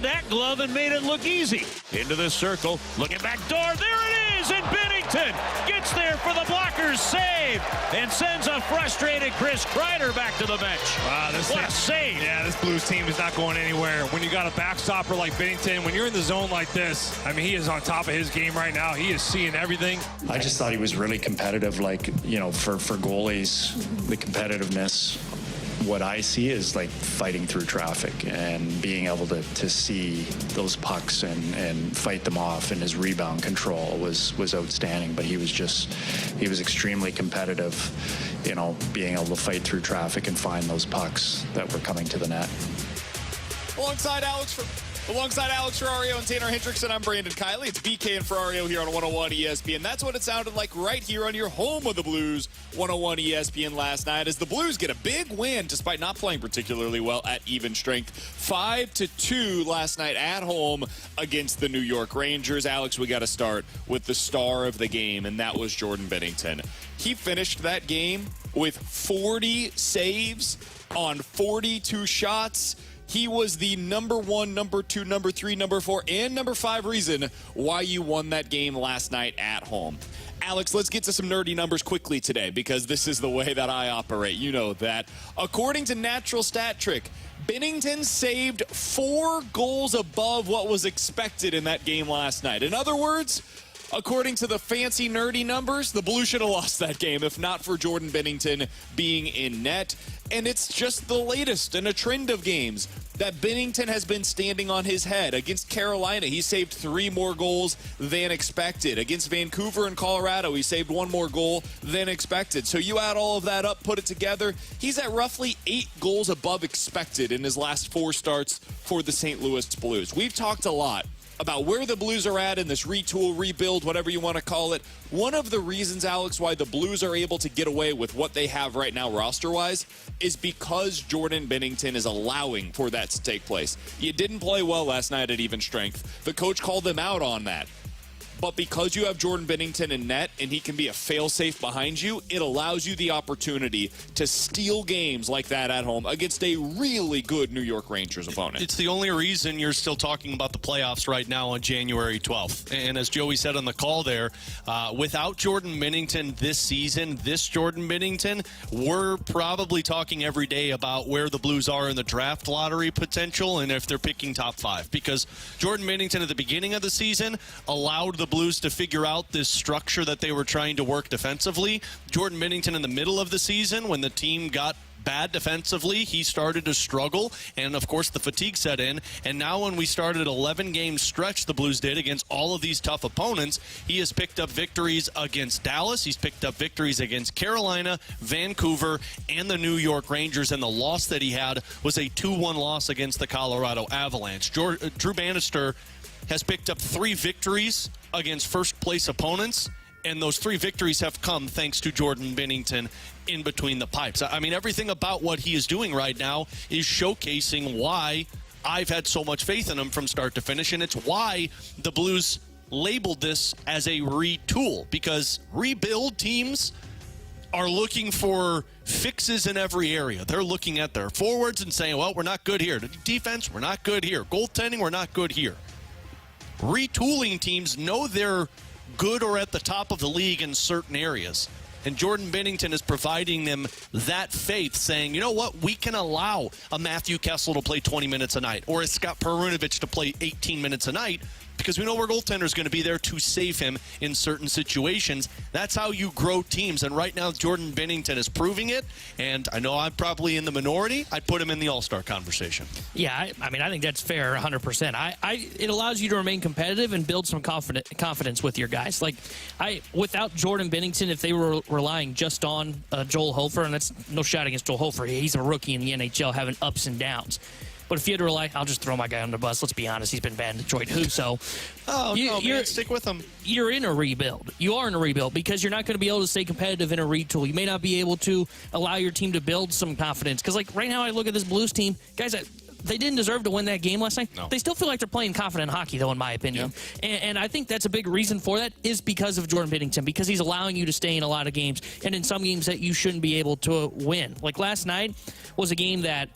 that glove and made it look easy. Into the circle, looking back door, there it is, and Binnington gets there for the blockers save and sends a frustrated Chris Kreider back to the bench. Wow, what a save. Yeah, this Blues team is not going anywhere. When you got a backstopper like Binnington, when you're in the zone like this, I mean, he is on top of his game right now. He is seeing everything. I just thought he was really competitive, like, you know, for goalies, the competitiveness. What I see is like fighting through traffic and being able to see those pucks and fight them off, and his rebound control was outstanding. But he was extremely competitive, you know, being able to fight through traffic and find those pucks that were coming to the net. Alongside Alex Ferrario and Tanner Hendrickson, I'm Brandon Kiley. It's BK and Ferrario here on 101 ESPN. That's what it sounded like right here on your home of the Blues, 101 ESPN last night, as the Blues get a big win despite not playing particularly well at even strength. 5-2 last night at home against the New York Rangers. Alex, we got to start with the star of the game, and that was Jordan Binnington. He finished that game with 40 saves on 42 shots. He was the number 1, number 2, number 3, number 4, and number 5 reason why you won that game last night at home. Alex, let's get to some nerdy numbers quickly today, because this is the way that I operate. You know that. According to Natural Stat Trick, Binnington saved 4 goals above what was expected in that game last night. In other words, according to the fancy nerdy numbers, the Blues should have lost that game if not for Jordan Binnington being in net. And it's just the latest in a trend of games that Binnington has been standing on his head. Against Carolina, he saved 3 more goals than expected. Against Vancouver and Colorado, he saved 1 more goal than expected. So you add all of that up, put it together, he's at roughly 8 goals above expected in his last 4 starts for the St. Louis Blues. We've talked a lot about where the Blues are at in this retool, rebuild, whatever you want to call it. One of the reasons, Alex, why the Blues are able to get away with what they have right now roster-wise is because Jordan Binnington is allowing for that to take place. You didn't play well last night at even strength. The coach called them out on that. But because you have Jordan Binnington in net and he can be a fail-safe behind you, it allows you the opportunity to steal games like that at home against a really good New York Rangers opponent. It's the only reason you're still talking about the playoffs right now on January 12th. And as Joey said on the call there, without Jordan Binnington this season, this Jordan Binnington, we're probably talking every day about where the Blues are in the draft lottery potential and if they're picking top 5. Because Jordan Binnington at the beginning of the season allowed the Blues to figure out this structure that they were trying to work defensively. Jordan Binnington in the middle of the season, when the team got bad defensively, he started to struggle, and of course the fatigue set in. And now when we started 11-game stretch the Blues did against all of these tough opponents, he has picked up victories against Dallas, he's picked up victories against Carolina, Vancouver, and the New York Rangers, and the loss that he had was a 2-1 loss against the Colorado Avalanche. Drew Bannister has picked up 3 victories against first-place opponents, and those 3 victories have come thanks to Jordan Binnington in between the pipes. I mean, everything about what he is doing right now is showcasing why I've had so much faith in him from start to finish, and it's why the Blues labeled this as a retool, because rebuild teams are looking for fixes in every area. They're looking at their forwards and saying, well, we're not good here. Defense, we're not good here. Goaltending, we're not good here. Retooling teams know they're good or at the top of the league in certain areas. And Jordan Binnington is providing them that faith, saying, you know what, we can allow a Matthew Kessel to play 20 minutes a night or a Scott Perunovich to play 18 minutes a night, because we know our goaltender is going to be there to save him in certain situations. That's how you grow teams. And right now, Jordan Binnington is proving it. And I know I'm probably in the minority. I'd put him in the All-Star conversation. Yeah, I mean, I think that's fair 100%. It allows you to remain competitive and build some confidence with your guys. Like, without Jordan Binnington, if they were relying just on Joel Hofer, and that's no shot against Joel Hofer, he's a rookie in the NHL having ups and downs. But if you had to rely, I'll just throw my guy on the bus. Let's be honest, he's been bad in Detroit too. So, stick with him. You're in a rebuild. You are in a rebuild because you're not going to be able to stay competitive in a retool. You may not be able to allow your team to build some confidence. Because, like, right now I look at this Blues team, guys, they didn't deserve to win that game last night. No. They still feel like they're playing confident hockey, though, in my opinion. Yeah. And I think that's a big reason for that is because of Jordan Binnington, because he's allowing you to stay in a lot of games, and in some games that you shouldn't be able to win. Like last night was a game that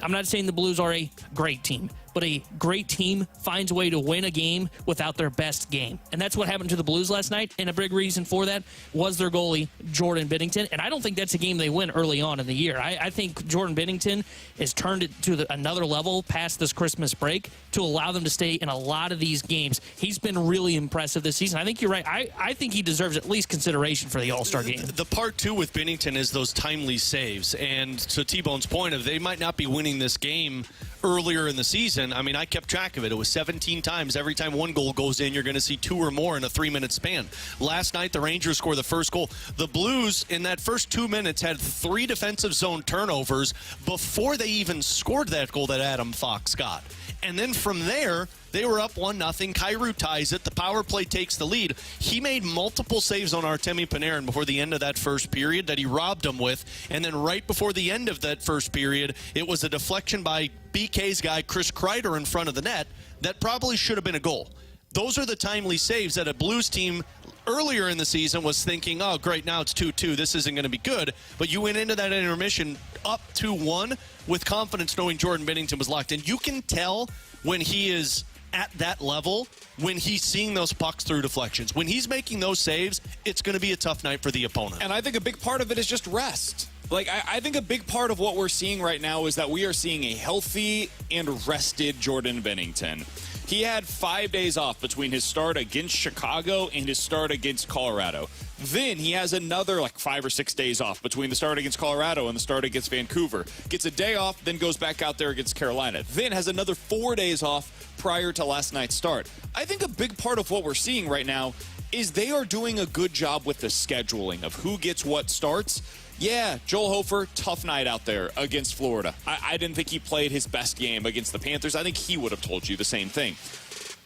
I'm not saying the Blues are a great team, but a great team finds a way to win a game without their best game. And that's what happened to the Blues last night, and a big reason for that was their goalie, Jordan Binnington. And I don't think that's a game they win early on in the year. I think Jordan Binnington has turned it to another level past this Christmas break to allow them to stay in a lot of these games. He's been really impressive this season. I think you're right. I think he deserves at least consideration for the All-Star game. The part, too, with Binnington is those timely saves. And to T-Bone's point of they might not be winning this game earlier in the season. I mean, I kept track of it. It was 17 times. Every time one goal goes in, you're going to see 2 or more in a 3-minute span. Last night, the Rangers scored the first goal. The Blues, in that first 2 minutes, had 3 defensive zone turnovers before they even scored that goal that Adam Fox got. And then from there, they were up 1-0. Kyrou ties it. The power play takes the lead. He made multiple saves on Artemi Panarin before the end of that first period that he robbed them with. And then right before the end of that first period, it was a deflection by BK's guy, Chris Kreider, in front of the net that probably should have been a goal. Those are the timely saves that a Blues team earlier in the season was thinking, oh, great, now it's 2-2. This isn't going to be good. But you went into that intermission up 2-1 with confidence knowing Jordan Binnington was locked in. You can tell when he is at that level, when he's seeing those pucks through deflections. When he's making those saves, it's going to be a tough night for the opponent. And I think a big part of it is just rest. Like, I think a big part of what we're seeing right now is that we are seeing a healthy and rested Jordan Binnington. He had 5 days off between his start against Chicago and his start against Colorado. Then he has another 5 or 6 days off between the start against Colorado and the start against Vancouver. Gets a day off, then goes back out there against Carolina. Then has another 4 days off prior to last night's start. I think a big part of what we're seeing right now is they are doing a good job with the scheduling of who gets what starts. Yeah, Joel Hofer, tough night out there against Florida. I didn't think he played his best game against the Panthers. I think he would have told you the same thing.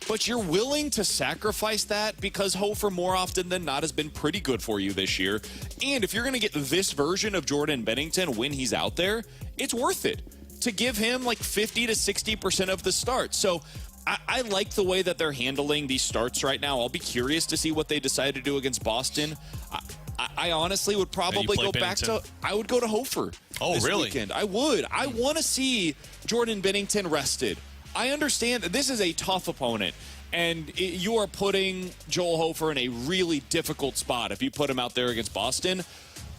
But you're willing to sacrifice that because Hofer more often than not has been pretty good for you this year. And if you're going to get this version of Jordan Binnington when he's out there, it's worth it to give him 50 to 60% of the start. So I like the way that they're handling these starts right now. I'll be curious to see what they decide to do against Boston. I honestly would probably go back to, I would go to Hofer. Oh, this really? weekend. I would. I want to see Jordan Binnington rested. I understand that this is a tough opponent, and you are putting Joel Hofer in a really difficult spot if you put him out there against Boston.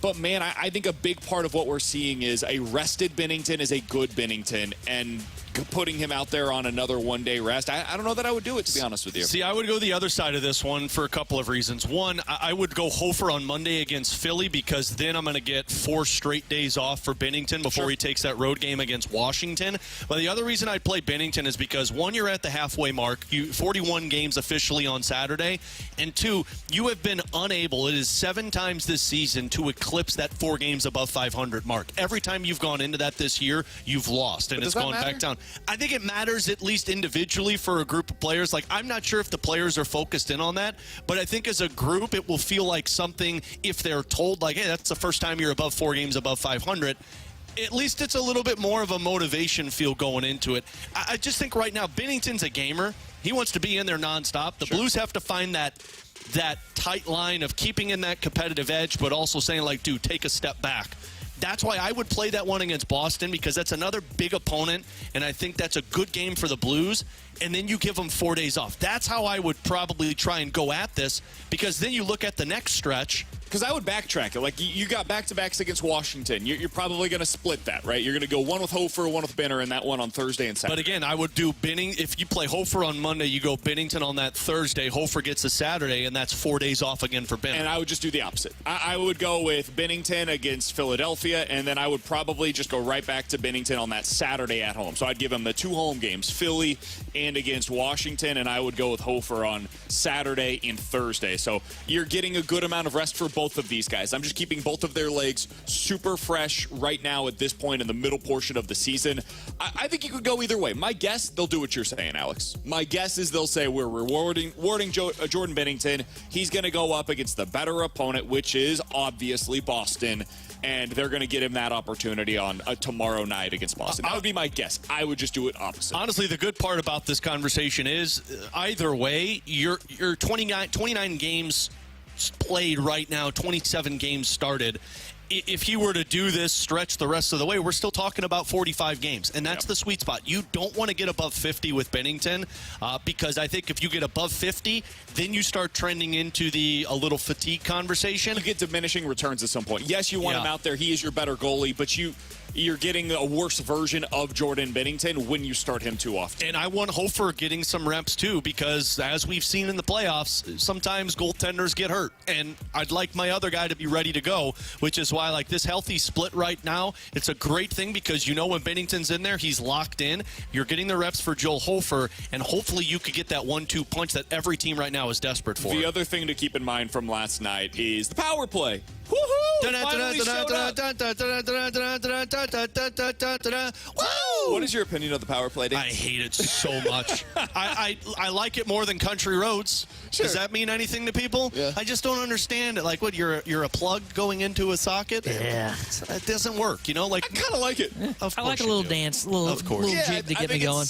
But, man, I think a big part of what we're seeing is a rested Binnington is a good Binnington, and putting him out there on another one-day rest, I don't know that I would do it, to be honest with you. See, I would go the other side of this one for a couple of reasons. One, I would go Hofer on Monday against Philly because then I'm going to get 4 straight days off for Binnington before he takes that road game against Washington. But the other reason I'd play Binnington is because, one, you're at the halfway mark, 41 games officially on Saturday, and 2, you have been unable, it is 7 times this season, to eclipse that 4 games above 500 mark. Every time you've gone into that this year, you've lost, and it's gone back down. I think it matters at least individually for a group of players. I'm not sure if the players are focused in on that, but I think as a group it will feel like something if they're told, hey, that's the first time you're above 4 games above 500. At least it's a little bit more of a motivation feel going into it. I just think right now Binnington's a gamer. He wants to be in there nonstop. The Blues have to find that tight line of keeping in that competitive edge, but also saying, dude, take a step back. That's why I would play that one against Boston, because that's another big opponent, and I think that's a good game for the Blues. And then you give them 4 days off. That's how I would probably try and go at this, because then you look at the next stretch. Because I would backtrack it. You got back-to-backs against Washington. You're probably going to split that, right? You're going to go one with Hofer, one with Benner, and that one on Thursday and Saturday. But again, I would do Binnington. If you play Hofer on Monday, you go Binnington on that Thursday. Hofer gets a Saturday, and that's 4 days off again for Benner. And I would just do the opposite. I would go with Binnington against Philadelphia, and then I would probably just go right back to Binnington on that Saturday at home. So I'd give him the 2 home games, Philly and against Washington, and I would go with Hofer on Saturday and Thursday. So you're getting a good amount of rest for both of these guys. I'm just keeping both of their legs super fresh right now at this point in the middle portion of the season. I think you could go either way. My guess, they'll do what you're saying, Alex. My guess is they'll say we're rewarding Jordan Binnington. He's going to go up against the better opponent, which is obviously Boston, and they're going to get him that opportunity on tomorrow night against Boston. That would be my guess. I would just do it opposite. Honestly, the good part about this conversation is either way, you're 29 games played right now, 27 games started. if he were to do this stretch the rest of the way, we're still talking about 45 games, and that's the sweet spot. You don't want to get above 50 with Binnington because I think if you get above 50, then you start trending into a little fatigue conversation. You get diminishing returns at some point. Yes, you want him out there. He is your better goalie, but you're getting a worse version of Jordan Binnington when you start him too often. And I want Hofer getting some reps too, because as we've seen in the playoffs, sometimes goaltenders get hurt. And I'd like my other guy to be ready to go, which is why like this healthy split right now, it's a great thing because you know when Binnington's in there, he's locked in. You're getting the reps for Joel Hofer, and hopefully you could get that 1-2 punch that every team right now is desperate for. The other thing to keep in mind from last night is the power play. What is your opinion of the power play, Dave? I hate it so much. I like it more than country roads. Sure. Does that mean anything to people? Yeah. I just don't understand it. Like, what, you're a plug going into a socket? Yeah. It doesn't work, you know? Like, I kind of like it. I like a little dance, a little jig to get me going.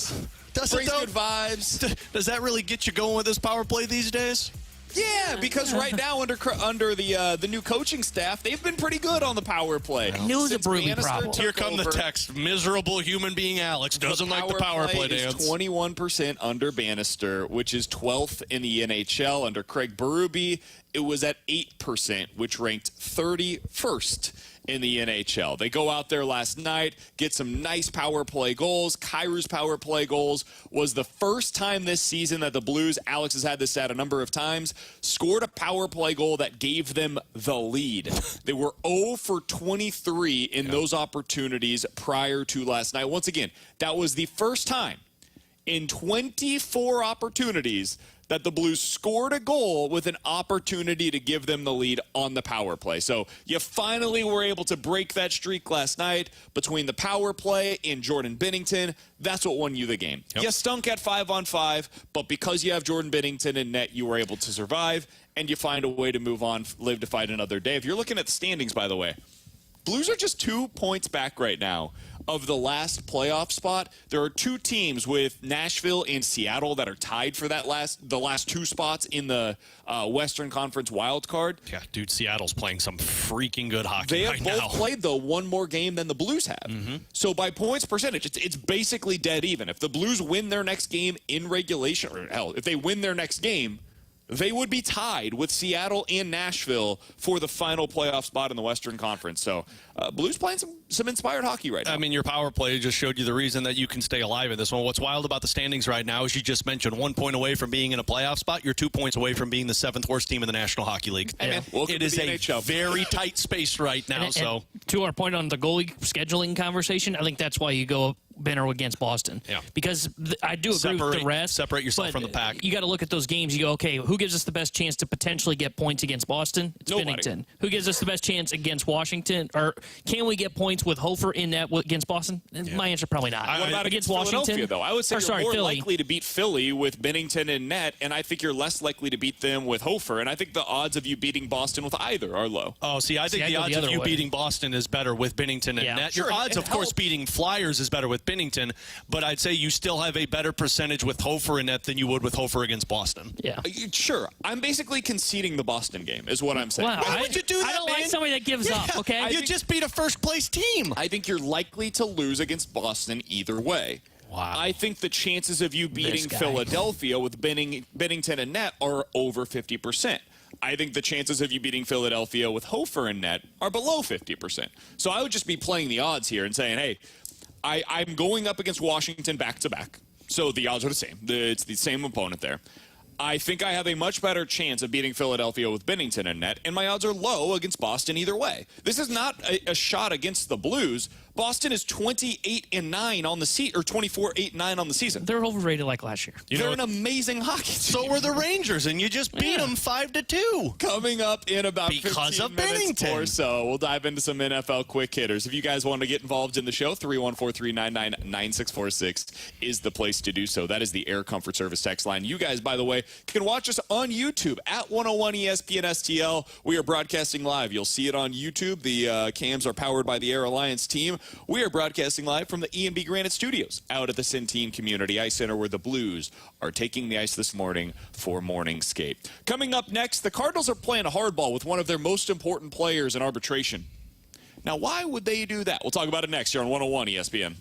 Does it brings though? good vibes. Does that really get you going with this power play these days? Yeah, because right now under the new coaching staff, they've been pretty good on the power play. I knew it was a Since Brody Bannister problem. took Here come the over, text. Miserable human being Alex doesn't like the power play dance. Is 21% under Bannister, which is 12th in the NHL. Under Craig Berube, it was at 8%, which ranked 31st in the NHL. They go out there last night, get some nice power play goals. Kyrou's power play goals was the first time this season that the Blues, Alex has had this stat a number of times, scored a power play goal that gave them the lead. They were 0 for 23 in those opportunities prior to last night. Once again, that was the first time in 24 opportunities that the Blues scored a goal with an opportunity to give them the lead on the power play. So you finally were able to break that streak last night between the power play and Jordan Binnington. That's what won you the game. Yep. You stunk at 5-on-5, but because you have Jordan Binnington in net, you were able to survive, and you find a way to move on, live to fight another day. If you're looking at the standings, by the way, Blues are just 2 points back right now of the last playoff spot. There are two teams with Nashville and Seattle that are tied for the last two spots in the Western Conference wild card. Yeah, dude, Seattle's playing some freaking good hockey They right have now. both played, though, one more game than the Blues have. So by points percentage, it's basically dead even. If the Blues win their next game in regulation, or hell, if they win their next game, they would be tied with Seattle and Nashville for the final playoff spot in the Western Conference. So Blues playing some inspired hockey right now. I mean, your power play just showed you the reason that you can stay alive in this one. What's wild about the standings right now is you just mentioned 1 point away from being in a playoff spot. You're 2 points away from being the 7th worst team in the National Hockey League. Hey, man, welcome It to is the a NHL. very tight space right now. And to our point on the goalie scheduling conversation, I think that's why you go Benner against Boston. Yeah. Because I do agree with the rest. Separate yourself but from the pack. You got to look at those games. You go, okay, who gives us the best chance to potentially get points against Boston? It's Nobody. Binnington. Who gives us the best chance against Washington? Or can we get points with Hofer in net against Boston? My answer, probably not. What about against Washington? Philadelphia, though? I would say you're more Philly. likely to beat Philly with Binnington in net, and I think you're less likely to beat them with Hofer. And I think the odds of you beating Boston with either are low. Oh, see, I think the I go odds the of other you way. beating Boston is better with Binnington and net. Sure, Your odds, and of course, help. beating Flyers is better with Binnington, but I'd say you still have a better percentage with Hofer in net than you would with Hofer against Boston. Yeah. Sure. I'm basically conceding the Boston game, is what I'm saying. Wow. Why would you do that, I don't man? like somebody that gives up, okay? You just beat a first-place team. I think you're likely to lose against Boston either way. Wow. I think the chances of you beating guy. Philadelphia with Binnington and net are over 50%. I think the chances of you beating Philadelphia with Hofer and net are below 50%. So I would just be playing the odds here and saying, hey, I'm going up against Washington back-to-back. So the odds are the same. It's the same opponent there. I think I have a much better chance of beating Philadelphia with Binnington and net, and my odds are low against Boston either way. This is not a shot against the Blues. Boston is 28-9 on the season, or 24-8-9 on the season. They're overrated like last year. They're an amazing hockey team. So were the Rangers, and you just beat them 5-2. Coming up in about Because 15 of minutes Binnington. or so, we'll dive into some NFL quick hitters. If you guys want to get involved in the show, 314-399-9646 is the place to do so. That is the Air Comfort Service text line. You guys, by the way, can watch us on YouTube at 101 ESPN STL. We are broadcasting live. You'll see it on YouTube. The cams are powered by the Air Alliance team. We are broadcasting live from the E&B Granite Studios out at the Centene Community Ice Center, where the Blues are taking the ice this morning for morning skate. Coming up next, the Cardinals are playing hardball with one of their most important players in arbitration. Now, why would they do that? We'll talk about it next here on 101 ESPN.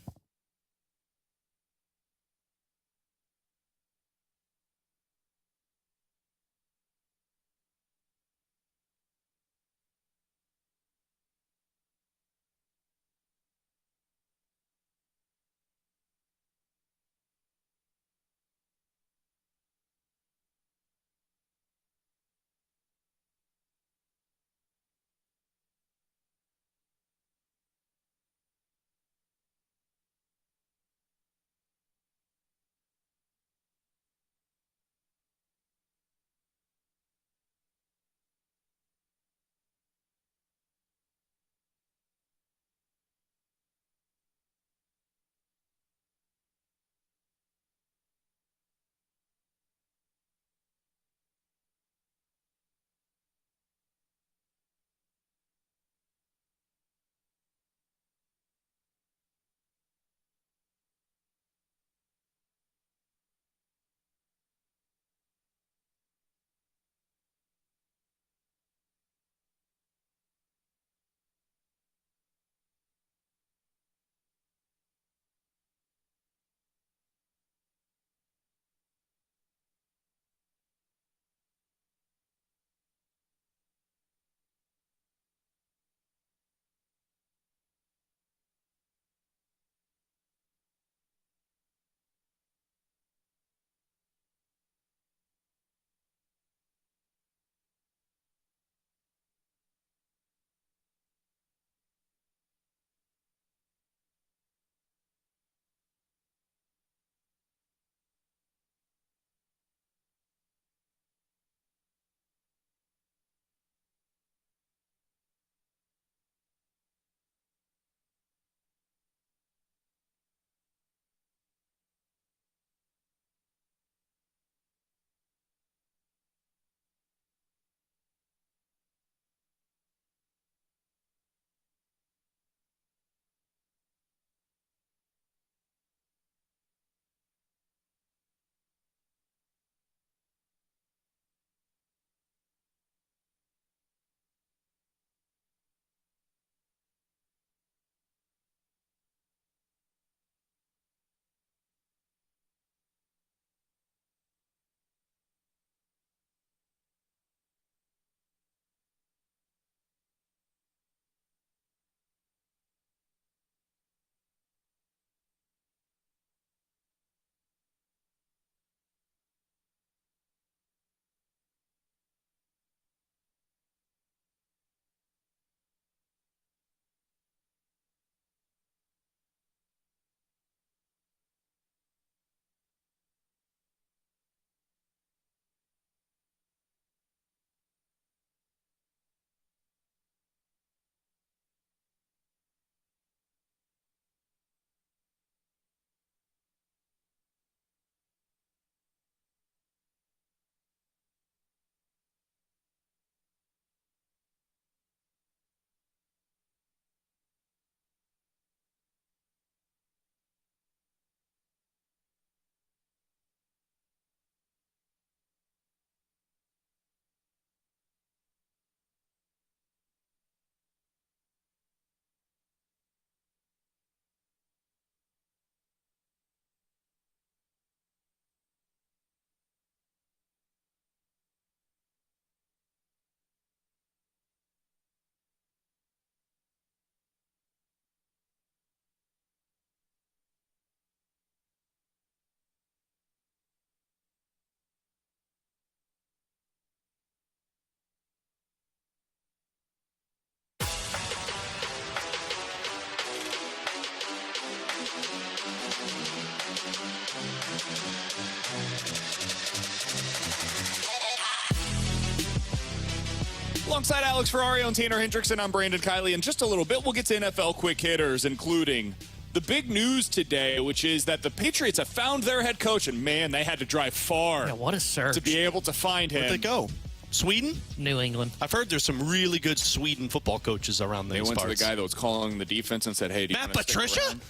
Alongside Alex Ferrario and Tanner Hendrickson, I'm Brandon Kiley. In just a little bit, we'll get to NFL quick hitters, including the big news today, which is that the Patriots have found their head coach, and man, they had to drive far. Yeah, what a search. To be able to find him. Where'd they go? Sweden? New England. I've heard there's some really good Sweden football coaches around those They went parts. to the guy that was calling the defense and said, hey, do you Matt want to stick Patricia? around?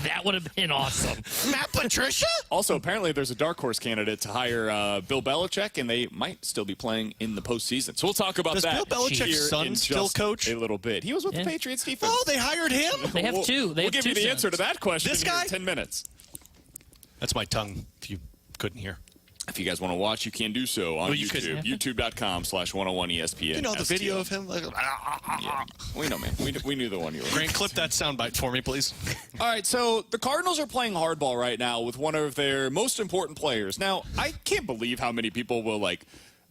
That would have been awesome. Matt Patricia? Also, apparently there's a dark horse candidate to hire Bill Belichick, and they might still be playing in the postseason. So we'll talk about Does that. Bill Belichick's here son in still just coach? A little bit. He was with the Patriots defense. Oh, they hired him? They have two. We'll give you the answer to that question This here guy? in 10 minutes. That's my tongue, if you couldn't hear. If you guys want to watch, you can do so on you could. YouTube. YouTube.com/101ESPN. You know the video of him? Like, Yeah. We know, man. We knew the one you were. Grant, clip that soundbite for me, please. All right, so the Cardinals are playing hardball right now with one of their most important players. Now, I can't believe how many people will,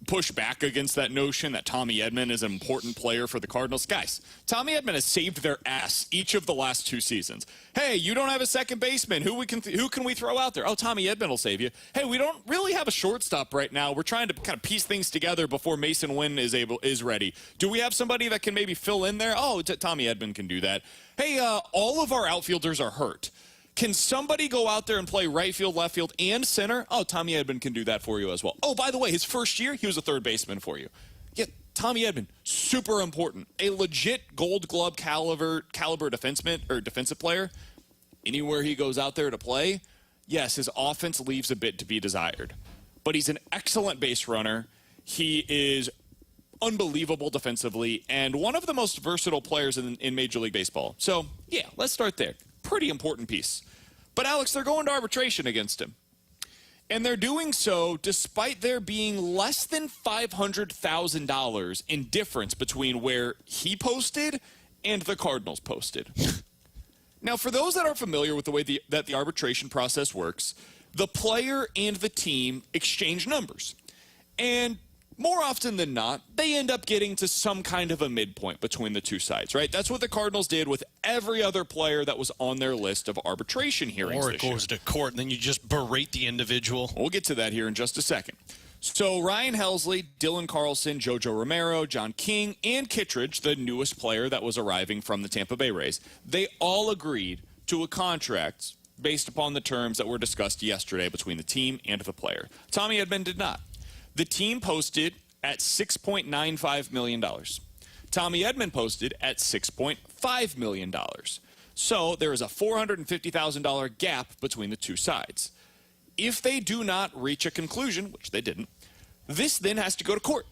push back against that notion that Tommy Edman is an important player for the Cardinals. Guys, Tommy Edman has saved their ass each of the last 2 seasons. Hey, you don't have a second baseman. Who can we throw out there? Oh, Tommy Edman will save you. Hey, we don't really have a shortstop right now. We're trying to kind of piece things together before Mason Wynn is ready. Do we have somebody that can maybe fill in there? Oh, Tommy Edman can do that. Hey, all of our outfielders are hurt. Can somebody go out there and play right field, left field, and center? Oh, Tommy Edman can do that for you as well. Oh, by the way, his first year, he was a third baseman for you. Yeah, Tommy Edman, super important. A legit Gold Glove caliber defenseman or defensive player. Anywhere he goes out there to play, yes, his offense leaves a bit to be desired. But he's an excellent base runner. He is unbelievable defensively and one of the most versatile players in Major League Baseball. So, yeah, let's start there. Pretty important piece. But, Alex, they're going to arbitration against him. And they're doing so despite there being less than $500,000 in difference between where he posted and the Cardinals posted. Now, for those that are familiar with the way that the arbitration process works, the player and the team exchange numbers. And more often than not, they end up getting to some kind of a midpoint between the two sides, right? That's what the Cardinals did with every other player that was on their list of arbitration hearings. Or it goes to court, and then you just berate the individual. We'll get to that here in just a second. So Ryan Helsley, Dylan Carlson, JoJo Romero, John King, and Kittredge, the newest player that was arriving from the Tampa Bay Rays, they all agreed to a contract based upon the terms that were discussed yesterday between the team and the player. Tommy Edman did not. The team posted at $6.95 million. Tommy Edman posted at $6.5 million. So there is a $450,000 gap between the two sides. If they do not reach a conclusion, which they didn't, this then has to go to court.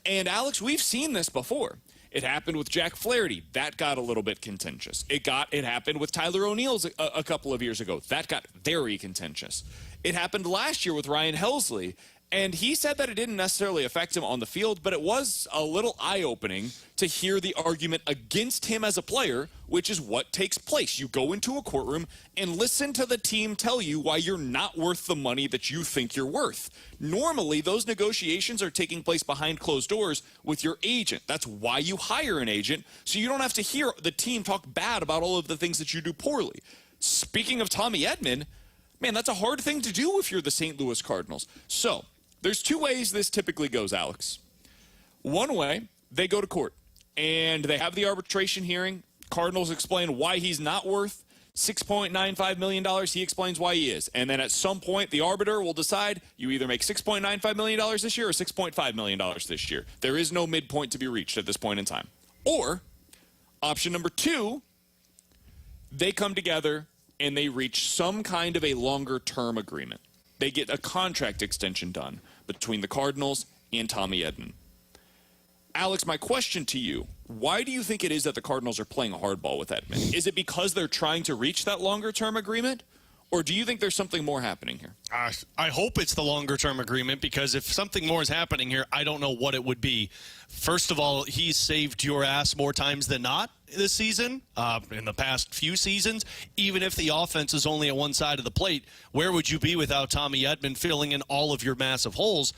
And, Alex, we've seen this before. It happened with Jack Flaherty. That got a little bit contentious. It happened with Tyler O'Neill's a couple of years ago. That got very contentious. It happened last year with Ryan Helsley. And he said that it didn't necessarily affect him on the field, but it was a little eye-opening to hear the argument against him as a player, which is what takes place. You go into a courtroom and listen to the team tell you why you're not worth the money that you think you're worth. Normally, those negotiations are taking place behind closed doors with your agent. That's why you hire an agent, so you don't have to hear the team talk bad about all of the things that you do poorly. Speaking of Tommy Edman, man, that's a hard thing to do if you're the St. Louis Cardinals. So there's 2 ways this typically goes, Alex. One way, they go to court, and they have the arbitration hearing. Cardinals explain why he's not worth $6.95 million. He explains why he is. And then at some point, the arbiter will decide you either make $6.95 million this year or $6.5 million this year. There is no midpoint to be reached at this point in time. Or, option number 2, they come together and they reach some kind of a longer-term agreement. They get a contract extension done between the Cardinals and Tommy Edman. Alex, my question to you, why do you think it is that the Cardinals are playing hardball with Edman? Is it because they're trying to reach that longer-term agreement? Or do you think there's something more happening here? I hope it's the longer-term agreement, because if something more is happening here, I don't know what it would be. First of all, he's saved your ass more times than not this season, in the past few seasons. Even if the offense is only at one side of the plate, where would you be without Tommy Edman filling in all of your massive holes?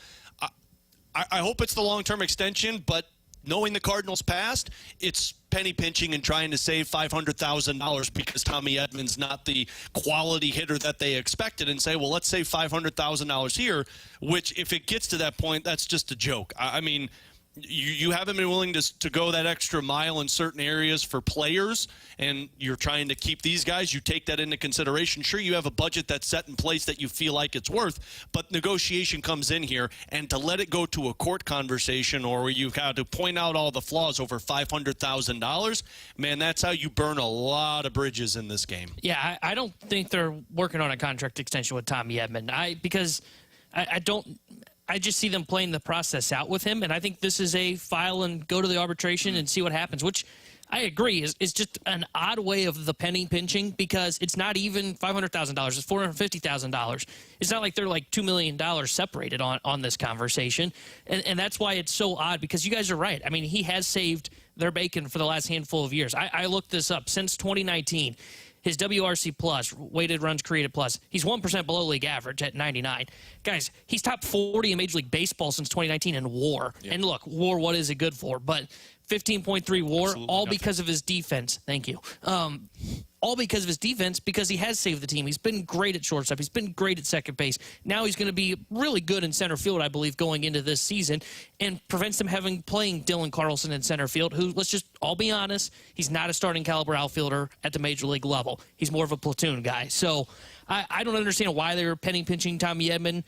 I hope it's the long-term extension, but knowing the Cardinals' past, it's penny pinching and trying to save $500,000 because Tommy Edman's not the quality hitter that they expected, and say, well, let's save $500,000 here, which if it gets to that point, that's just a joke. I mean, You haven't been willing to go that extra mile in certain areas for players, and you're trying to keep these guys. You take that into consideration. Sure, you have a budget that's set in place that you feel like it's worth, but negotiation comes in here, and to let it go to a court conversation or where you've got to point out all the flaws over $500,000, man, that's how you burn a lot of bridges in this game. Yeah, I don't think they're working on a contract extension with Tommy Edman. Because I just see them playing the process out with him, and I think this is a file and go to the arbitration and see what happens, which I agree is just an odd way of the penny pinching because it's not even $500,000. It's $450,000. It's not like they're like $2 million separated on this conversation, and that's why it's so odd because you guys are right. I mean, he has saved their bacon for the last handful of years. I looked this up. Since 2019, his WRC plus, weighted runs created plus, he's 1% below league average at 99. Guys, he's top 40 in Major League Baseball since 2019 in WAR. Yeah. And look, WAR, what is it good for? But 15.3 WAR, absolutely all nothing. Because of his defense. Thank you. All because of his defense, because he has saved the team. He's been great at shortstop. He's been great at second base. Now he's going to be really good in center field, I believe, going into this season, and prevents him playing Dylan Carlson in center field, who, let's just all be honest, he's not a starting caliber outfielder at the major league level. He's more of a platoon guy. So I don't understand why they were penny pinching Tommy Edman.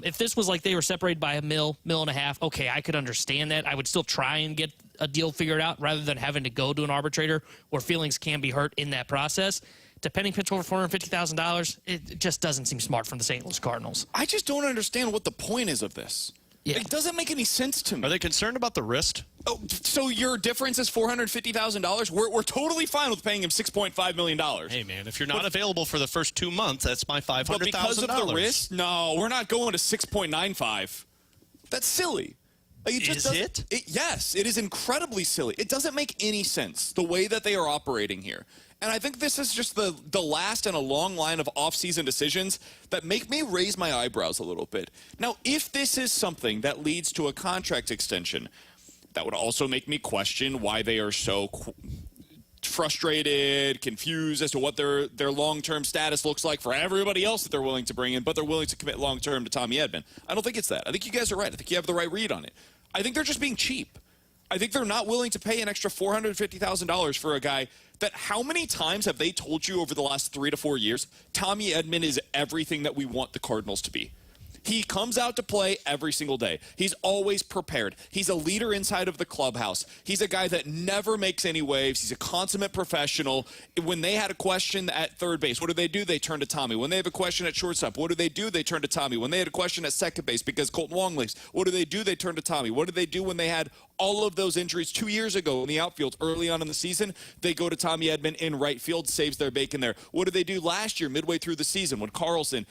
If this was like they were separated by a mill and a half, okay, I could understand that. I would still try and get a deal figured out rather than having to go to an arbitrator where feelings can be hurt in that process. To penny pinch over $450,000, it just doesn't seem smart from the St. Louis Cardinals. I just don't understand what the point is of this. Yeah. It doesn't make any sense to me. Are they concerned about the wrist? Oh, so your difference is $450,000? We're totally fine with paying him $6.5 million. Hey, man, if you're not available for the first 2 months, that's my $500,000. But because of the wrist? No, we're not going to 6.95. That's silly. Like, yes, it is incredibly silly. It doesn't make any sense, the way that they are operating here. And I think this is just the last in a long line of offseason decisions that make me raise my eyebrows a little bit. Now, if this is something that leads to a contract extension, that would also make me question why they are so frustrated, confused as to what their long-term status looks like for everybody else that they're willing to bring in, but they're willing to commit long-term to Tommy Edman. I don't think it's that. I think you guys are right. I think you have the right read on it. I think they're just being cheap. I think they're not willing to pay an extra $450,000 for a guy that how many times have they told you over the last 3 to 4 years, Tommy Edman is everything that we want the Cardinals to be. He comes out to play every single day. He's always prepared. He's a leader inside of the clubhouse. He's a guy that never makes any waves. He's a consummate professional. When they had a question at third base, what do? They turn to Tommy. When they have a question at shortstop, what do? They turn to Tommy. When they had a question at second base because Colton Wong leaves, what do? They turn to Tommy. What did they do when they had all of those injuries 2 years ago in the outfield early on in the season? They go to Tommy Edman in right field, saves their bacon there. What did they do last year midway through the season when Carlson,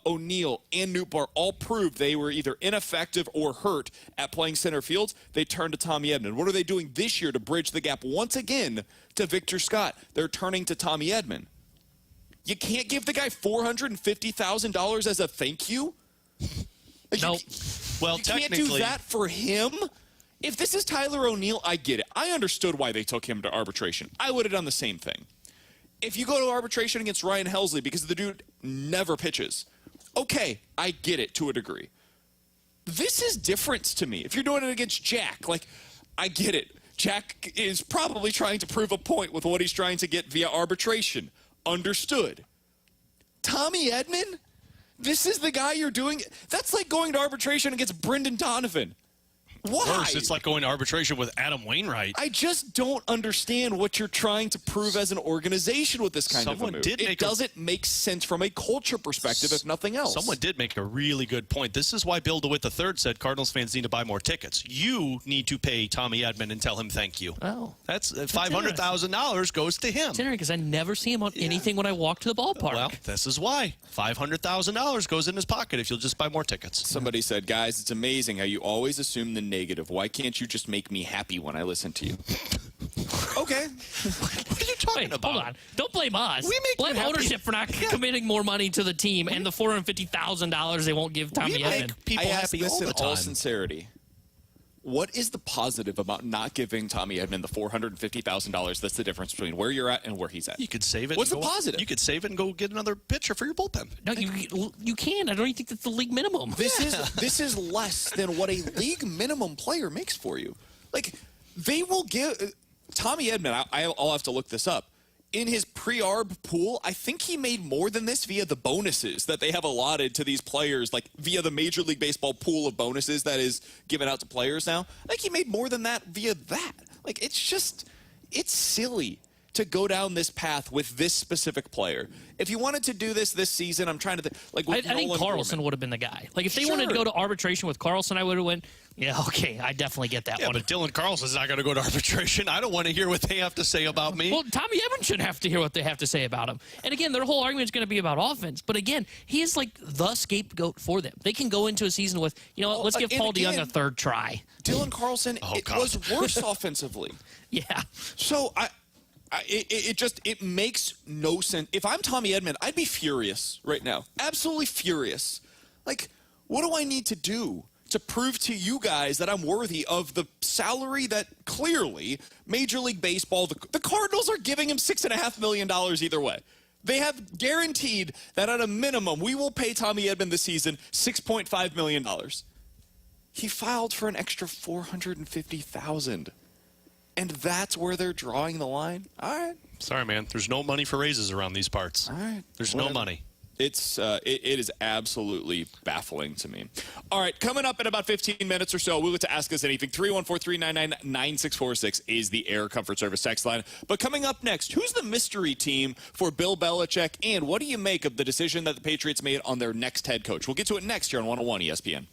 O'Neill, and Nootbaar all proved they were either ineffective or hurt at playing center fields? They turned to Tommy Edman. What are they doing this year to bridge the gap once again to Victor Scott? They're turning to Tommy Edman. You can't give the guy $450,000 as a thank you? Nope. Well, you can't do that for him? If this is Tyler O'Neill, I get it. I understood why they took him to arbitration. I would have done the same thing. If you go to arbitration against Ryan Helsley because the dude never pitches, okay, I get it to a degree. This is different to me. If you're doing it against Jack, like, I get it. Jack is probably trying to prove a point with what he's trying to get via arbitration. Understood. Tommy Edman? This is the guy you're doing? That's like going to arbitration against Brendan Donovan. Why? Worse, it's like going to arbitration with Adam Wainwright. I just don't understand what you're trying to prove as an organization with this kind of a move. It doesn't make sense from a culture perspective, if nothing else. Someone did make a really good point. This is why Bill DeWitt III said Cardinals fans need to buy more tickets. You need to pay Tommy Edman and tell him thank you. Oh. That's $500,000 goes to him. It's interesting because I never see him on anything when I walk to the ballpark. Well, this is why. $500,000 goes in his pocket if you'll just buy more tickets. Somebody said, guys, it's amazing how you always assume the negative. Why can't you just make me happy when I listen to you? Okay. What are you talking about? Hold on. Don't blame us. Blame ownership for not committing more money to the team and the $450,000 they won't give Tommy Edman. People I ask happy this all in the time. all sincerity. What is the positive about not giving Tommy Edman the $450,000? That's the difference between where you're at and where he's at. You could save it. What's the positive? You could save it and go get another pitcher for your bullpen. No, you can. I don't even think that's the league minimum. This is less than what a league minimum player makes for you. Like, they will give Tommy Edman. I'll have to look this up. In his pre-arb pool, I think he made more than this via the bonuses that they have allotted to these players, like via the Major League Baseball pool of bonuses that is given out to players now. I think he made more than that via that. Like, it's silly to go down this path with this specific player. If you wanted to do this season, I'm trying to like. I think Carlson would have been the guy. Like, if they wanted to go to arbitration with Carlson, I would have went. Yeah, okay, I definitely get that one. But Dylan Carlson's not going to go to arbitration. I don't want to hear what they have to say about me. Well, Tommy Edman shouldn't have to hear what they have to say about him. And again, their whole argument is going to be about offense. But again, he is like the scapegoat for them. They can go into a season with, let's give Paul DeYoung a third try. Dylan Carlson, was worse offensively. Yeah. So it makes no sense. If I'm Tommy Edman, I'd be furious right now. Absolutely furious. Like, what do I need to do to prove to you guys that I'm worthy of the salary that clearly Major League Baseball, the Cardinals are giving him $6.5 million either way. They have guaranteed that at a minimum, we will pay Tommy Edman this season $6.5 million. He filed for an extra $450,000. And that's where they're drawing the line? All right. Sorry, man. There's no money for raises around these parts. All right. There's no money. It is absolutely baffling to me. All right, coming up in about 15 minutes or so, we'll get to Ask Us Anything. 314-399-9646 is the Air Comfort Service text line. But coming up next, who's the mystery team for Bill Belichick, and what do you make of the decision that the Patriots made on their next head coach? We'll get to it next here on 101 ESPN.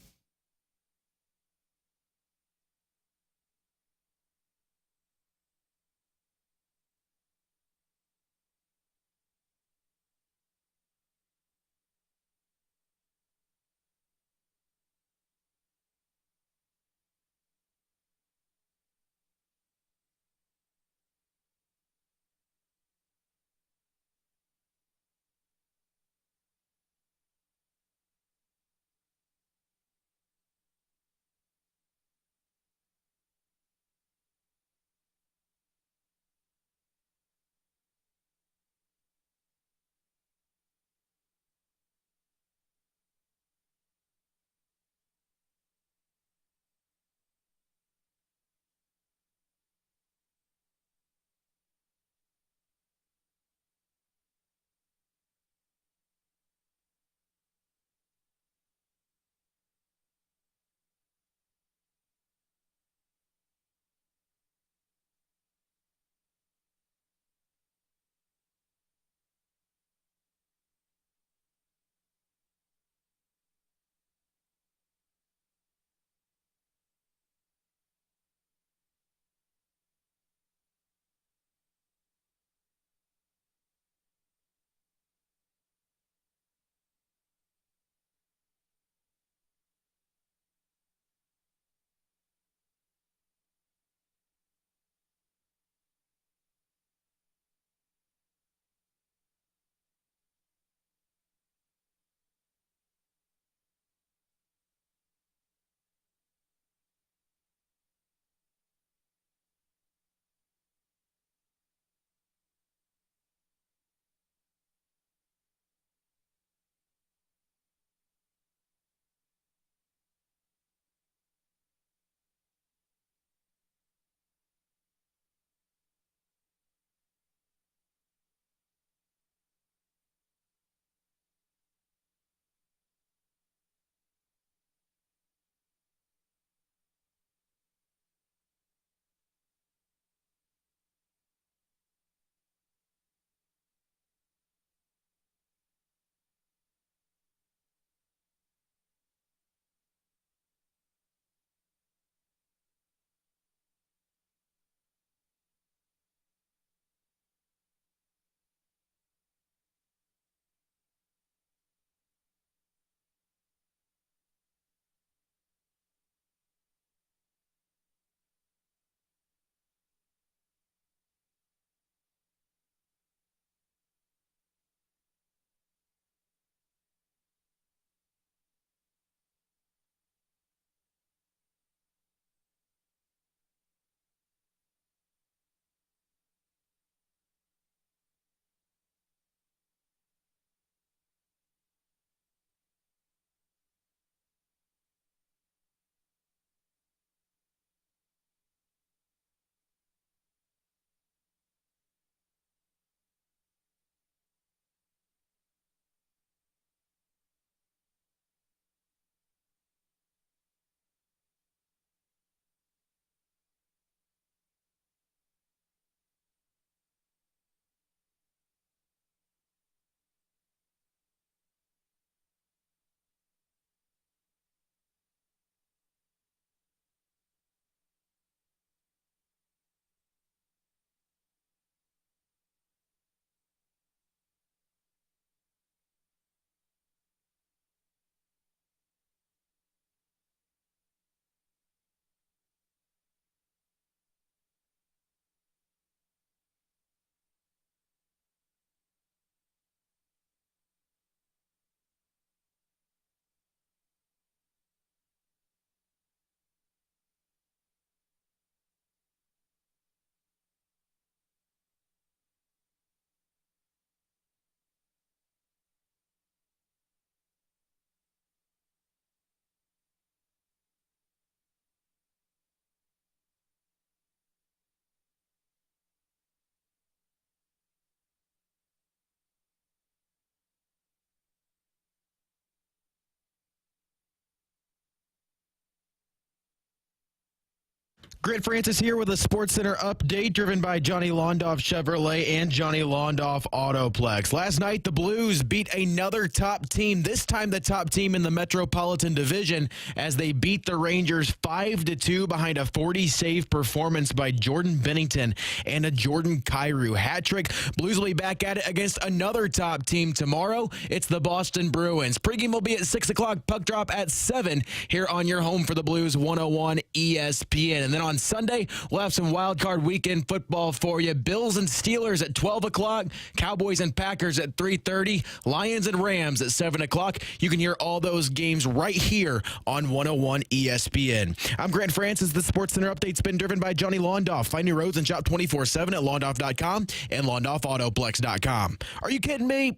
Grant Francis here with a SportsCenter update driven by Johnny Londoff Chevrolet and Johnny Londoff Autoplex. Last night, the Blues beat another top team, this time the top team in the Metropolitan Division, as they beat the Rangers 5-2 behind a 40-save performance by Jordan Binnington and a Jordan Kyrou hat trick. Blues will be back at it against another top team tomorrow. It's the Boston Bruins. Pregame will be at 6 o'clock, puck drop at 7 here on your home for the Blues, 101 ESPN. And then on Sunday, we'll have some wild card weekend football for you. Bills and Steelers at 12 o'clock, Cowboys and Packers at 3:30, Lions and Rams at 7 o'clock. You can hear all those games right here on 101 ESPN. I'm Grant Francis. The SportsCenter update's been driven by Johnny Londoff. Find new roads and shop 24/7 at londoff.com and londoffautoplex.com. Are you kidding me?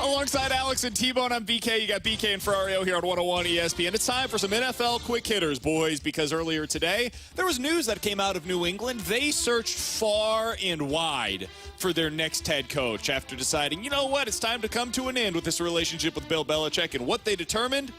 Alongside Alex and T-Bone, I'm BK. You got BK and Ferrario here on 101 ESPN. It's time for some NFL quick hitters, boys, because earlier today, there was news that came out of New England. They searched far and wide for their next head coach after deciding, you know what, it's time to come to an end with this relationship with Bill Belichick. And what they determined?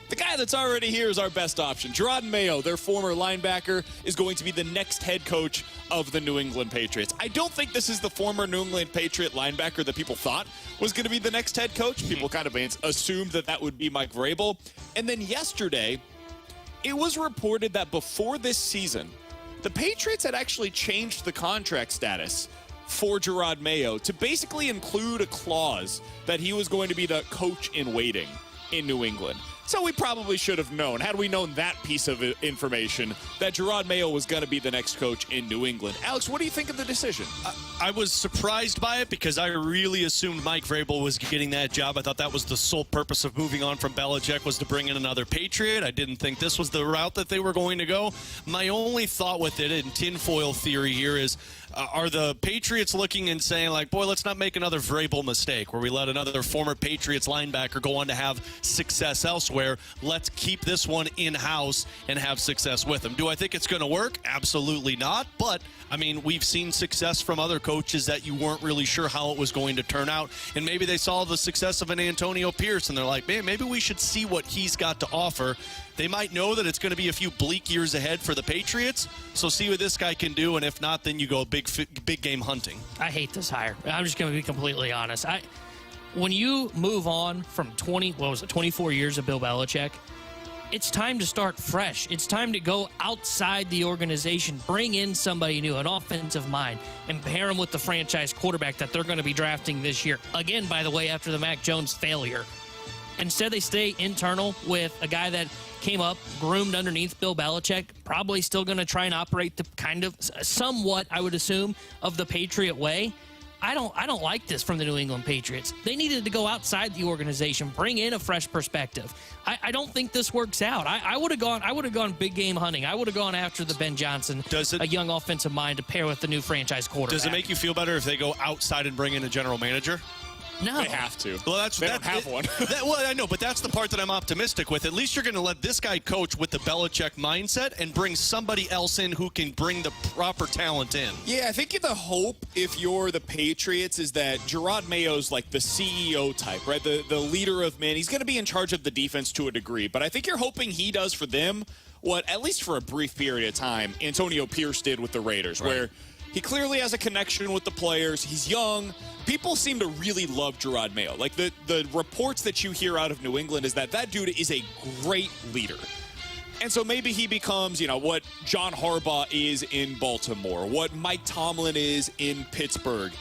The guy that's already here is our best option. Jordan Mayo, their former linebacker, is going to be the next head coach of the New England Patriots. I don't think this is the former New England Patriot linebacker that people thought was going to be the next head coach. People kind of assumed that that would be Mike Vrabel. And then yesterday, it was reported that before this season, the Patriots had actually changed the contract status for Jordan Mayo to basically include a clause that he was going to be the coach in waiting in New England. So we probably should have known, had we known that piece of information, that Jordan Mayo was going to be the next coach in New England. Alex, what do you think of the decision? I was surprised by it because I really assumed Mike Vrabel was getting that job. I thought that was the sole purpose of moving on from Belichick, was to bring in another Patriot. I didn't think this was the route that they were going to go. My only thought with it, in tinfoil theory here, is are the Patriots looking and saying, like, boy, let's not make another Vrabel mistake where we let another former Patriots linebacker go on to have success elsewhere. Let's keep this one in-house and have success with him. Do I think it's going to work? Absolutely not. But, I mean, we've seen success from other coaches that you weren't really sure how it was going to turn out. And maybe they saw the success of an Antonio Pierce, and they're like, man, maybe we should see what he's got to offer. They might know that it's going to be a few bleak years ahead for the Patriots, so see what this guy can do, and if not, then you go big game hunting. I hate this hire. I'm just going to be completely honest. When you move on from 24 years of Bill Belichick, it's time to start fresh. It's time to go outside the organization, bring in somebody new, an offensive mind, and pair them with the franchise quarterback that they're going to be drafting this year. Again, by the way, after the Mac Jones failure. Instead, they stay internal with a guy that came up, groomed underneath Bill Belichick, probably still going to try and operate the kind of somewhat, I would assume, of the Patriot way. I don't like this from the New England Patriots. They needed to go outside the organization, bring in a fresh perspective. I don't think this works out. I would have gone big game hunting. I would have gone after the Ben Johnson, a young offensive mind to pair with the new franchise quarterback. Does it make you feel better if they go outside and bring in a general manager? No. They have to. Well, they don't have one. Well, I know, but that's the part that I'm optimistic with. At least you're going to let this guy coach with the Belichick mindset and bring somebody else in who can bring the proper talent in. Yeah, I think the hope, if you're the Patriots, is that Jordan Mayo's like the CEO type, right? The leader of men. He's going to be in charge of the defense to a degree, but I think you're hoping he does for them what, at least for a brief period of time, Antonio Pierce did with the Raiders, right, where he clearly has a connection with the players. He's young. People seem to really love Jordan Mayo. Like, the reports that you hear out of New England is that dude is a great leader. And so maybe he becomes, what John Harbaugh is in Baltimore, what Mike Tomlin is in Pittsburgh.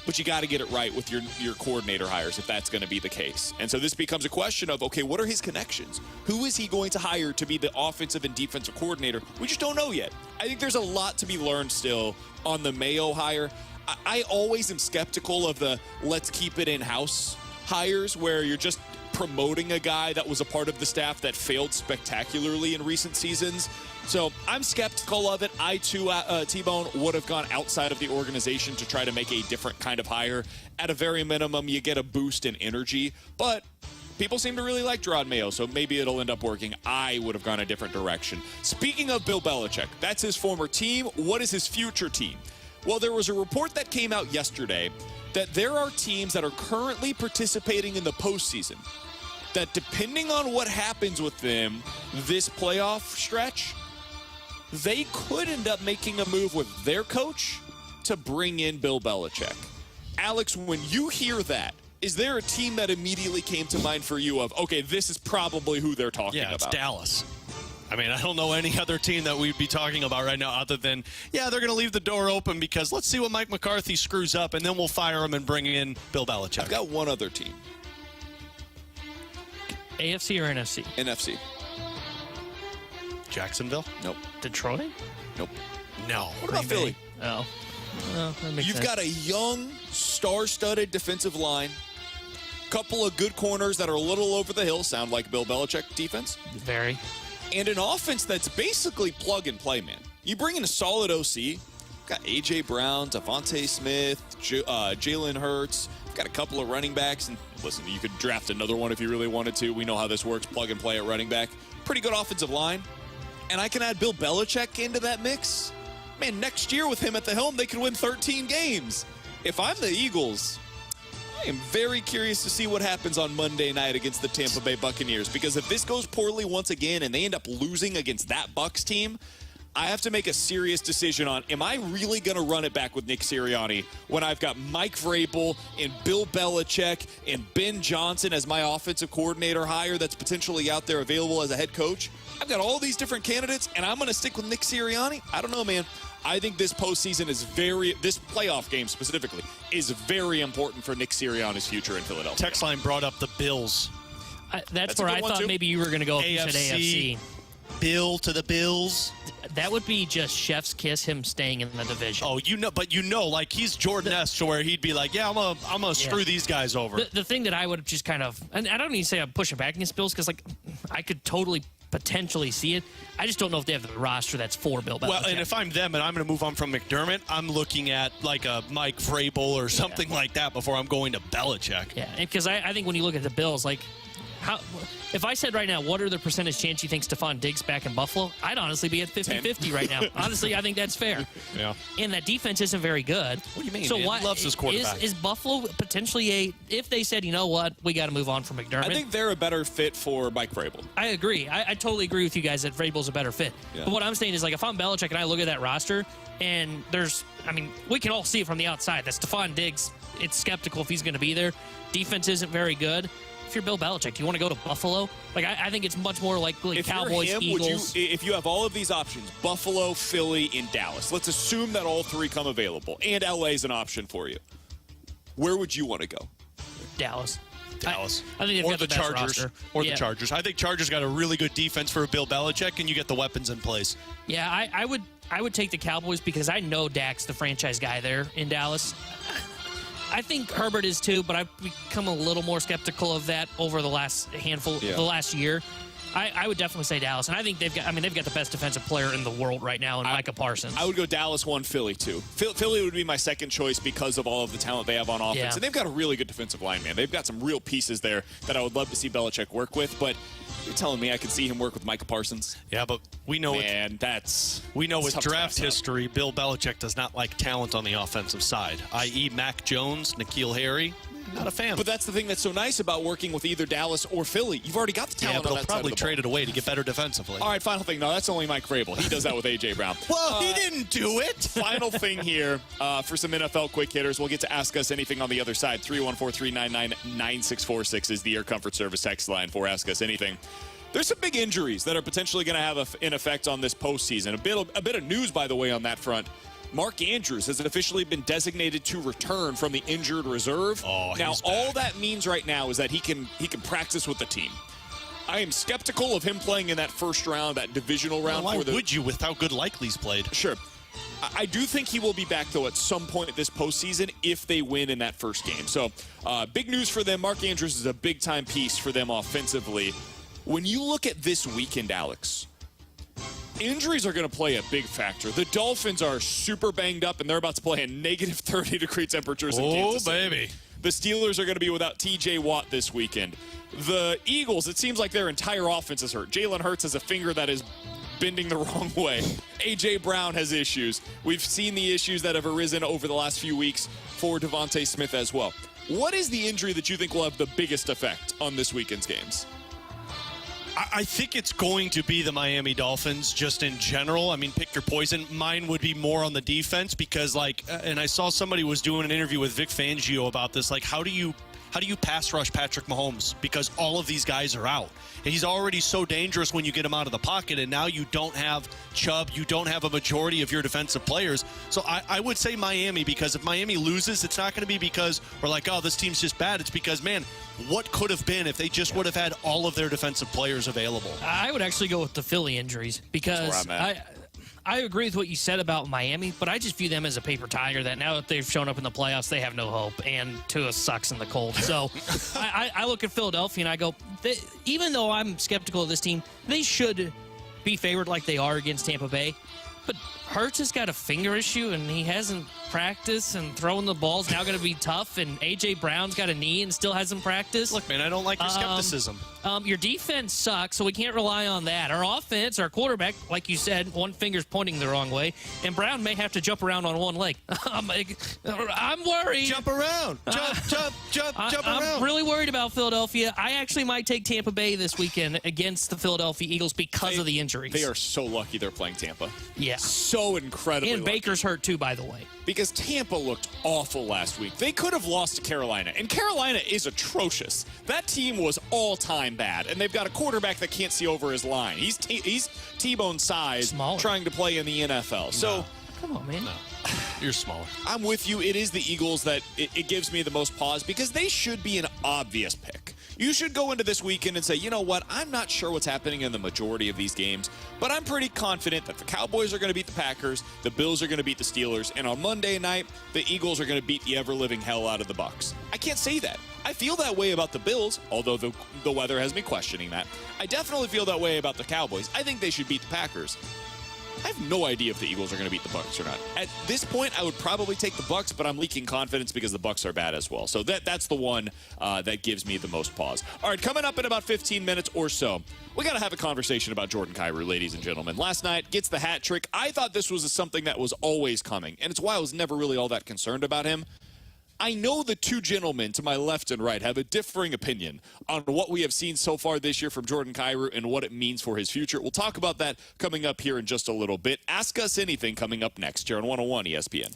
But you got to get it right with your coordinator hires if that's going to be the case. And so this becomes a question of, okay, what are his connections? Who is he going to hire to be the offensive and defensive coordinator? We just don't know yet. I think there's a lot to be learned still on the Mayo hire. I always am skeptical of the let's keep it in-house hires where you're just promoting a guy that was a part of the staff that failed spectacularly in recent seasons. So I'm skeptical of it. I, too, T-Bone, would have gone outside of the organization to try to make a different kind of hire. At a very minimum, you get a boost in energy. But people seem to really like Gerard Mayo, so maybe it'll end up working. I would have gone a different direction. Speaking of Bill Belichick, that's his former team. What is his future team? Well, there was a report that came out yesterday that there are teams that are currently participating in the postseason that, depending on what happens with them this playoff stretch, they could end up making a move with their coach to bring in Bill Belichick. Alex, when you hear that, is there a team that immediately came to mind for you of, okay, this is probably who they're talking about? Yeah, it's Dallas. I mean, I don't know any other team that we'd be talking about right now other than, yeah, they're going to leave the door open because let's see what Mike McCarthy screws up, and then we'll fire him and bring in Bill Belichick. I've got one other team. AFC or NFC? NFC. Jacksonville? Nope. Detroit? Nope. No. What about Philly? Oh. Well, that makes You've sense. got a young, star-studded defensive line, couple of good corners that are a little over the hill, sound like Bill Belichick defense, Very. and an offense that's basically plug-and-play, man. You bring in a solid OC, got A.J. Brown, Devontae Smith, Jalen Hurts, got a couple of running backs, and listen, you could draft another one if you really wanted to. We know how this works, plug-and-play at running back. Pretty good offensive line, and I can add Bill Belichick into that mix. Man, next year with him at the helm, they could win 13 games. If I'm the Eagles, I am very curious to see what happens on Monday night against the Tampa Bay Buccaneers, because if this goes poorly once again and they end up losing against that Bucs team, I have to make a serious decision on, am I really going to run it back with Nick Sirianni when I've got Mike Vrabel and Bill Belichick and Ben Johnson as my offensive coordinator hire that's potentially out there available as a head coach? I've got all these different candidates, and I'm going to stick with Nick Sirianni? I don't know, man. I think this postseason is this playoff game specifically, is very important for Nick Sirianni's future in Philadelphia. Text line brought up the Bills. That's a where good I one, thought too. maybe you were going to go if you said AFC. Bill to the Bills. That would be just chef's kiss him staying in the division. Oh, like he's Jordan S. to where he'd be like, yeah, I'm gonna screw these guys over. The thing that I would just kind of, and I don't even say I'm pushing back against Bills because, like, I could totally potentially see it. I just don't know if they have the roster that's for Bill Belichick. Well, and if I'm them and I'm going to move on from McDermott, I'm looking at like a Mike Vrabel or something like that before I'm going to Belichick. Yeah, because I think when you look at the Bills, like, if I said right now, what are the percentage chance you think Stephon Diggs back in Buffalo? I'd honestly be at 50-50 right now. Honestly, I think that's fair. Yeah. And that defense isn't very good. What do you mean? So He loves his quarterback. Is Buffalo potentially if they said, you know what, we got to move on from McDermott? I think they're a better fit for Mike Vrabel. I agree. I totally agree with you guys that Vrabel's a better fit. Yeah. But what I'm saying is, like, if I'm Belichick and I look at that roster, and we can all see it from the outside that Stephon Diggs, it's skeptical if he's going to be there. Defense isn't very good. If you're Bill Belichick, do you want to go to Buffalo? Like, I think it's much more likely If Cowboys, you're him, Eagles. if you have all of these options, Buffalo, Philly, and Dallas, let's assume that all three come available, and LA is an option for you. Where would you want to go? Dallas. I think they've or got the best Chargers. roster. Or Yeah. the Chargers. I think Chargers got a really good defense for Bill Belichick, and you get the weapons in place. Yeah, I would take the Cowboys because I know Dak's the franchise guy there in Dallas. I think Herbert is too, but I've become a little more skeptical of that over the last the last year. I would definitely say Dallas, and I think they've got the best defensive player in the world right now in Micah Parsons. I would go Dallas 1, Philly 2. Philly would be my second choice because of all of the talent they have on offense. Yeah. And they've got a really good defensive line, man. They've got some real pieces there that I would love to see Belichick work with, but you're telling me I could see him work with Micah Parsons? Yeah, but we know with with draft history, Bill Belichick does not like talent on the offensive side, i.e. Mac Jones, N'Keal Harry. Not a fan. But that's the thing that's so nice about working with either Dallas or Philly. You've already got the talent but on he'll that side of probably the trade ball. it away to get better defensively. All right, final thing. No, that's only Mike Vrabel. He does that with A.J. Brown. Well, he didn't do it. Final thing here for some NFL quick hitters. We'll get to Ask Us Anything on the other side. 314-399-9646 is the Air Comfort Service text line for Ask Us Anything. There's some big injuries that are potentially going to have an effect on this postseason. A bit of news, by the way, on that front. Mark Andrews has officially been designated to return from the injured reserve. Now, all that means right now is that he can practice with the team. I am skeptical of him playing in that first round, that divisional round. Why would you with how good Likely's played? Sure. I do think he will be back, though, at some point this postseason if they win in that first game. So, big news for them. Mark Andrews is a big-time piece for them offensively. When you look at this weekend, Alex, injuries are going to play a big factor. The Dolphins are super banged up, and they're about to play in negative 30-degree temperatures in Kansas City. Baby. The Steelers are going to be without T.J. Watt this weekend. the Eagles, it seems like their entire offense is hurt. Jalen Hurts has a finger that is bending the wrong way. A.J. Brown has issues. We've seen the issues that have arisen over the last few weeks for Devontae Smith as well. What is the injury that you think will have the biggest effect on this weekend's games? I think it's going to be the Miami Dolphins just in general. I mean, pick your poison. Mine would be more on the defense because, and I saw somebody was doing an interview with Vic Fangio about this. How do you pass rush Patrick Mahomes? Because all of these guys are out. And he's already so dangerous when you get him out of the pocket, and now you don't have Chubb. You don't have a majority of your defensive players. So I would say Miami, because if Miami loses, it's not going to be because we're like, oh, this team's just bad. It's because, man, what could have been if they just would have had all of their defensive players available? I would actually go with the Philly injuries because I agree with what you said about Miami, but I just view them as a paper tiger that now that they've shown up in the playoffs, they have no hope, and Tua sucks in the cold. So I look at Philadelphia and I go, even though I'm skeptical of this team, they should be favored like they are against Tampa Bay. But Hurts has got a finger issue, and he hasn't practiced, and throwing the ball's now going to be tough, and A.J. Brown's got a knee and still hasn't practiced. Look, man, I don't like your skepticism. Your defense sucks, so we can't rely on that. Our offense, our quarterback, like you said, one finger's pointing the wrong way, and Brown may have to jump around on one leg. I'm worried. Jump around. Jump around. I'm really worried about Philadelphia. I actually might take Tampa Bay this weekend against the Philadelphia Eagles because of the injuries. They are so lucky they're playing Tampa. Yeah. So incredibly And Baker's hurt too, by the way. Because Tampa looked awful last week. They could have lost to Carolina, and Carolina is atrocious. That team was all-time bad, and they've got a quarterback that can't see over his line. He's T-bone size, Smaller. trying to play in the NFL. So, come on, man. No. You're smaller. I'm with you. It is the Eagles that it gives me the most pause because they should be an obvious pick. You should go into this weekend and say, you know what, I'm not sure what's happening in the majority of these games, but I'm pretty confident that the Cowboys are going to beat the Packers, the Bills are going to beat the Steelers, and on Monday night, the Eagles are going to beat the ever-living hell out of the Bucs. I can't say that. I feel that way about the Bills, although the weather has me questioning that. I definitely feel that way about the Cowboys. I think they should beat the Packers. I have no idea if the Eagles are going to beat the Bucs or not. At this point, I would probably take the Bucs, but I'm leaking confidence because the Bucs are bad as well. So that's the one that gives me the most pause. All right, coming up in about 15 minutes or so, we got to have a conversation about Jordan Kyrou, ladies and gentlemen. Last night, gets the hat trick. I thought this was something that was always coming, and it's why I was never really all that concerned about him. I know the two gentlemen to my left and right have a differing opinion on what we have seen so far this year from Jordan Kyrou and what it means for his future. We'll talk about that coming up here in just a little bit. Ask Us Anything coming up next here on 101 ESPN.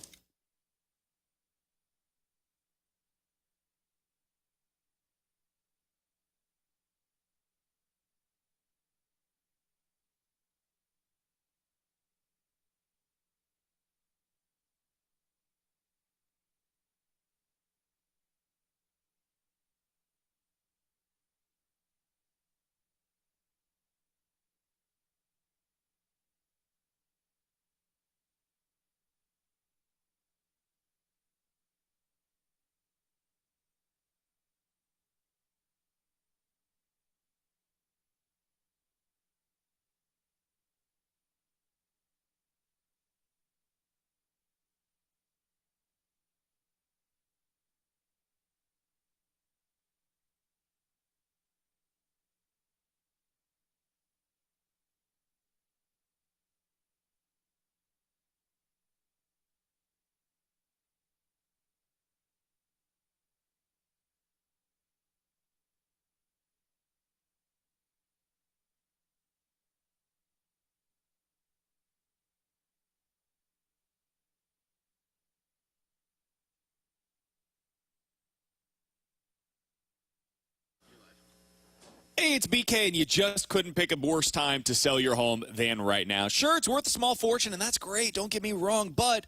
Hey, it's BK, and you just couldn't pick a worse time to sell your home than right now. Sure, it's worth a small fortune, and that's great. Don't get me wrong, but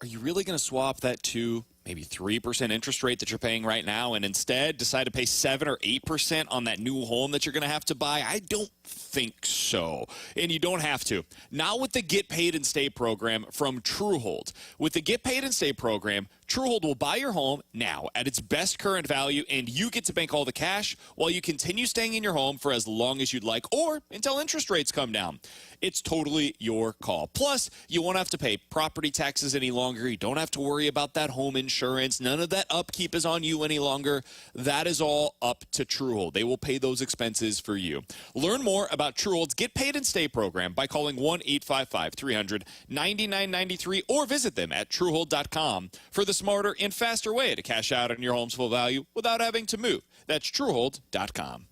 are you really going to swap that to maybe 3% interest rate that you're paying right now and instead decide to pay 7 or 8% on that new home that you're going to have to buy? I don't think so. And you don't have to. Not with the Get Paid and Stay program from Truehold. With the Get Paid and Stay program, Truehold will buy your home now at its best current value, and you get to bank all the cash while you continue staying in your home for as long as you'd like or until interest rates come down. It's totally your call. Plus, you won't have to pay property taxes any longer. You don't have to worry about that home insurance. insurance. None of that upkeep is on you any longer. That is all up to Truehold. They will pay those expenses for you. Learn more about Truehold's Get Paid and Stay program by calling 1-855-300-9993 or visit them at Truehold.com for the smarter and faster way to cash out on your home's full value without having to move. That's Truehold.com.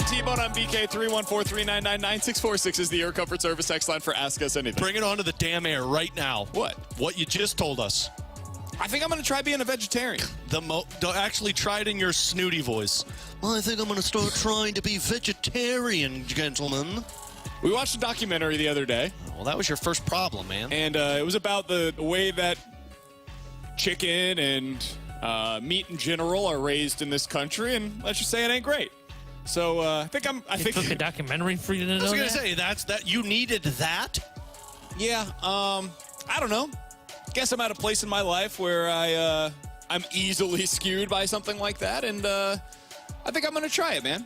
T-Bone on BK 314-399-9646 is the Air Comfort Service text line for Ask Us Anything. Bring it on to the damn air right now. What? What you just told us. I think I'm going to try being a vegetarian. Don't actually try it in your snooty voice. Well, I think I'm going to start trying to be vegetarian, gentlemen. We watched a documentary the other day. Well, that was your first problem, man. And it was about the way that chicken and meat in general are raised in this country, and let's just say it ain't great. So I think It took a documentary for you to know. I was going to say that you needed that. Yeah. I don't know. Guess I'm at a place in my life where I'm easily skewed by something like that, and I think I'm going to try it, man.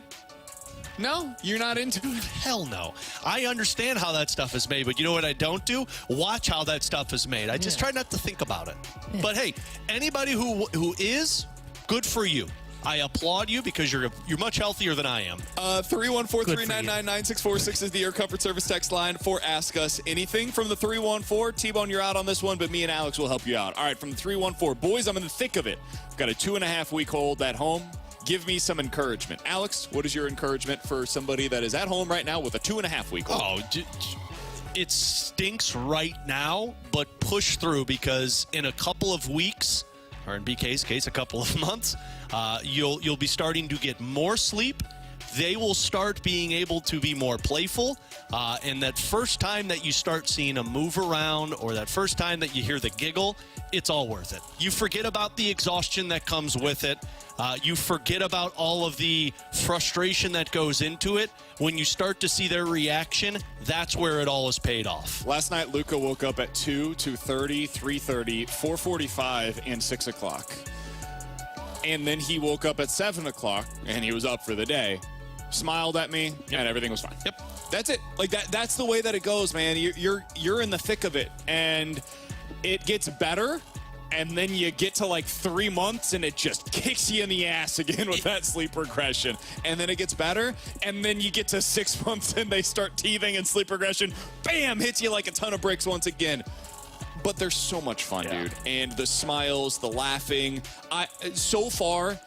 No, you're not into it? Hell no. I understand how that stuff is made, but you know what I don't do? Watch how that stuff is made. I just try not to think about it. Yeah. But hey, anybody who is, good for you. I applaud you because you're much healthier than I am. 314-399-9646 is the Air Comfort Service text line for Ask Us Anything. From the 314, T-Bone, you're out on this one, but me and Alex will help you out. All right, from the 314, boys, I'm in the thick of it. I've got a 2.5-week hold at home. Give me some encouragement. Alex, what is your encouragement for somebody that is at home right now with a 2.5-week hold? Oh, it stinks right now, but push through because in a couple of weeks, or in BK's case, a couple of months, you'll be starting to get more sleep. They will start being able to be more playful. And that first time that you start seeing a move around or that first time that you hear the giggle, it's all worth it. You forget about the exhaustion that comes with it. You forget about all of the frustration that goes into it. When you start to see their reaction, that's where it all is paid off. Last night, Luka woke up at 2, 2:30, 3:30, 4:45, and 6 o'clock. And then he woke up at 7 o'clock, and he was up for the day, smiled at me, and everything was fine. Yep. That's it. Like that's the way that it goes, man. You're in the thick of it, and it gets better. And then you get to like 3 months and it just kicks you in the ass again with that sleep regression. And then it gets better. And then you get to 6 months and they start teething and sleep regression, bam, hits you like a ton of bricks once again. But they're so much fun, dude. And the smiles, the laughing. So far,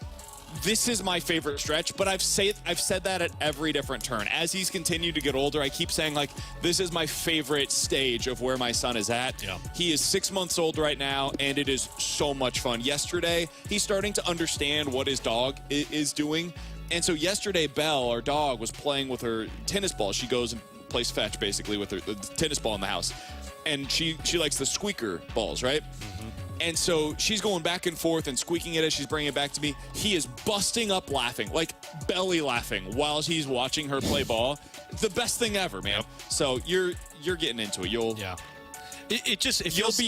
this is my favorite stretch, but I've said that at every different turn. As he's continued to get older, I keep saying, like, this is my favorite stage of where my son is at. Yeah. He is 6 months old right now, and it is so much fun. Yesterday, he's starting to understand what his dog is doing. And so yesterday, Belle, our dog, was playing with her tennis ball. She goes and plays fetch, basically, with the tennis ball in the house. And she likes the squeaker balls, right? Mm-hmm. And so she's going back and forth and squeaking it as she's bringing it back to me. He is busting up laughing, like belly laughing, while he's watching her play ball. The best thing ever, man. So you're getting into it. You'll be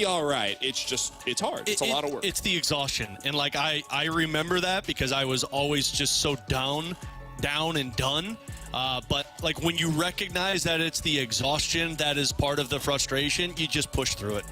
all right. It's hard. It's a lot of work. It's the exhaustion, and like I remember that because I was always just so down and done. But like when you recognize that it's the exhaustion that is part of the frustration, you just push through it.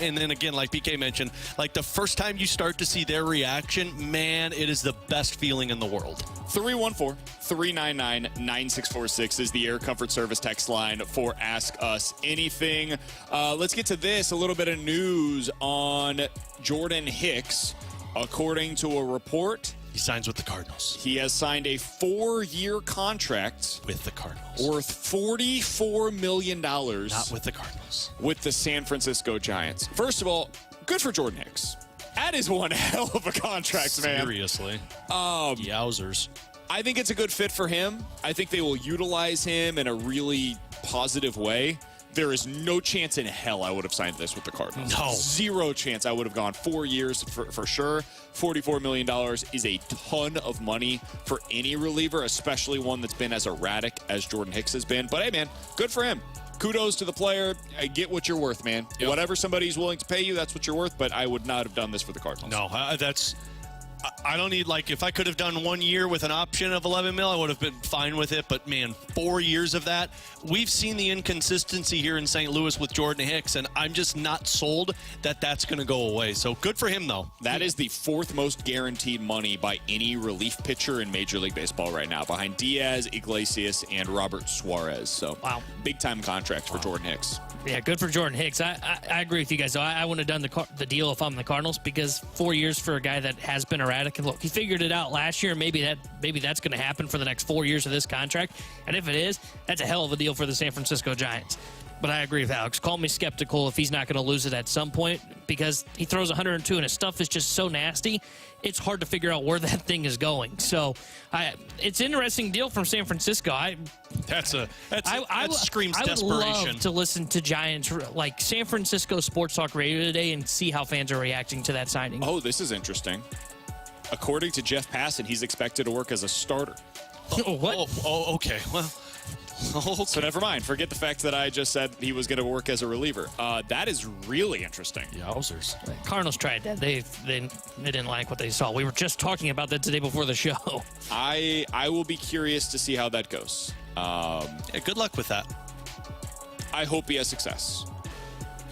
And then again, like BK mentioned, like the first time you start to see their reaction, man, it is the best feeling in the world. 314-399-9646 is the Air Comfort Service text line for Ask Us Anything. Let's get to this. A little bit of news on Jordan Hicks. According to a report, he signs with the Cardinals. He has signed a 4-year contract with the Cardinals worth $44 million. Not with the Cardinals. With the San Francisco Giants. First of all, good for Jordan Hicks. That is one hell of a contract, man. Seriously. Yowzers. I think it's a good fit for him. I think they will utilize him in a really positive way. There is no chance in hell I would have signed this with the Cardinals. No. Zero chance. I would have gone 4 years for sure. $44 million is a ton of money for any reliever, especially one that's been as erratic as Jordan Hicks has been. But, hey, man, good for him. Kudos to the player. I get what you're worth, man. Yep. Whatever somebody's willing to pay you, that's what you're worth. But I would not have done this for the Cardinals. No, I don't need, like, if I could have done 1 year with an option of $11 million, I would have been fine with it. But, man, 4 years of that. We've seen the inconsistency here in St. Louis with Jordan Hicks, and I'm just not sold that that's going to go away. So good for him, though. That is the 4th most guaranteed money by any relief pitcher in Major League Baseball right now, behind Diaz, Iglesias, and Robert Suarez. So, wow. Big-time contract for Jordan Hicks. Yeah, good for Jordan Hicks. I agree with you guys. So I wouldn't have done the deal if I'm the Cardinals, because 4 years for a guy that has been erratic. And look, he figured it out last year. Maybe that's going to happen for the next 4 years of this contract. And if it is, that's a hell of a deal for the San Francisco Giants. But I agree with Alex. Call me skeptical if he's not going to lose it at some point, because he throws 102 and his stuff is just so nasty. It's hard to figure out where that thing is going. So it's an interesting deal from San Francisco. That screams I would desperation. love to listen to Giants, like San Francisco Sports Talk Radio today, and see how fans are reacting to that signing. Oh, this is interesting. According to Jeff Passan, he's expected to work as a starter. What? Oh, okay. Well, okay. So never mind. Forget the fact that I just said he was going to work as a reliever. That is really interesting. Yowzers. Cardinals tried that. They didn't like what they saw. We were just talking about that today before the show. I will be curious to see how that goes. Yeah, good luck with that. I hope he has success.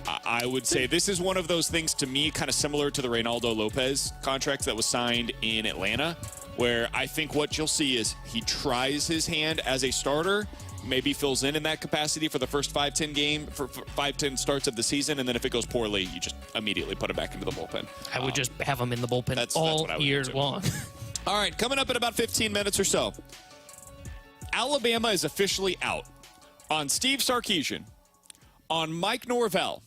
I would say this is one of those things, to me, kind of similar to the Reynaldo Lopez contract that was signed in Atlanta, where I think what you'll see is he tries his hand as a starter, maybe fills in that capacity for the first 5-10 starts of the season, and then if it goes poorly, you just immediately put him back into the bullpen. I would just have him in the bullpen that's all what I would year do. long. All right, coming up in about 15 minutes or so, Alabama is officially out on Steve Sarkisian, on Mike Norvell,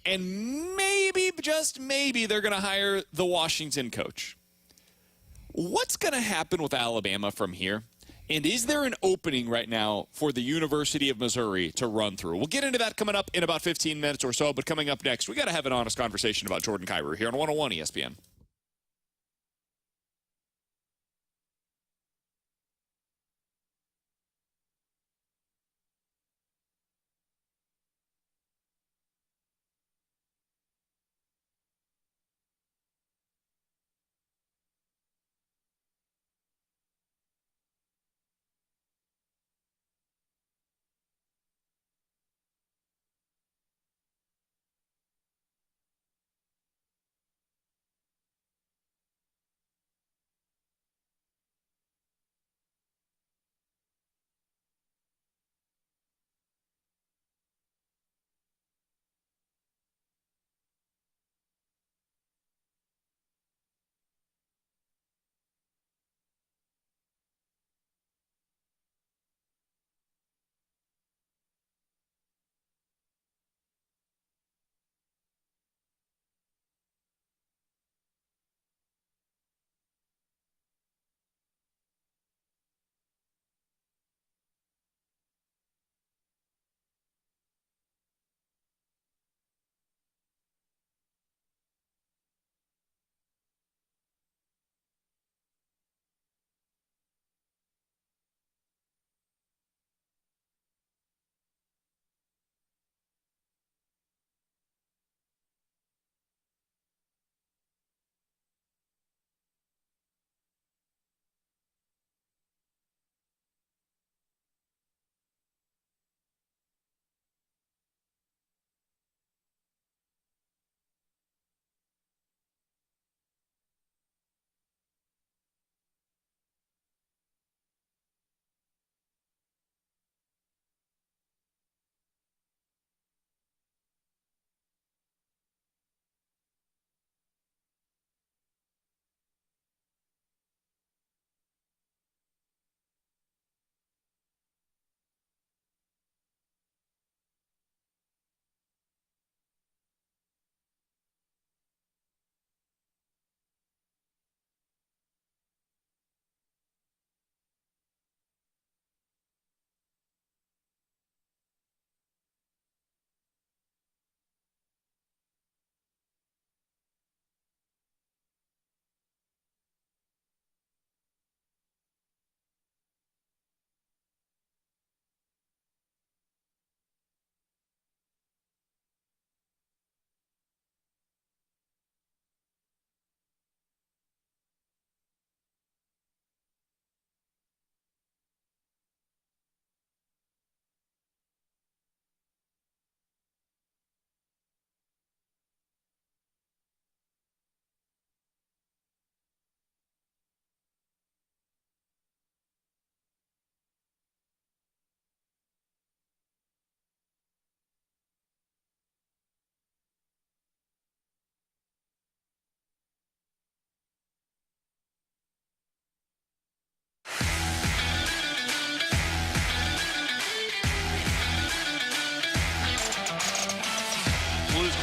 and maybe, just maybe, they're going to hire the Washington coach. What's going to happen with Alabama from here? And is there an opening right now for the University of Missouri to run through? We'll get into that coming up in about 15 minutes or so. But coming up next, we got to have an honest conversation about Jordan Kyrou here on 101 ESPN.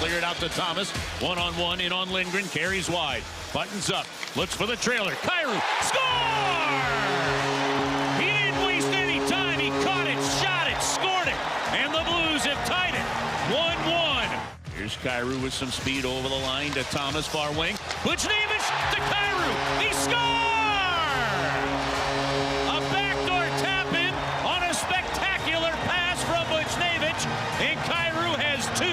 Cleared out to Thomas. One-on-one in on Lindgren. Carries wide. Buttons up. Looks for the trailer. Kyrou. Score! He didn't waste any time. He caught it, shot it, scored it. And the Blues have tied it. 1-1. Here's Kyrou with some speed over the line to Thomas, far wing. Buchnevich to Kyrou. He scores! A backdoor tap-in on a spectacular pass from Buchnevich. And Kyrou has two,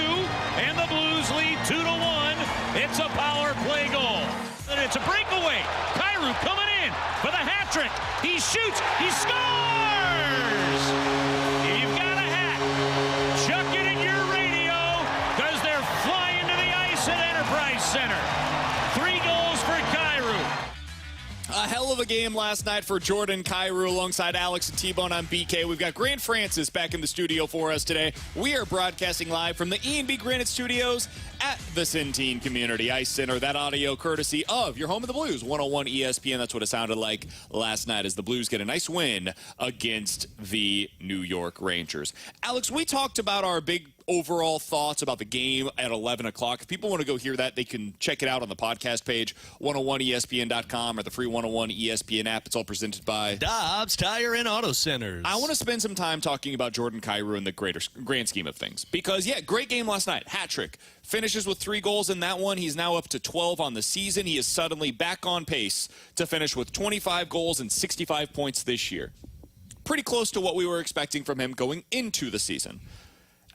and the Blues lead 2-1. It's a power play goal. And it's a breakaway. Kyrou coming in for the hat trick. He shoots. He scores! You've got a hat. Chuck it in your radio because they're flying to the ice at Enterprise Center. 3 goals for Kyrou. A hell of a game last night for Jordan Kyrou alongside Alex and T-Bone on BK. We've got Grant Francis back in the studio for us today. We are broadcasting live from the E&B Granite Studios at the Centene Community Ice Center. That audio courtesy of your home of the Blues, 101 ESPN. That's what it sounded like last night as the Blues get a nice win against the New York Rangers. Alex, we talked about our big overall thoughts about the game at 11 o'clock. If people want to go hear that, they can check it out on the podcast page, 101ESPN.com or the free 101 ESPN app. It's all presented by Dobbs Tire and Auto Centers. I want to spend some time talking about Jordan Kyrou in the grand scheme of things. Because, yeah, great game last night. Hat trick. Finishes with 3 goals in that one. He's now up to 12 on the season. He is suddenly back on pace to finish with 25 goals and 65 points this year. Pretty close to what we were expecting from him going into the season.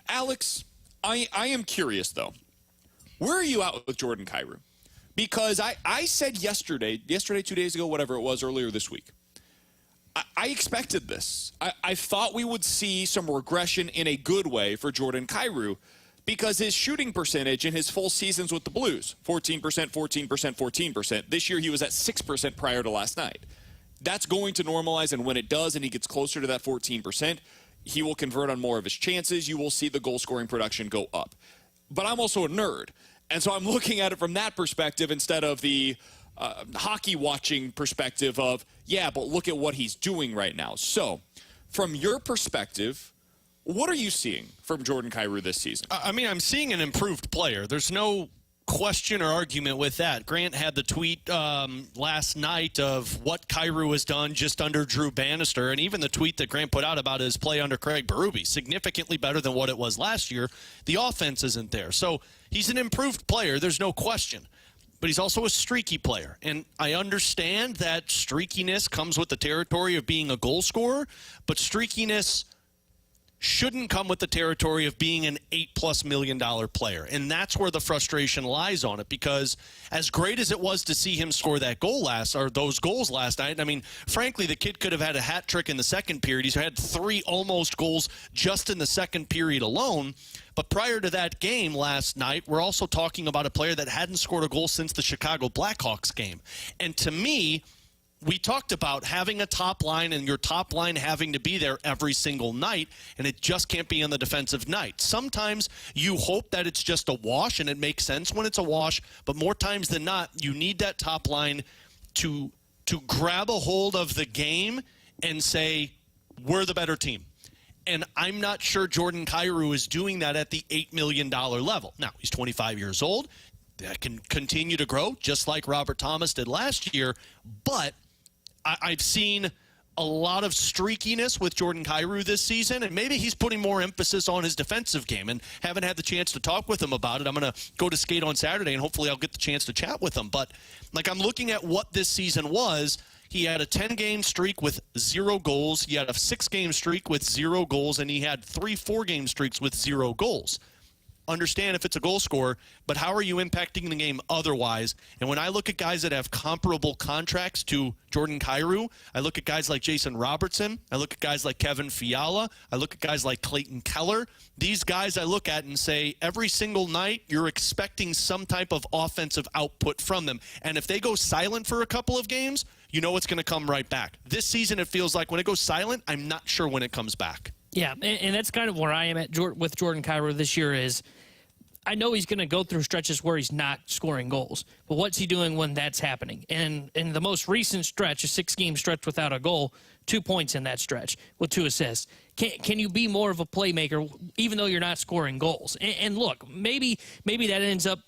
Alex, I am curious, though. Where are you at with Jordan Kyrou? Because I said yesterday, 2 days ago, whatever it was, earlier this week, I expected this. I thought we would see some regression in a good way for Jordan Kyrou because his shooting percentage in his full seasons with the Blues, 14%, 14%, 14%. This year he was at 6% prior to last night. That's going to normalize, and when it does and he gets closer to that 14%, he will convert on more of his chances. You will see the goal-scoring production go up. But I'm also a nerd, and so I'm looking at it from that perspective instead of the hockey-watching perspective of, yeah, but look at what he's doing right now. So, from your perspective, what are you seeing from Jordan Kyrou this season? I mean, I'm seeing an improved player. There's no question or argument with that. Grant had the tweet last night of what Kyrou has done just under Drew Bannister, and even the tweet that Grant put out about his play under Craig Berube, significantly better than what it was last year. The offense isn't there. So he's an improved player, there's no question. But he's also a streaky player, and I understand that streakiness comes with the territory of being a goal scorer, but streakiness shouldn't come with the territory of being an $8+ million player. And that's where the frustration lies on it, because as great as it was to see him score that goal those goals last night, I mean, frankly, the kid could have had a hat trick in the second period. He's had 3 almost goals just in the second period alone. But prior to that game last night, we're also talking about a player that hadn't scored a goal since the Chicago Blackhawks game. And to me, we talked about having a top line and your top line having to be there every single night, and it just can't be on the defensive night. Sometimes you hope that it's just a wash, and it makes sense when it's a wash, but more times than not, you need that top line to grab a hold of the game and say, we're the better team. And I'm not sure Jordan Kyrou is doing that at the $8 million level. Now, he's 25 years old. That can continue to grow, just like Robert Thomas did last year, but I've seen a lot of streakiness with Jordan Kyrou this season, and maybe he's putting more emphasis on his defensive game, and haven't had the chance to talk with him about it. I'm going to go to skate on Saturday, and hopefully I'll get the chance to chat with him. But, I'm looking at what this season was. He had a 10-game streak with 0 goals. He had a 6-game streak with 0 goals, and he had 3 4-game streaks with 0 goals. Understand if it's a goal scorer, but how are you impacting the game otherwise? And when I look at guys that have comparable contracts to Jordan Kyrou, I look at guys like Jason Robertson, I look at guys like Kevin Fiala, I look at guys like Clayton Keller. These guys I look at and say every single night you're expecting some type of offensive output from them. And if they go silent for a couple of games, you know it's going to come right back. This season it feels like when it goes silent, I'm not sure when it comes back. Yeah, and that's kind of where I am at with Jordan Kyrou this year is I know he's going to go through stretches where he's not scoring goals, but what's he doing when that's happening? And in the most recent stretch, a 6-game stretch without a goal, 2 points in that stretch with 2 assists. Can you be more of a playmaker even though you're not scoring goals? And look, maybe that ends up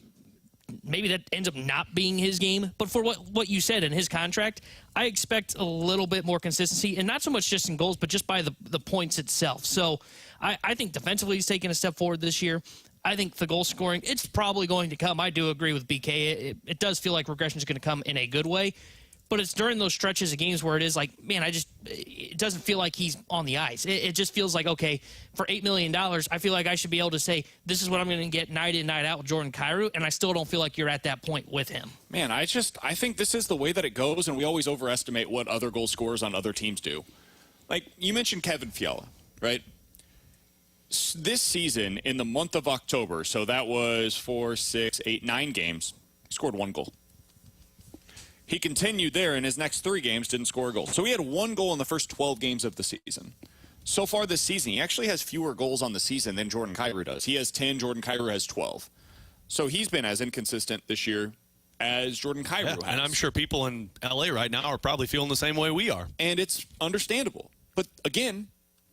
not being his game. But for what you said in his contract, I expect a little bit more consistency, and not so much just in goals, but just by the points itself. So I think defensively he's taken a step forward this year. I think the goal scoring, it's probably going to come. I do agree with BK. It does feel like regression is going to come in a good way. But it's during those stretches of games where it is like, man, it doesn't feel like he's on the ice. It just feels like, okay, for $8 million, I feel like I should be able to say, this is what I'm going to get night in, night out with Jordan Kyrou, and I still don't feel like you're at that point with him. Man, I think this is the way that it goes, and we always overestimate what other goal scorers on other teams do. Like, you mentioned Kevin Fiala, right? This season, in the month of October, so that was 4, 6, 8, 9 games, he scored 1 goal. He continued there in his next 3 games, didn't score a goal. So he had 1 goal in the first 12 games of the season. So far this season, he actually has fewer goals on the season than Jordan Kyrou does. He has 10, Jordan Kyrou has 12. So he's been as inconsistent this year as Jordan Kyrou has. And I'm sure people in L.A. right now are probably feeling the same way we are. And it's understandable. But again,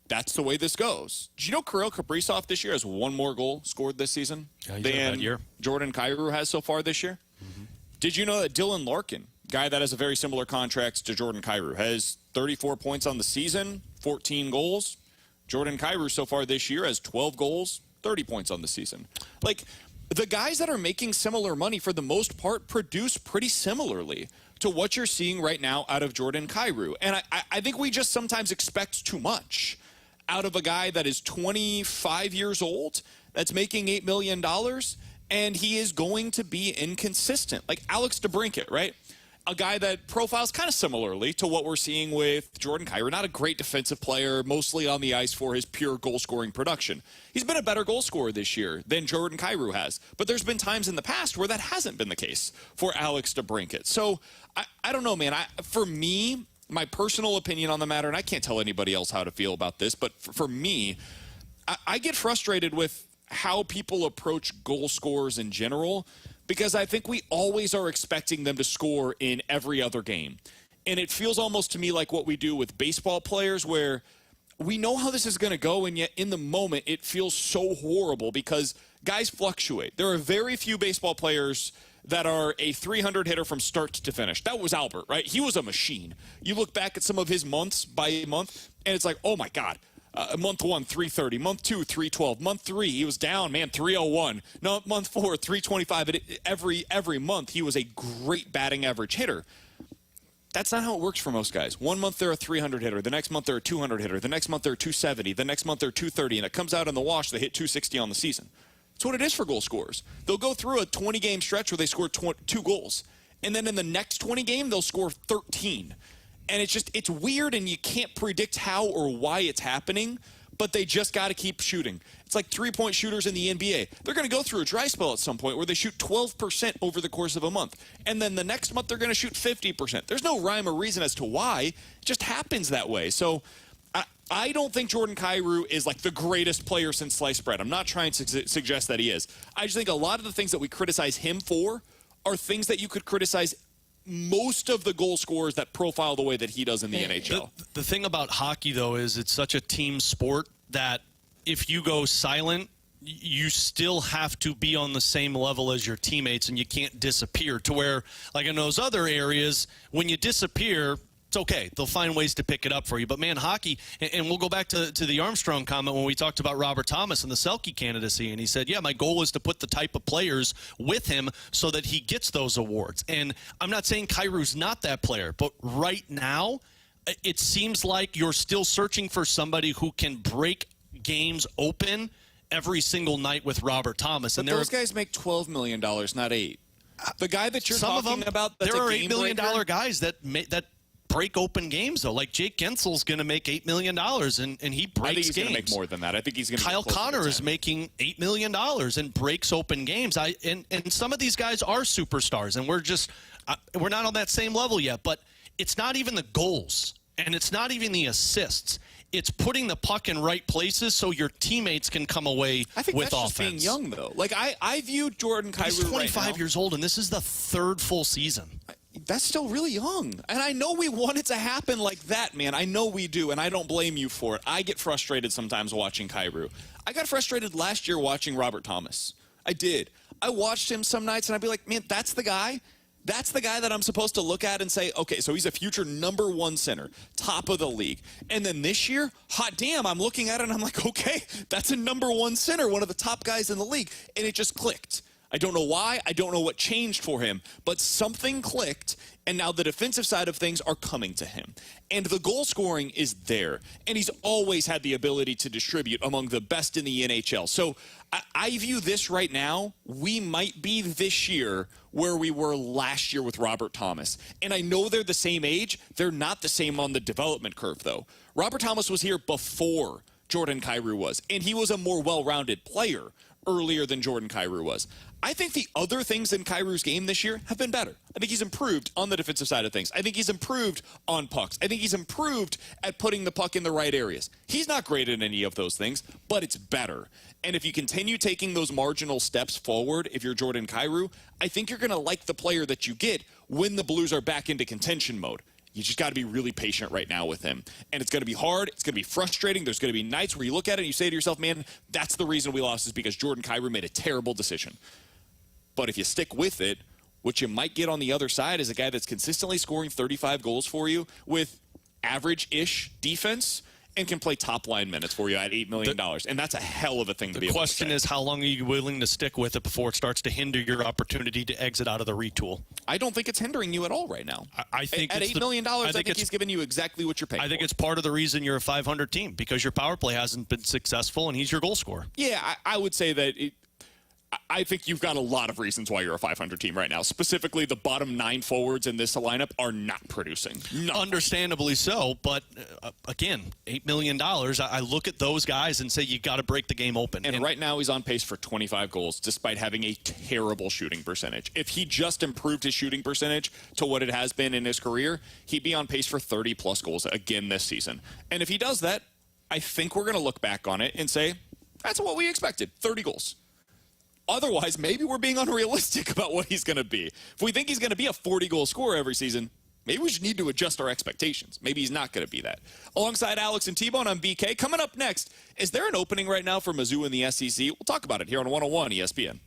that's the way this goes. Did you know Kirill Kaprizov this year has 1 more goal scored this season than Jordan Kyrou has so far this year? Mm-hmm. Did you know that Dylan Larkin, guy that has a very similar contract to Jordan Kyrou, has 34 points on the season, 14 goals? Jordan Kyrou so far this year has 12 goals, 30 points on the season. Like, the guys that are making similar money for the most part produce pretty similarly to what you're seeing right now out of Jordan Kyrou. And I think we just sometimes expect too much out of a guy that is 25 years old, that's making $8 million, and he is going to be inconsistent. Like Alex DeBrincat, right? A guy that profiles kind of similarly to what we're seeing with Jordan Kyrou. Not a great defensive player, mostly on the ice for his pure goal-scoring production. He's been a better goal scorer this year than Jordan Kyrou has. But there's been times in the past where that hasn't been the case for Alex DeBrincat. So, I don't know, man. For me, my personal opinion on the matter, and I can't tell anybody else how to feel about this, but for me, I get frustrated with how people approach goal scorers in general, because I think we always are expecting them to score in every other game. And it feels almost to me like what we do with baseball players, where we know how this is going to go, and yet in the moment it feels so horrible because guys fluctuate. There are very few baseball players that are a 300 hitter from start to finish. That was Albert, right? He was a machine. You look back at some of his months by month, and it's like, oh my God. Month 1, 330. Month 2, 312. Month 3, he was down, 301. No, month 4, 325. But every month, he was a great batting average hitter. That's not how it works for most guys. 1 month, they're a 300 hitter. The next month, they're a 200 hitter. The next month, they're 270. The next month, they're 230. And it comes out in the wash, they hit 260 on the season. That's what it is for goal scorers. They'll go through a 20-game stretch where they score 2 goals. And then in the next 20 game, they'll score 13. And it's weird, and you can't predict how or why it's happening, but they just got to keep shooting. It's like three-point shooters in the NBA. They're going to go through a dry spell at some point where they shoot 12% over the course of a month. And then the next month, they're going to shoot 50%. There's no rhyme or reason as to why. It just happens that way. So I don't think Jordan Kyrou is like the greatest player since sliced bread. I'm not trying to suggest that he is. I just think a lot of the things that we criticize him for are things that you could criticize most of the goal scorers that profile the way that he does in the NHL. The thing about hockey, though, is it's such a team sport that if you go silent, you still have to be on the same level as your teammates, and you can't disappear to where, like in those other areas, when you disappear, it's okay. They'll find ways to pick it up for you. But, man, hockey, and we'll go back to the Armstrong comment when we talked about Robert Thomas and the Selke candidacy, and he said, yeah, my goal is to put the type of players with him so that he gets those awards. And I'm not saying Kyrou's not that player, but right now it seems like you're still searching for somebody who can break games open every single night with Robert Thomas. But those guys make $12 million, not $8. The guy that you're talking about, that's there are $8 million guys that break open games, though. Like Jake Gensel's going to make $8 million, and he breaks games. I think he's going to make more than that. I think he's going to. Kyle Connor is making $8 million and breaks open games. And some of these guys are superstars, and we're not on that same level yet. But it's not even the goals, and it's not even the assists. It's putting the puck in right places so your teammates can come away I think with that's offense. just being young, though. Like, I view Jordan Kyrou He's 25 right now. years old, and this is the third full season. That's still really young. And I know we want it to happen like that, man. I know we do, and I don't blame you for it. I get frustrated sometimes watching Kyrou. I got frustrated last year watching Robert Thomas. I did. I watched him some nights, and I'd be like, man, that's the guy. That's the guy that I'm supposed to look at and say, okay, so he's a future #1 center, top of the league. And then this year, hot damn, I'm looking at it, and I'm like, okay, that's a #1 center, one of the top guys in the league. And it just clicked. I don't know why. I don't know what changed for him, but something clicked, and now the defensive side of things are coming to him. And the goal scoring is there, and he's always had the ability to distribute among the best in the NHL. So I view this right now, we might be this year where we were last year with Robert Thomas. And I know they're the same age. They're not the same on the development curve, though. Robert Thomas was here before Jordan Kyrou was, and he was a more well-rounded player earlier than Jordan Kyrou was. I think the other things in Kyrou's game this year have been better. I think he's improved on the defensive side of things. I think he's improved on pucks. I think he's improved at putting the puck in the right areas. He's not great at any of those things, but it's better. And if you continue taking those marginal steps forward, if you're Jordan Kyrou, I think you're going to like the player that you get when the Blues are back into contention mode. You just got to be really patient right now with him. And it's going to be hard. It's going to be frustrating. There's going to be nights where you look at it and you say to yourself, man, that's the reason we lost is because Jordan Kyrou made a terrible decision. But if you stick with it, what you might get on the other side is a guy that's consistently scoring 35 goals for you with average-ish defense and can play top-line minutes for you at $8 million. And that's a hell of a thing to be able to say. The question is, how long are you willing to stick with it before it starts to hinder your opportunity to exit out of the retool? I don't think it's hindering you at all right now. I think at $8 million, I think he's giving you exactly what you're paying I think for. it's part of the reason you're a 500 team, because your power play hasn't been successful, and he's your goal scorer. Yeah, I would say that I think you've got a lot of reasons why you're a 500 team right now. Specifically, the bottom 9 forwards in this lineup are not producing. Understandably so, but again, $8 million, I look at those guys and say you got to break the game open. And right now he's on pace for 25 goals despite having a terrible shooting percentage. If he just improved his shooting percentage to what it has been in his career, he'd be on pace for 30-plus goals again this season. And if he does that, I think we're going to look back on it and say, that's what we expected, 30 goals. Otherwise, maybe we're being unrealistic about what he's going to be. If we think he's going to be a 40-goal scorer every season, maybe we just need to adjust our expectations. Maybe he's not going to be that. Alongside Alex and T-Bone, I'm BK. Coming up next, is there an opening right now for Mizzou in the SEC? We'll talk about it here on 101 ESPN.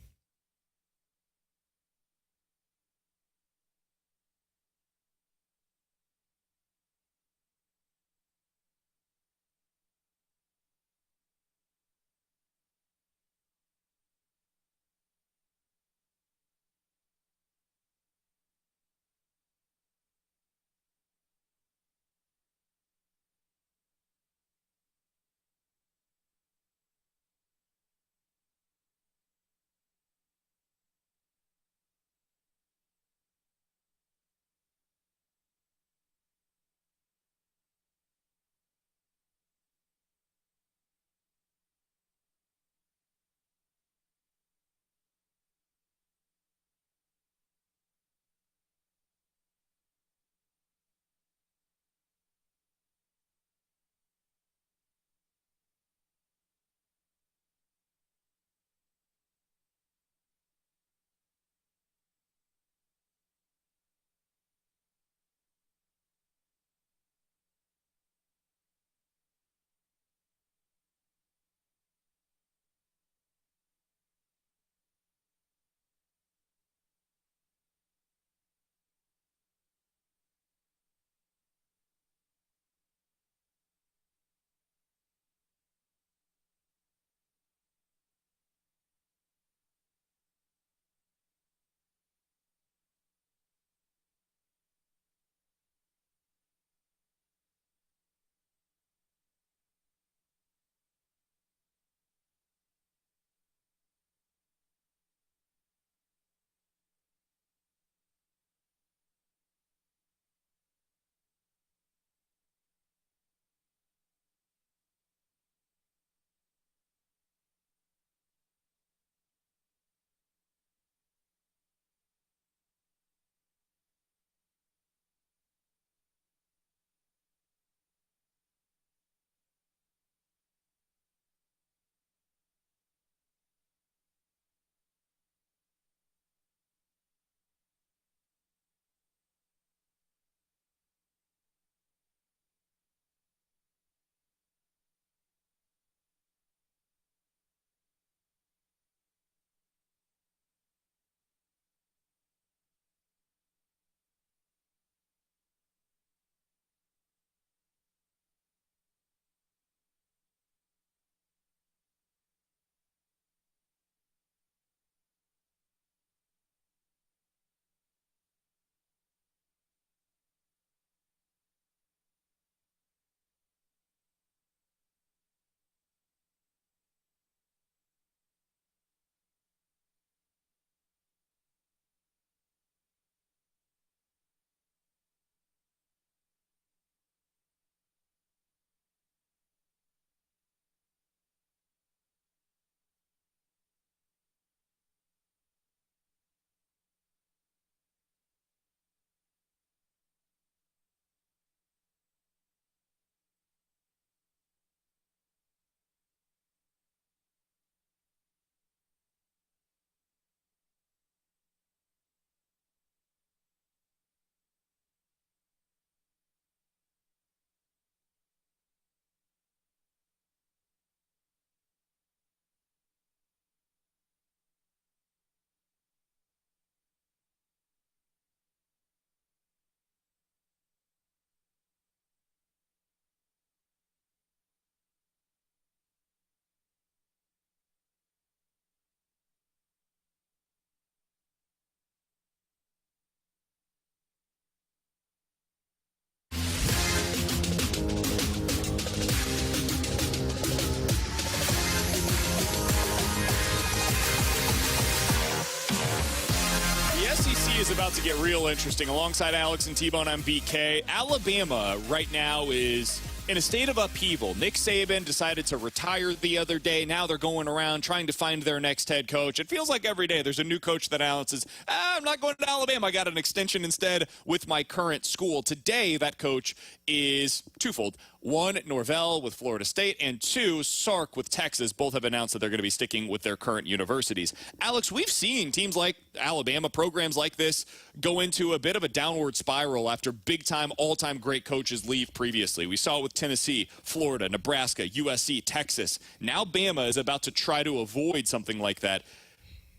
about to get real interesting. Alongside Alex and T-Bone, I'm BK. Alabama right now is in a state of upheaval. Nick Saban decided to retire the other day. Now they're going around trying to find their next head coach. It feels like every day there's a new coach that announces, I'm not going to Alabama. I got an extension instead with my current school. Today, that coach is twofold. One, Norvell with Florida State, and two, Sark with Texas. Both have announced that they're going to be sticking with their current universities. Alex, we've seen teams like Alabama, programs like this, go into a bit of a downward spiral after big-time, all-time great coaches leave previously. We saw it with Tennessee, Florida, Nebraska, USC, Texas. Now Bama is about to try to avoid something like that.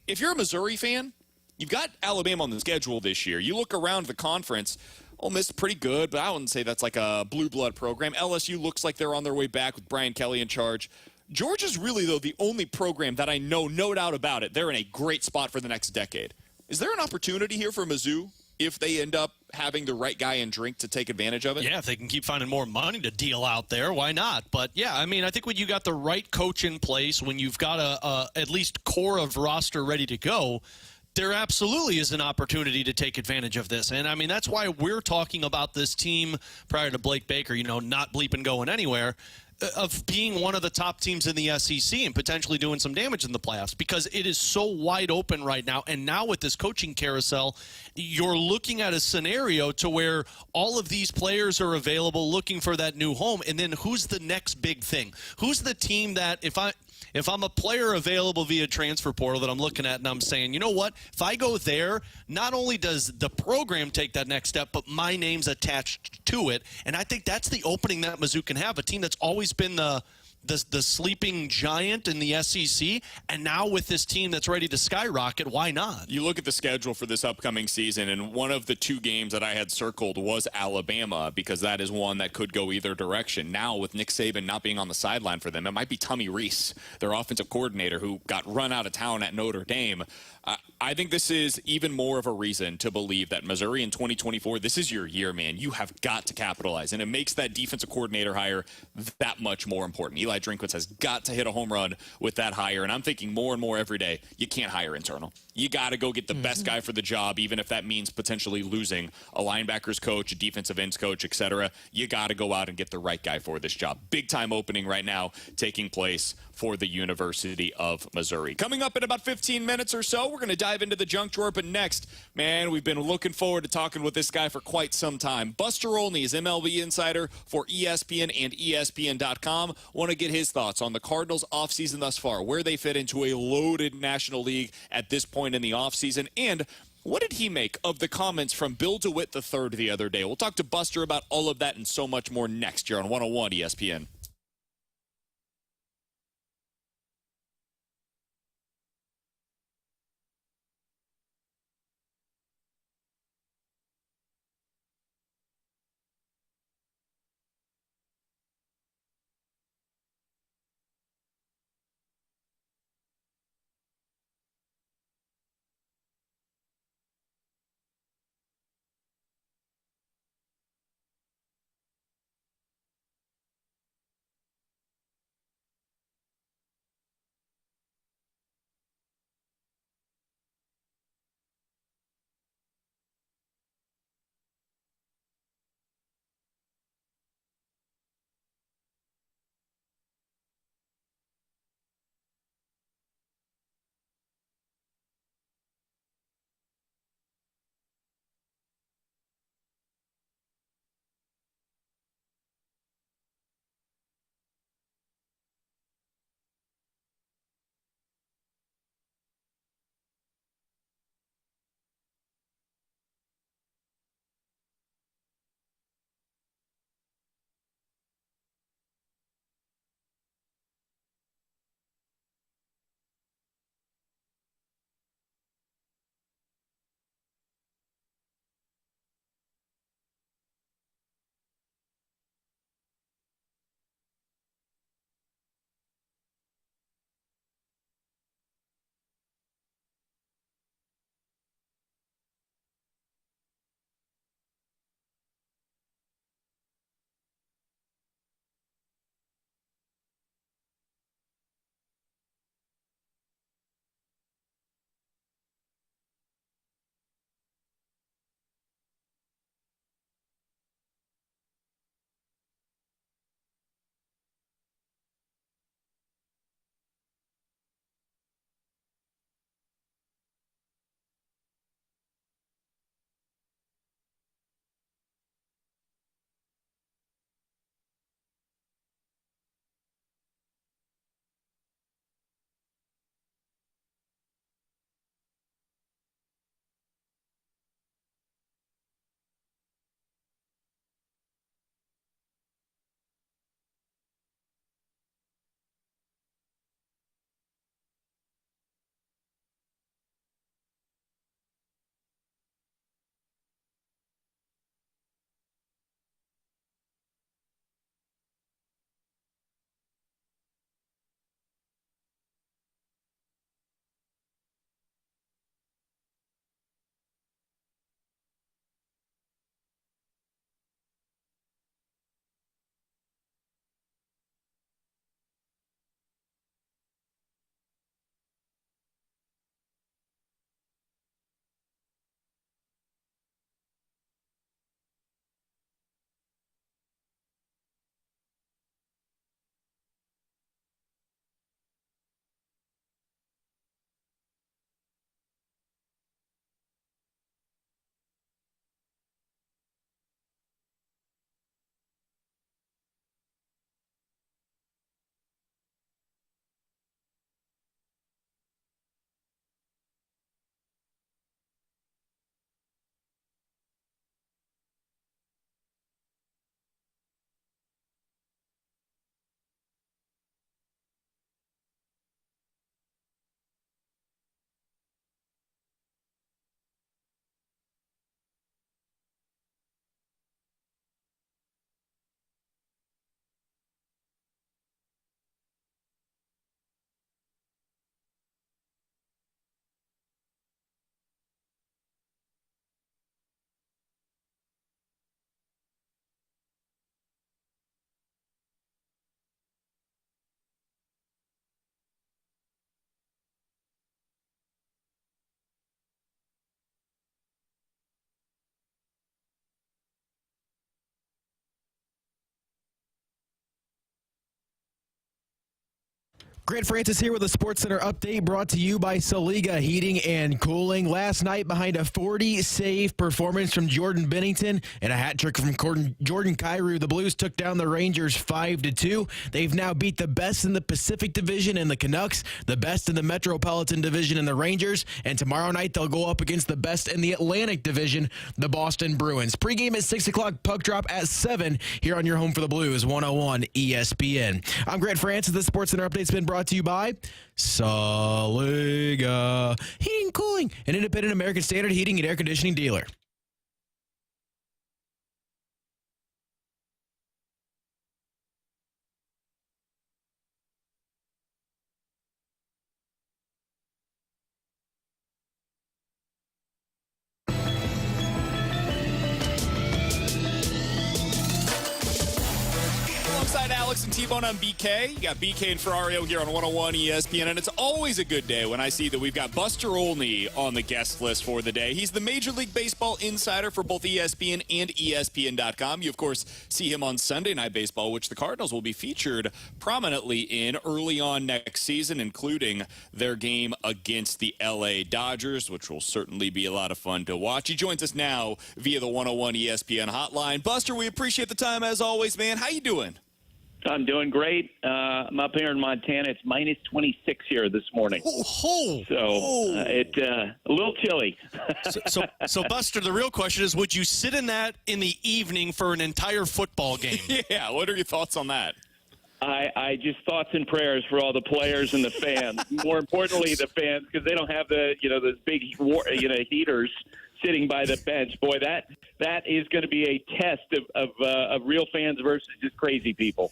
If you're a Missouri fan, you've got Alabama on the schedule this year. You look around the conference, Ole Miss is pretty good, but I wouldn't say that's like a blue blood program. LSU looks like they're on their way back with Brian Kelly in charge. Georgia's really, though, the only program that I know, no doubt about it, they're in a great spot for the next decade. Is there an opportunity here for Mizzou if they end up having the right guy and drink to take advantage of it? Yeah, if they can keep finding more money to deal out there, why not? But, yeah, I mean, I think when you got the right coach in place, when you've got a at least core of roster ready to go, there absolutely is an opportunity to take advantage of this. And, I mean, that's why we're talking about this team prior to Blake Baker, not bleeping going anywhere, of being one of the top teams in the SEC and potentially doing some damage in the playoffs because it is so wide open right now. And now with this coaching carousel, you're looking at a scenario to where all of these players are available looking for that new home. And then who's the next big thing? Who's the team that if I'm a player available via transfer portal that I'm looking at and I'm saying, you know what, if I go there, not only does the program take that next step, but my name's attached to it. And I think that's the opening that Mizzou can have, a team that's always been the sleeping giant in the SEC, and now with this team that's ready to skyrocket, why not? You look at the schedule for this upcoming season, and one of the two games that I had circled was Alabama because that is one that could go either direction. Now, with Nick Saban not being on the sideline for them, it might be Tommy Rees, their offensive coordinator, who got run out of town at Notre Dame. I think this is even more of a reason to believe that Missouri in 2024, this is your year, man. You have got to capitalize, and it makes that defensive coordinator hire that much more important. Eli Drinkwitz has got to hit a home run with that hire, and I'm thinking more and more every day, you can't hire internal. You got to go get the best guy for the job, even if that means potentially losing a linebackers coach, a defensive ends coach, etc. You got to go out and get the right guy for this job. Big-time opening right now taking place for the University of Missouri. Coming up in about 15 minutes or so, we're going to dive into the junk drawer. But next, man, we've been looking forward to talking with this guy for quite some time. Buster Olney is MLB insider for ESPN and ESPN.com. Want to get his thoughts on the Cardinals offseason thus far, where they fit into a loaded National League at this point in the offseason, and what did he make of the comments from Bill DeWitt III the other day? We'll talk to Buster about all of that and so much more next year on 101 ESPN. Grant Francis here with a SportsCenter update brought to you by Saliga Heating and Cooling. Last night, behind a 40-save performance from Jordan Binnington and a hat trick from Jordan Kyrou, the Blues took down the Rangers 5-2. They've now beat the best in the Pacific Division in the Canucks, the best in the Metropolitan Division in the Rangers, and tomorrow night they'll go up against the best in the Atlantic Division, the Boston Bruins. Pre-game at 6 o'clock, puck drop at 7 here on your home for the Blues, 101 ESPN. I'm Grant Francis. The SportsCenter update's been brought to you by Saliga Heating and Cooling, an independent American Standard heating and air conditioning dealer. Alongside Alex and T-Bone on BK, you got BK and Ferrario here on 101 ESPN, and it's always a good day when I see that we've got Buster Olney on the guest list for the day. He's the Major League Baseball insider for both ESPN and ESPN.com. You, of course, see him on Sunday Night Baseball, which the Cardinals will be featured prominently in early on next season, including their game against the LA Dodgers, which will certainly be a lot of fun to watch. He joins us now via the 101 ESPN hotline. Buster, we appreciate the time as always, man. How you doing? I'm doing great. I'm up here in Montana. It's minus 26 here this morning. It's a little chilly. So, Buster, the real question is, would you sit in that in the evening for an entire football game? Yeah, what are your thoughts on that? I just thoughts and prayers for all the players and the fans. More importantly, the fans, because they don't have those big heaters sitting by the bench. Boy, that is going to be a test of real fans versus just crazy people.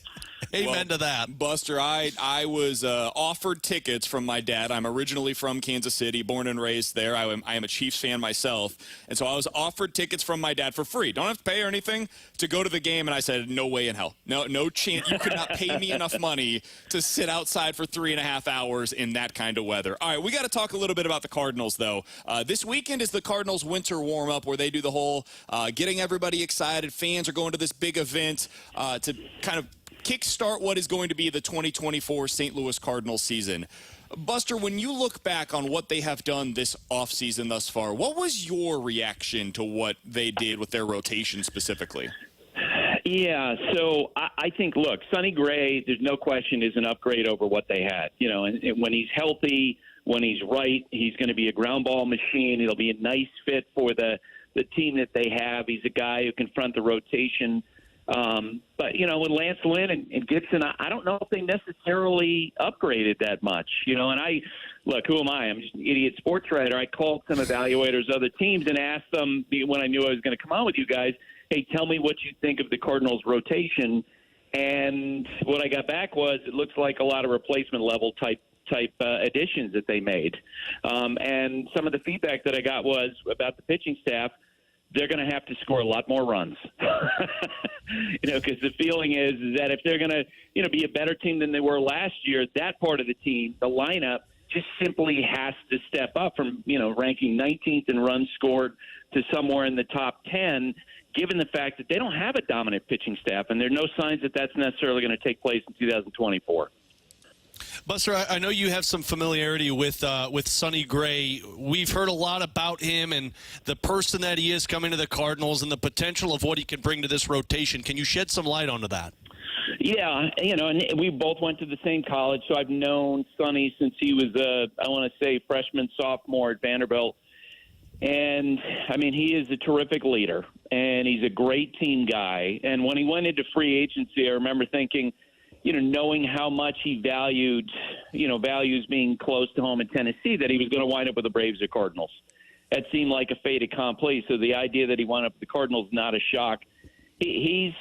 Amen to that. Buster, I was offered tickets from my dad. I'm originally from Kansas City, born and raised there. I am a Chiefs fan myself. And so I was offered tickets from my dad for free. Don't have to pay or anything to go to the game. And I said, no way in hell. No chance. You could not pay me enough money to sit outside for 3.5 hours in that kind of weather. All right, we got to talk a little bit about the Cardinals, though. This weekend is the Cardinals winter warm-up where they do the whole getting everybody excited. Fans are going to this big event to kind of kickstart what is going to be the 2024 St. Louis Cardinals season. Buster, when you look back on what they have done this offseason thus far, what was your reaction to what they did with their rotation specifically? Yeah, so I think, look, Sonny Gray, there's no question, is an upgrade over what they had. And when he's healthy, when he's right, he's going to be a ground ball machine. It'll be a nice fit for the team that they have. He's a guy who can front the rotation. But, with Lance Lynn and Gibson, I don't know if they necessarily upgraded that much, and look, who am I? I'm just an idiot sports writer. I called some evaluators, other teams, and asked them when I knew I was going to come on with you guys, hey, tell me what you think of the Cardinals rotation. And what I got back was it looks like a lot of replacement level type additions that they made. And some of the feedback that I got was about the pitching staff. They're going to have to score a lot more runs, because the feeling is that if they're going to, be a better team than they were last year, that part of the team, the lineup, just simply has to step up from, ranking 19th in runs scored to somewhere in the top 10, given the fact that they don't have a dominant pitching staff, and there are no signs that that's necessarily going to take place in 2024. Buster, I know you have some familiarity with Sonny Gray. We've heard a lot about him and the person that he is coming to the Cardinals and the potential of what he can bring to this rotation. Can you shed some light onto that? Yeah, and we both went to the same college, so I've known Sonny since he was, I want to say, freshman, sophomore at Vanderbilt. And, he is a terrific leader, and he's a great team guy. And when he went into free agency, I remember thinking, knowing how much he values being close to home in Tennessee, that he was going to wind up with the Braves or Cardinals. That seemed like a fait accompli. So the idea that he wound up with the Cardinals, not a shock. He's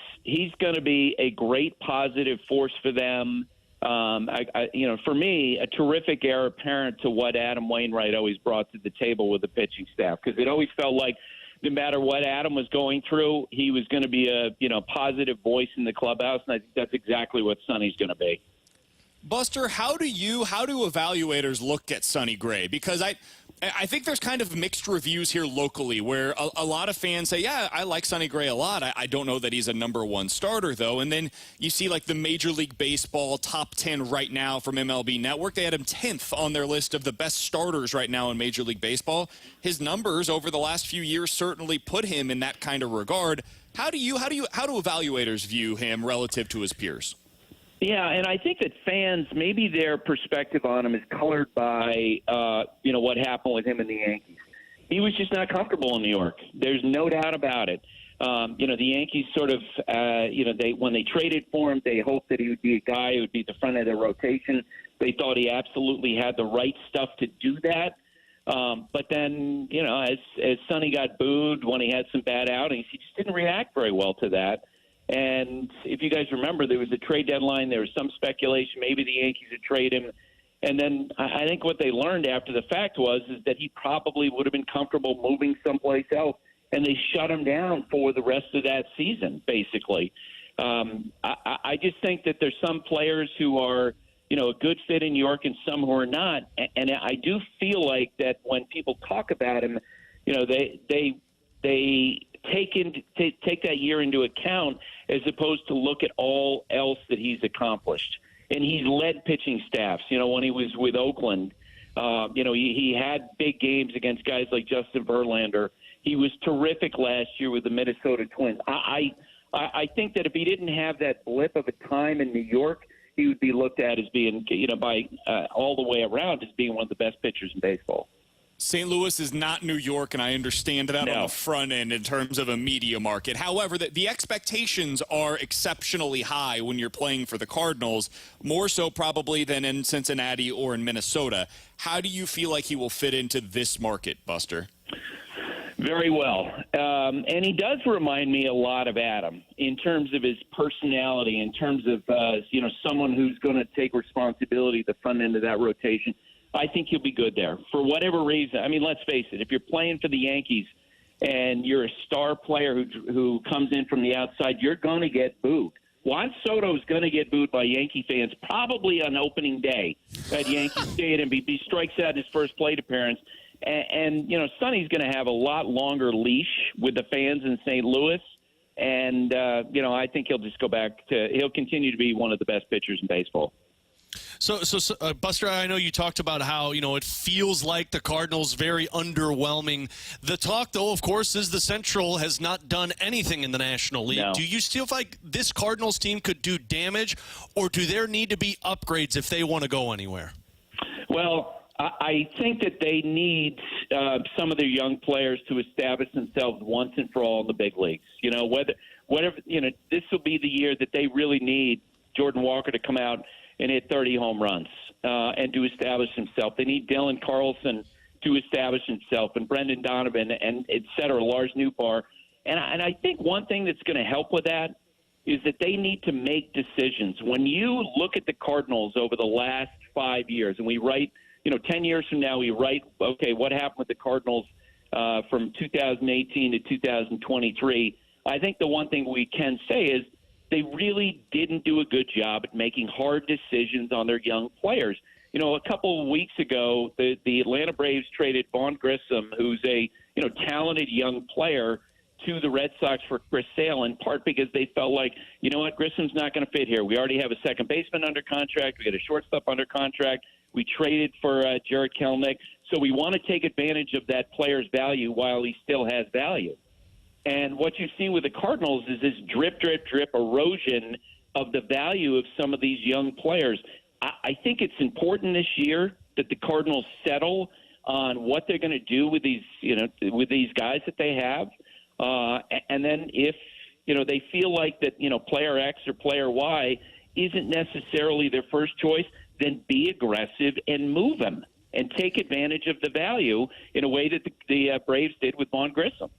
going to be a great positive force for them. For me, a terrific heir apparent to what Adam Wainwright always brought to the table with the pitching staff, because it always felt like no matter what Adam was going through, he was going to be a positive voice in the clubhouse, and I think that's exactly what Sonny's going to be. Buster, how do evaluators look at Sonny Gray? Because I think there's kind of mixed reviews here locally where a lot of fans say, yeah, I like Sonny Gray a lot. I don't know that he's a number one starter, though. And then you see like the Major League Baseball top 10 right now from MLB Network. They had him 10th on their list of the best starters right now in Major League Baseball. His numbers over the last few years certainly put him in that kind of regard. How do evaluators view him relative to his peers? Yeah, and I think that fans, maybe their perspective on him is colored by, what happened with him in the Yankees. He was just not comfortable in New York. There's no doubt about it. The Yankees sort of, when they traded for him, they hoped that he would be a guy who would be at the front of their rotation. They thought he absolutely had the right stuff to do that. But then, as Sonny got booed when he had some bad outings, he just didn't react very well to that. And if you guys remember, there was a trade deadline. There was some speculation maybe the Yankees would trade him. And then I think what they learned after the fact is that he probably would have been comfortable moving someplace else. And they shut him down for the rest of that season, basically. I just think that there's some players who are, a good fit in New York and some who are not. And I do feel like that when people talk about him, they take that year into account as opposed to look at all else that he's accomplished. And he's led pitching staffs. When he was with Oakland, he had big games against guys like Justin Verlander. He was terrific last year with the Minnesota Twins. I think that if he didn't have that blip of a time in New York, he would be looked at as being, by all the way around as being one of the best pitchers in baseball. St. Louis is not New York, and I understand that on the front end in terms of a media market. However, the expectations are exceptionally high when you're playing for the Cardinals, more so probably than in Cincinnati or in Minnesota. How do you feel like he will fit into this market, Buster? Very well. And he does remind me a lot of Adam in terms of his personality, in terms of, someone who's going to take responsibility at the front end of that rotation. I think he'll be good there for whatever reason. I mean, let's face it. If you're playing for the Yankees and you're a star player who comes in from the outside, you're going to get booed. Juan Soto's going to get booed by Yankee fans probably on opening day at Yankee Stadium. He strikes out his first plate appearance. And Sonny's going to have a lot longer leash with the fans in St. Louis. And, I think he'll continue to be one of the best pitchers in baseball. So, Buster, I know you talked about how, it feels like the Cardinals very underwhelming. The talk, though, of course, is the Central has not done anything in the National League. No. Do you still feel like this Cardinals team could do damage, or do there need to be upgrades if they want to go anywhere? Well, I think that they need some of their young players to establish themselves once and for all in the big leagues. This will be the year that they really need Jordan Walker to come out and hit 30 home runs and to establish himself. They need Dylan Carlson to establish himself, and Brendan Donovan, and et cetera, Lars Nootbaar. And I think one thing that's going to help with that is that they need to make decisions. When you look at the Cardinals over the last 5 years, and we write, 10 years from now, we write, okay, what happened with the Cardinals from 2018 to 2023, I think the one thing we can say is they really didn't do a good job at making hard decisions on their young players. A couple of weeks ago, the Atlanta Braves traded Vaughn Grissom, who's a talented young player, to the Red Sox for Chris Sale, in part because they felt like, Grissom's not going to fit here. We already have a second baseman under contract. We got a shortstop under contract. We traded for Jarred Kelenic. So we want to take advantage of that player's value while he still has value. And what you've seen with the Cardinals is this drip, drip, drip erosion of the value of some of these young players. I think it's important this year that the Cardinals settle on what they're going to do with these, with these guys that they have. And then if, they feel like that, player X or player Y isn't necessarily their first choice, then be aggressive and move them and take advantage of the value in a way that the Braves did with Vaughn Grissom.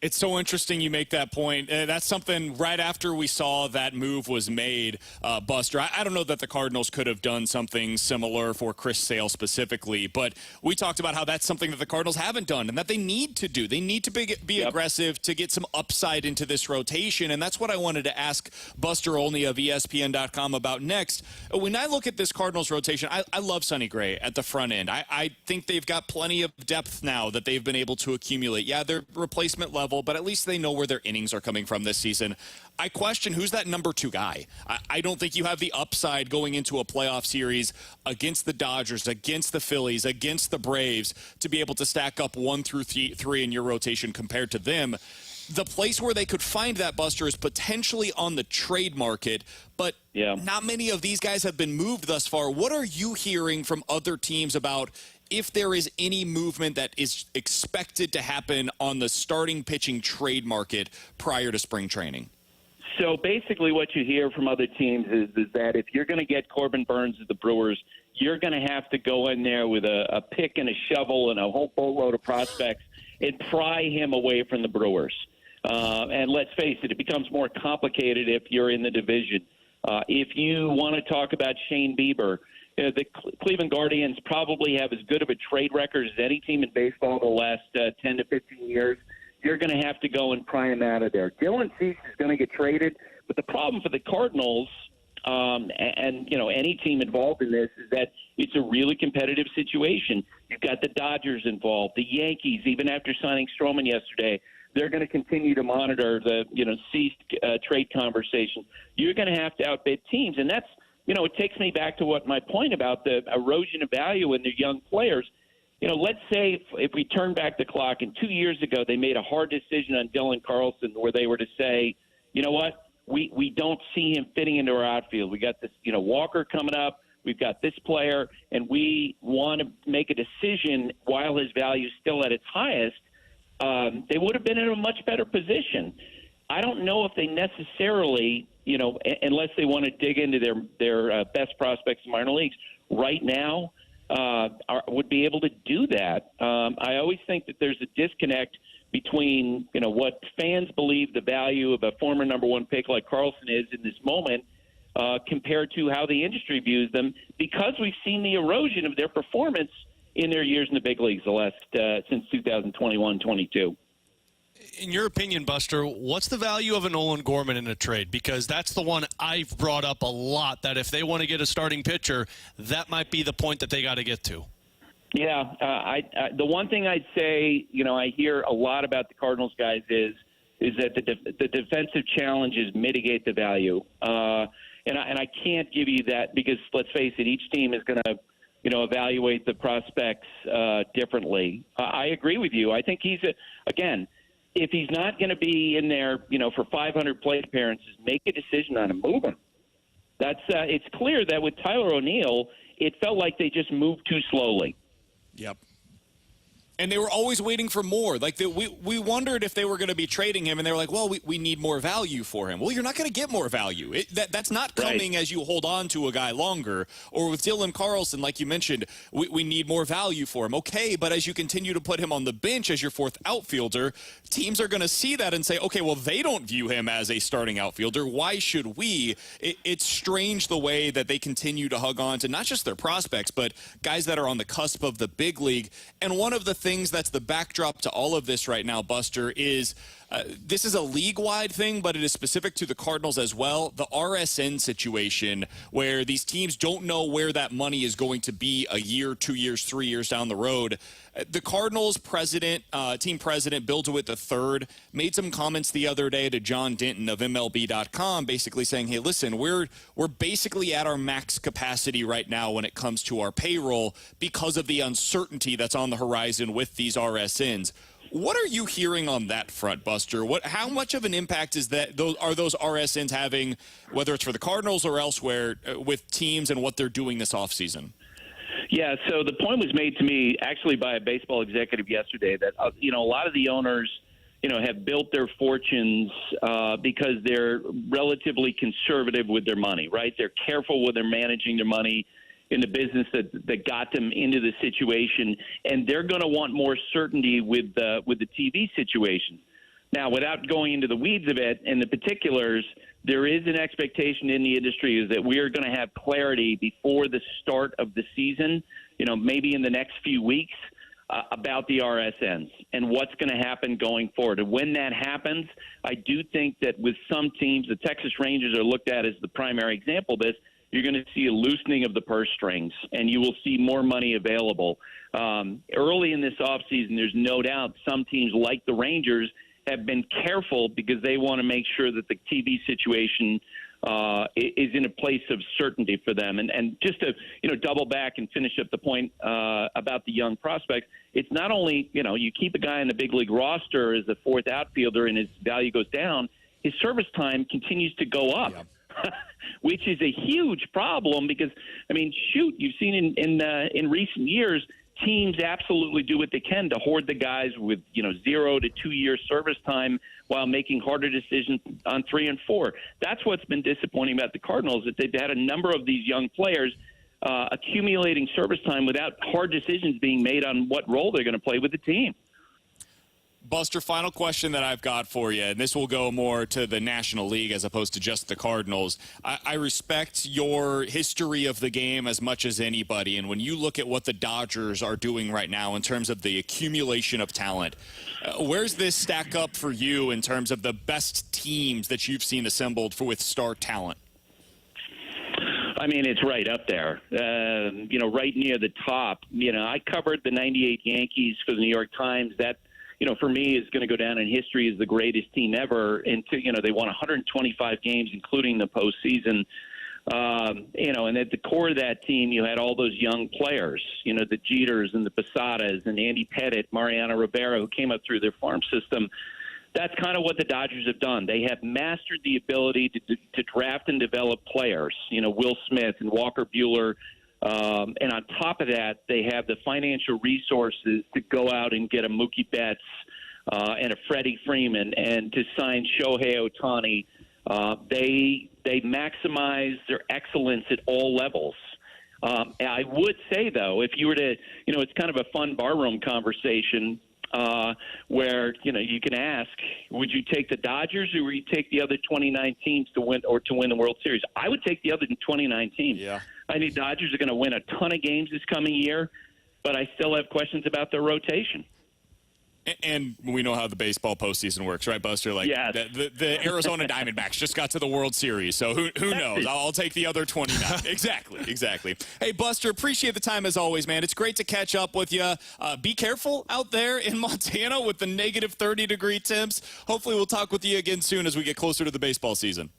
It's so interesting you make that point. That's something right after we saw that move was made, Buster. I don't know that the Cardinals could have done something similar for Chris Sale specifically, but we talked about how that's something that the Cardinals haven't done and that they need to do. They need to be aggressive to get some upside into this rotation, and that's what I wanted to ask Buster Olney of ESPN.com about next. When I look at this Cardinals rotation, I love Sonny Gray at the front end. I think they've got plenty of depth now that they've been able to accumulate. Yeah, they're replacement level, but at least they know where their innings are coming from this season. I question who's that number 2 guy. I don't think you have the upside going into a playoff series against the Dodgers, against the Phillies, against the Braves to be able to stack up 1 through 3 in your rotation compared to them. The place where they could find that, Buster, is potentially on the trade market, but not many of these guys have been moved thus far. What are you hearing from other teams about if there is any movement that is expected to happen on the starting pitching trade market prior to spring training? So basically what you hear from other teams is that if you're going to get Corbin Burnes of the Brewers, you're going to have to go in there with a pick and a shovel and a whole boatload of prospects and pry him away from the Brewers. And let's face it, it becomes more complicated if you're in the division. If you want to talk about Shane Bieber, the Cleveland Guardians probably have as good of a trade record as any team in baseball the last 10 to 15 years. You're going to have to go and pry him out of there. Dylan Cease is going to get traded, but the problem for the Cardinals and any team involved in this is that it's a really competitive situation. You've got the Dodgers involved, the Yankees, even after signing Stroman yesterday. They're going to continue to monitor the Cease trade conversation. You're going to have to outbid teams, and that's it takes me back to what my point about the erosion of value in the young players. Let's say if we turn back the clock and 2 years ago they made a hard decision on Dylan Carlson where they were to say, you know what, we don't see him fitting into our outfield. We got this, Walker coming up. We've got this player, and we want to make a decision while his value is still at its highest. They would have been in a much better position. I don't know if they necessarily, unless they want to dig into their best prospects in minor leagues right now, would be able to do that. I always think that there's a disconnect between, what fans believe the value of a former number 1 pick like Carlson is in this moment compared to how the industry views them, because we've seen the erosion of their performance in their years in the big leagues since 2021-22. In your opinion, Buster, what's the value of a Nolan Gorman in a trade? Because that's the one I've brought up a lot, that if they want to get a starting pitcher, that might be the point that they got to get to. Yeah, the one thing I'd say, I hear a lot about the Cardinals guys is that the defensive challenges mitigate the value. And I can't give you that because, let's face it, each team is going to evaluate the prospects differently. I agree with you. I think if he's not going to be in there, for 500 plate appearances, make a decision on him, move him. It's clear that with Tyler O'Neill, it felt like they just moved too slowly. Yep. And they were always waiting for more. We wondered if they were going to be trading him, and they were like, well, we need more value for him. Well, you're not going to get more value. That's not coming as you hold on to a guy longer. Or with Dylan Carlson, like you mentioned, we need more value for him. Okay, but as you continue to put him on the bench as your 4th outfielder, teams are going to see that and say, okay, well, they don't view him as a starting outfielder. Why should we? It's strange the way that they continue to hug on to not just their prospects, but guys that are on the cusp of the big league. And one of the things that's the backdrop to all of this right now, Buster, is this is a league-wide thing, but it is specific to the Cardinals as well. The RSN situation, where these teams don't know where that money is going to be a year, 2 years, 3 years down the road. The Cardinals team president, Bill DeWitt III, made some comments the other day to John Denton of MLB.com, basically saying, hey, listen, we're basically at our max capacity right now when it comes to our payroll because of the uncertainty that's on the horizon with these RSNs. What are you hearing on that front, Buster? How much of an impact are those RSNs having, whether it's for the Cardinals or elsewhere, with teams and what they're doing this offseason? Yeah, so the point was made to me actually by a baseball executive yesterday that, a lot of the owners, have built their fortunes because they're relatively conservative with their money, right? They're careful when they're managing their money in the business that got them into the situation, and they're going to want more certainty with the TV situation. Now, without going into the weeds of it and the particulars, there is an expectation in the industry is that we are going to have clarity before the start of the season, maybe in the next few weeks, about the RSNs and what's going to happen going forward. And when that happens, I do think that with some teams, the Texas Rangers are looked at as the primary example of this, you're going to see a loosening of the purse strings, and you will see more money available. Early in this offseason, there's no doubt some teams like the Rangers have been careful because they want to make sure that the TV situation is in a place of certainty for them. And just to double back and finish up the point about the young prospects, it's not only you keep a guy on the big league roster as a fourth outfielder and his value goes down, his service time continues to go up. Yeah. Which is a huge problem because you've seen in recent years teams absolutely do what they can to hoard the guys with 0 to 2 year service time while making harder decisions on 3 and 4. That's what's been disappointing about the Cardinals, that they've had a number of these young players accumulating service time without hard decisions being made on what role they're going to play with the team. Buster, final question that I've got for you, and this will go more to the National League as opposed to just the Cardinals. I respect your history of the game as much as anybody, and when you look at what the Dodgers are doing right now in terms of the accumulation of talent, where's this stack up for you in terms of the best teams that you've seen assembled with star talent? It's right up there, right near the top. I covered the 98 Yankees for the New York Times. That for me, is going to go down in history as the greatest team ever. And they won 125 games, including the postseason. And at the core of that team, you had all those young players, the Jeters and the Posadas and Andy Pettitte, Mariano Rivera, who came up through their farm system. That's kind of what the Dodgers have done. They have mastered the ability to draft and develop players, Will Smith and Walker Buehler. And on top of that, they have the financial resources to go out and get a Mookie Betts and a Freddie Freeman and to sign Shohei Ohtani. They maximize their excellence at all levels. I would say, though, if you were to, it's kind of a fun barroom conversation where, you can ask, would you take the Dodgers or would you take the other 29 teams to win the World Series? I would take the other 29 teams. Yeah. I think Dodgers are going to win a ton of games this coming year, but I still have questions about their rotation. And we know how the baseball postseason works, right, Buster? Yes. The Arizona Diamondbacks just got to the World Series, so who knows? I'll take the other 29. Exactly. Hey, Buster, appreciate the time as always, man. It's great to catch up with you. Be careful out there in Montana with the negative 30-degree temps. Hopefully we'll talk with you again soon as we get closer to the baseball season.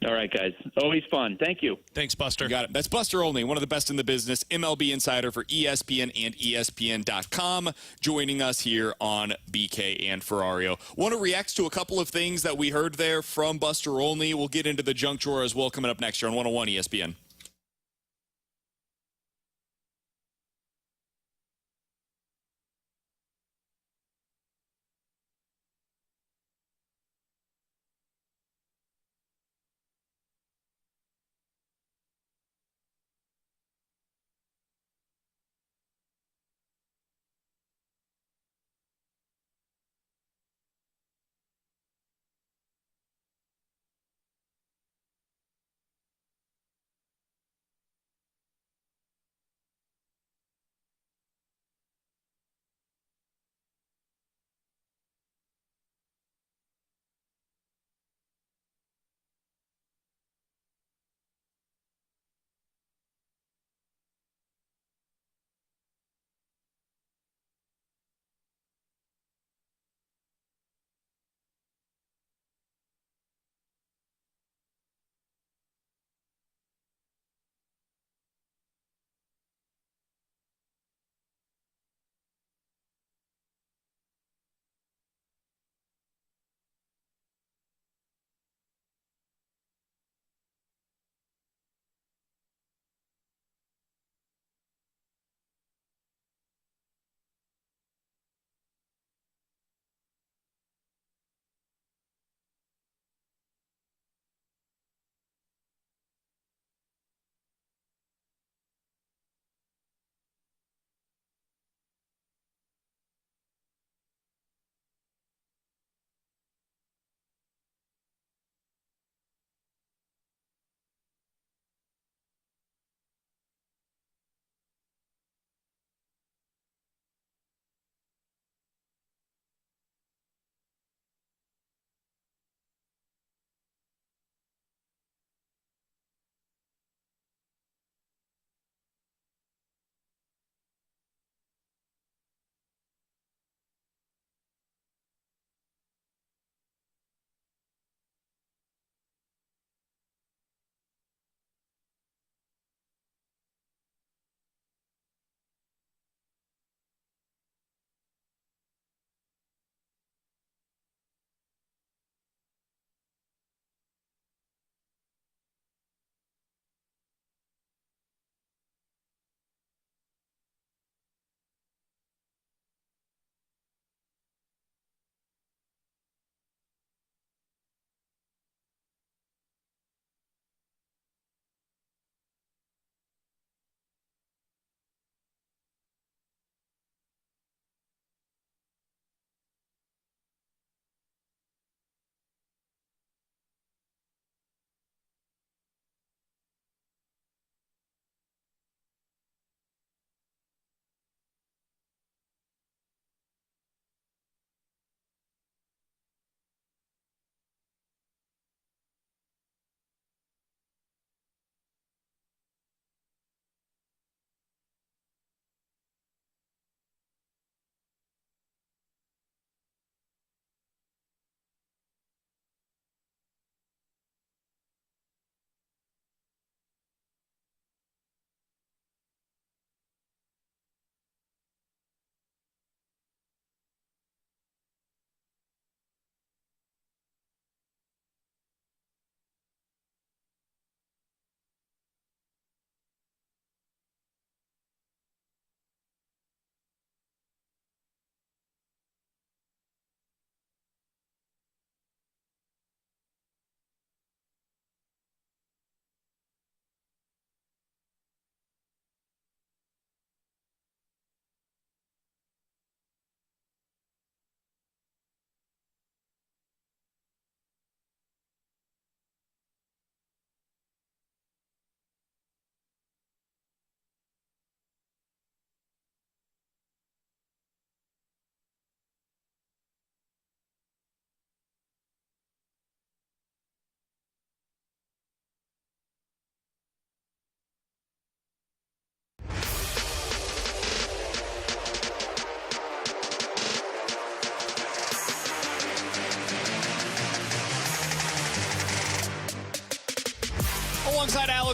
All right, guys. Always fun. Thank you. Thanks, Buster. You got it. That's Buster Olney, one of the best in the business, MLB insider for ESPN and ESPN.com, joining us here on BK and Ferrario. Want to react to a couple of things that we heard there from Buster Olney. We'll get into the junk drawer as well coming up next year on 101 ESPN.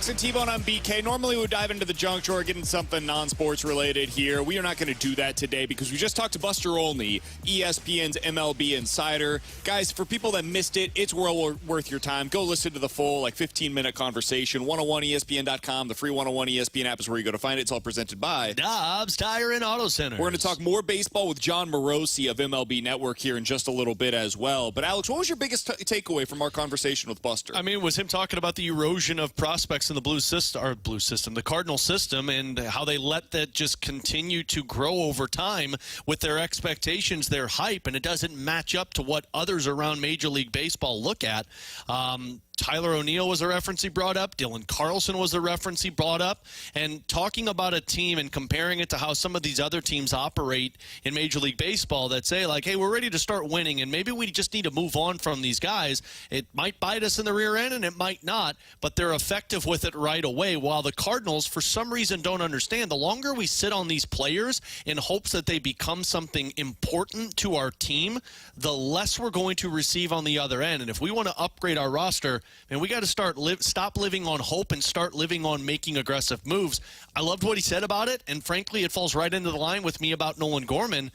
Hendricks and T-Bone on BK. Normally we would dive into the junk drawer, getting something non-sports related here. We are not going to do that today because we just talked to Buster Olney, ESPN's MLB insider. Guys, for people that missed it, it's well worth your time. Go listen to the full, 15-minute conversation. 101ESPN.com, the free 101 ESPN app is where you go to find it. It's all presented by Dobbs Tire and Auto Center. We're going to talk more baseball with Jon Morosi of MLB Network here in just a little bit as well. But Alex, what was your biggest takeaway from our conversation with Buster? I mean, it was him talking about the erosion of prospects in the the Cardinal system, and how they let that just continue to grow over time with their expectations, their hype, and it doesn't match up to what others around Major League Baseball look at. Tyler O'Neill was a reference he brought up. Dylan Carlson was a reference he brought up. And talking about a team and comparing it to how some of these other teams operate in Major League Baseball that say, hey, we're ready to start winning, and maybe we just need to move on from these guys. It might bite us in the rear end, and it might not, but they're effective with it right away. While the Cardinals, for some reason, don't understand, the longer we sit on these players in hopes that they become something important to our team, the less we're going to receive on the other end. And if we want to upgrade our roster, and we got to stop living on hope and start living on making aggressive moves. I loved what he said about it, and frankly, it falls right into the line with me about Nolan Gorman.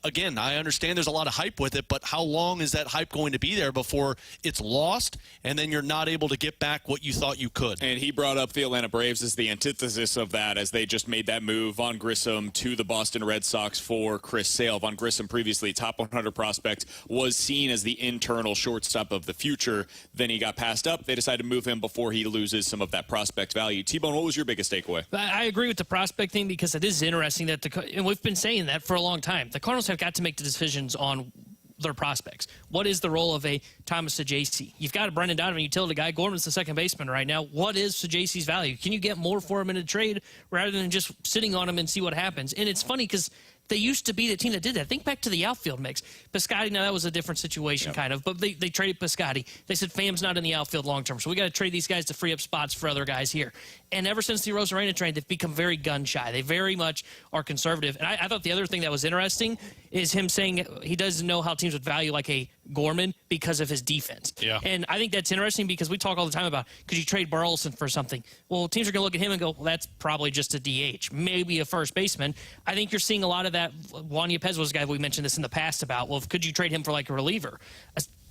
Again, I understand there's a lot of hype with it, but how long is that hype going to be there before it's lost and then you're not able to get back what you thought you could? And he brought up the Atlanta Braves as the antithesis of that, as they just made that move, Von Grissom to the Boston Red Sox for Chris Sale. Von Grissom, previously top 100 prospect, was seen as the internal shortstop of the future. Then he got passed up. They decided to move him before he loses some of that prospect value. T-Bone, what was your biggest takeaway? I agree with the prospect thing because it is interesting that and we've been saying that for a long time. The Cardinals have got to make the decisions on their prospects. What is the role of a Thomas Sajacy? You've got a Brendan Donovan utility guy. Gorman's the second baseman right now. What is Sajacy's value? Can you get more for him in a trade rather than just sitting on him and see what happens? And it's funny because they used to be the team that did that. Think back to the outfield mix. Piscotty, now that was a different situation kind of, but they traded Piscotty. They said Fam's not in the outfield long term, so we got to trade these guys to free up spots for other guys here. And ever since the Rosarena trade, they've become very gun shy. They very much are conservative. And I thought the other thing that was interesting is him saying he doesn't know how teams would value like a Gorman because of his defense. Yeah. And I think that's interesting because we talk all the time about, could you trade Burleson for something? Well, teams are going to look at him and go, well, that's probably just a DH, maybe a first baseman. I think you're seeing a lot of that. Juan Yepez was a guy, we mentioned this in the past about, well, could you trade him for like a reliever?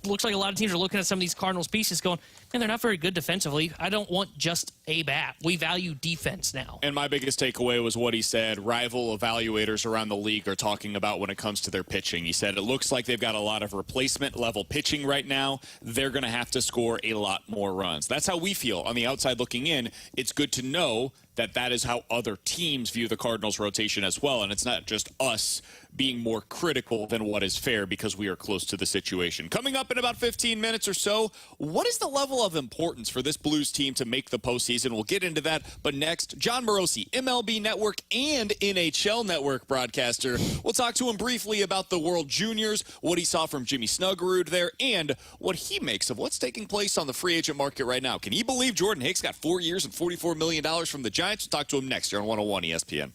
Looks like a lot of teams are looking at some of these Cardinals pieces going, man, they're not very good defensively. I don't want just a bat. We value defense now. And my biggest takeaway was what he said rival evaluators around the league are talking about when it comes to their pitching. He said it looks like they've got a lot of replacement level pitching right now. They're going to have to score a lot more runs. That's how we feel on the outside looking in. It's good to know that is how other teams view the Cardinals rotation as well. And it's not just us being more critical than what is fair because we are close to the situation. Coming up in about 15 minutes or so, what is the level of importance for this Blues team to make the postseason? We'll get into that. But next, Jon Morosi, MLB Network and NHL Network broadcaster. We'll talk to him briefly about the World Juniors, what he saw from Jimmy Snuggerud there, and what he makes of what's taking place on the free agent market right now. Can you believe Jordan Hicks got 4 years and $44 million from the Giants? We'll talk to him next here on 101 ESPN.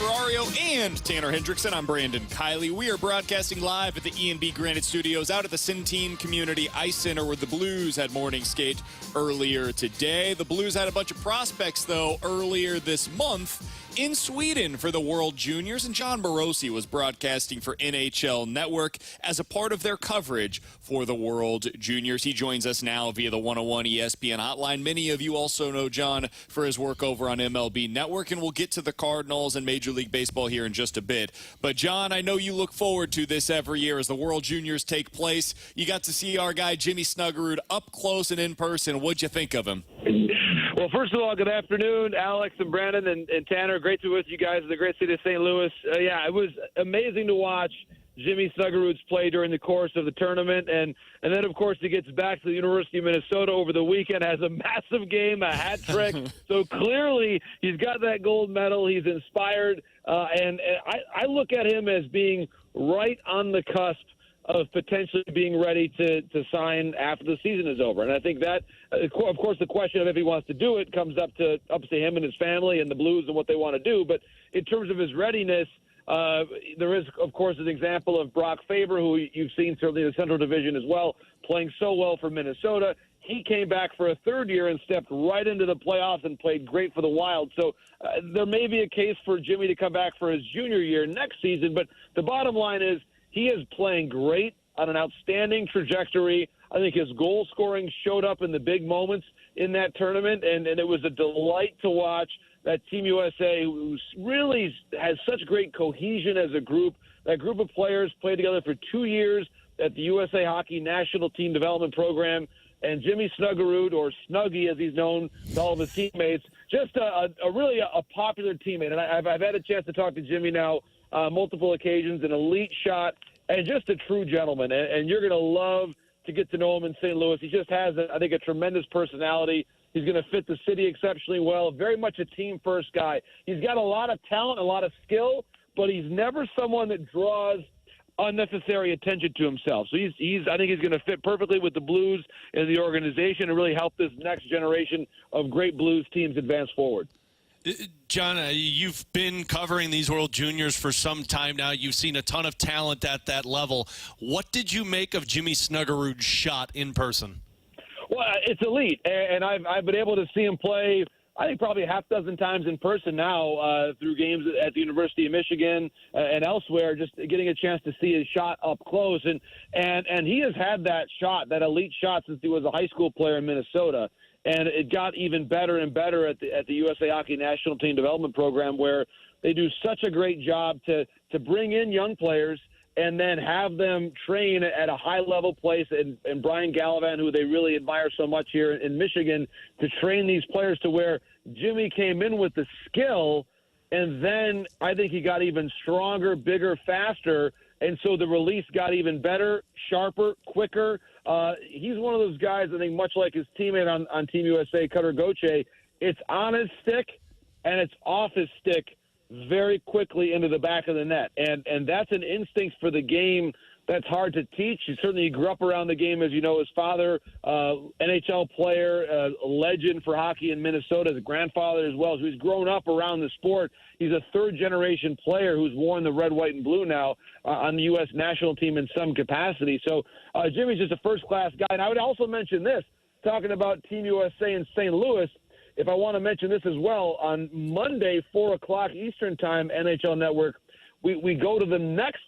Ferrario and Tanner Hendrickson. I'm Brandon Kiley. We are broadcasting live at the E&B Granite Studios out at the Centene Community Ice Center where the Blues had morning skate earlier today. The Blues had a bunch of prospects, though, earlier this month in Sweden for the World Juniors, and Jon Morosi was broadcasting for NHL Network as a part of their coverage for the World Juniors. He joins us now via the 101 ESPN hotline. Many of you also know Jon for his work over on MLB Network, and we'll get to the Cardinals and Major League Baseball here in just a bit. But, Jon, I know you look forward to this every year as the World Juniors take place. You got to see our guy Jimmy Snuggerud up close and in person. What'd you think of him? Well, first of all, good afternoon, Alex and Brandon and Tanner. Great to be with you guys in the great city of St. Louis. It was amazing to watch Jimmy Snuggerud's play during the course of the tournament. And then, of course, he gets back to the University of Minnesota over the weekend, has a massive game, a hat trick. So clearly he's got that gold medal. He's inspired. And I look at him as being right on the cusp of potentially being ready to sign after the season is over. And I think that, of course, the question of if he wants to do it comes up to him and his family and the Blues and what they want to do. But in terms of his readiness, there is, of course, an example of Brock Faber, who you've seen certainly in the Central Division as well, playing so well for Minnesota. He came back for a third year and stepped right into the playoffs and played great for the Wild. So there may be a case for Jimmy to come back for his junior year next season. But the bottom line is, he is playing great on an outstanding trajectory. I think his goal scoring showed up in the big moments in that tournament, and it was a delight to watch that Team USA, who really has such great cohesion as a group. That group of players played together for 2 years at the USA Hockey National Team Development Program, and Jimmy Snuggerud, or Snuggy as he's known to all of his teammates, just really a popular teammate. And I've had a chance to talk to Jimmy now multiple occasions, an elite shot, and just a true gentleman. And you're going to love to get to know him in St. Louis. He just has, I think, a tremendous personality. He's going to fit the city exceptionally well. Very much a team-first guy. He's got a lot of talent, a lot of skill, but he's never someone that draws unnecessary attention to himself. So I think he's going to fit perfectly with the Blues and the organization and really help this next generation of great Blues teams advance forward. Jon, you've been covering these World Juniors for some time now. You've seen a ton of talent at that level. What did you make of Jimmy Snuggerud's shot in person? Well, it's elite, and I've been able to see him play, I think, probably a half dozen times in person now through games at the University of Michigan and elsewhere, just getting a chance to see his shot up close. And he has had that shot, that elite shot, since he was a high school player in Minnesota. And it got even better and better at the USA Hockey National Team Development Program, where they do such a great job to bring in young players and then have them train at a high-level place. And Brian Gallivan, who they really admire so much here in Michigan, to train these players to where Jimmy came in with the skill, and then I think he got even stronger, bigger, faster, and so the release got even better, sharper, quicker. He's one of those guys, I think, much like his teammate on Team USA, Cutter Gauthier, it's on his stick and it's off his stick very quickly into the back of the net. And that's an instinct for the game that's hard to teach. He certainly grew up around the game, as you know. His father, NHL player, a legend for hockey in Minnesota, his grandfather as well. So he's grown up around the sport. He's a third-generation player who's worn the red, white, and blue now on the U.S. national team in some capacity. So Jimmy's just a first-class guy. And I would also mention this, talking about Team USA in St. Louis, if I want to mention this as well, on Monday, 4 o'clock Eastern Time, NHL Network, we go to the next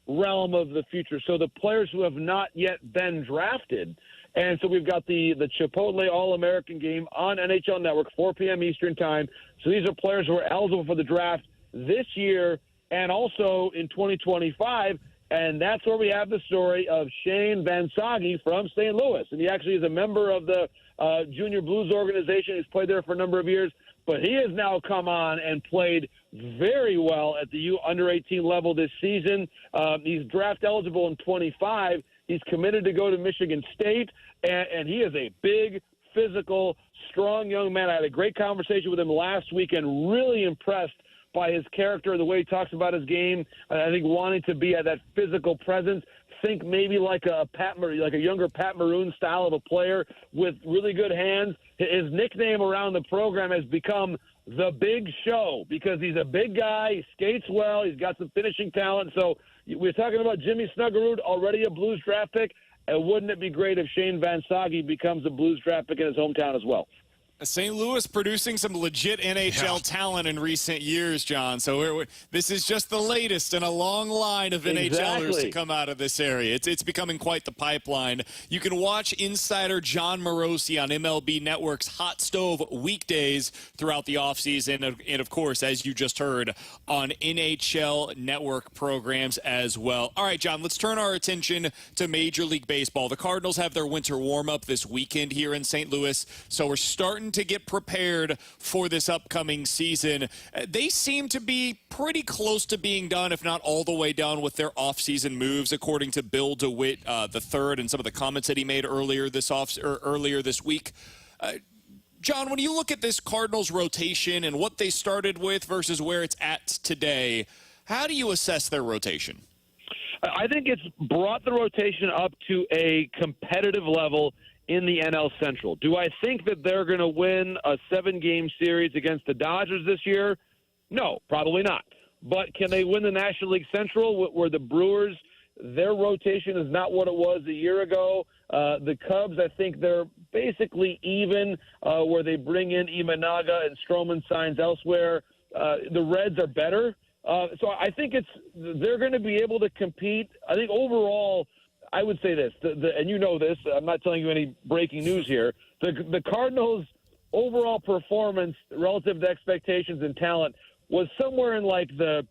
realm of the future. So the players who have not yet been drafted. And so we've got the Chipotle All-American game on NHL Network, 4 p.m. Eastern Time. So these are players who are eligible for the draft this year and also in 2025. And that's where we have the story of Shane Van Sage from St. Louis. And he actually is a member of the Junior Blues organization. He's played there for a number of years. But he has now come on and played very well at the under-18 level this season. He's draft eligible in 25. He's committed to go to Michigan State, and he is a big, physical, strong young man. I had a great conversation with him last week and really impressed by his character, the way he talks about his game. I think wanting to be at that physical presence. Think maybe like a younger Pat Maroon style of a player with really good hands. His nickname around the program has become the big show because he's a big guy. He skates well. He's got some finishing talent. So we're talking about Jimmy Snuggerud, already a Blues draft pick. And wouldn't it be great if Shane Van Sage becomes a Blues draft pick in his hometown as well? St. Louis producing some legit NHL talent in recent years, John. So this is just the latest in a long line of NHLers to come out of this area. It's becoming quite the pipeline. You can watch insider Jon Morosi on MLB Network's Hot Stove weekdays throughout the offseason. And, of course, as you just heard, on NHL Network programs as well. All right, John, let's turn our attention to Major League Baseball. The Cardinals have their winter warm-up this weekend here in St. Louis, so we're starting to get prepared for this upcoming season. They seem to be pretty close to being done, if not all the way done, with their offseason moves, according to Bill DeWitt III and some of the comments that he made earlier this week. John, when you look at this Cardinals rotation and what they started with versus where it's at today, how do you assess their rotation? I think it's brought the rotation up to a competitive level in the NL Central. Do I think that they're going to win a 7-game series against the Dodgers this year? No, probably not. But can they win the National League Central where the Brewers, their rotation is not what it was a year ago? The Cubs, I think they're basically even where they bring in Imanaga and Stroman signs elsewhere. The Reds are better. So I think they're going to be able to compete. I think overall, I would say this, and you know this, I'm not telling you any breaking news here. The Cardinals' overall performance relative to expectations and talent was somewhere in like the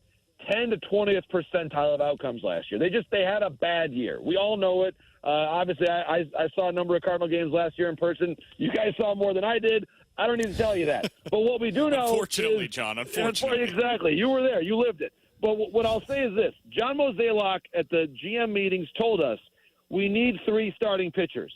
10 to 20th percentile of outcomes last year. They had a bad year. We all know it. Obviously, I saw a number of Cardinal games last year in person. You guys saw more than I did. I don't need to tell you that. But what we do know Unfortunately, John, unfortunately. Exactly. You were there. You lived it. But what I'll say is this. John Mozeliak at the GM meetings told us we need 3 starting pitchers.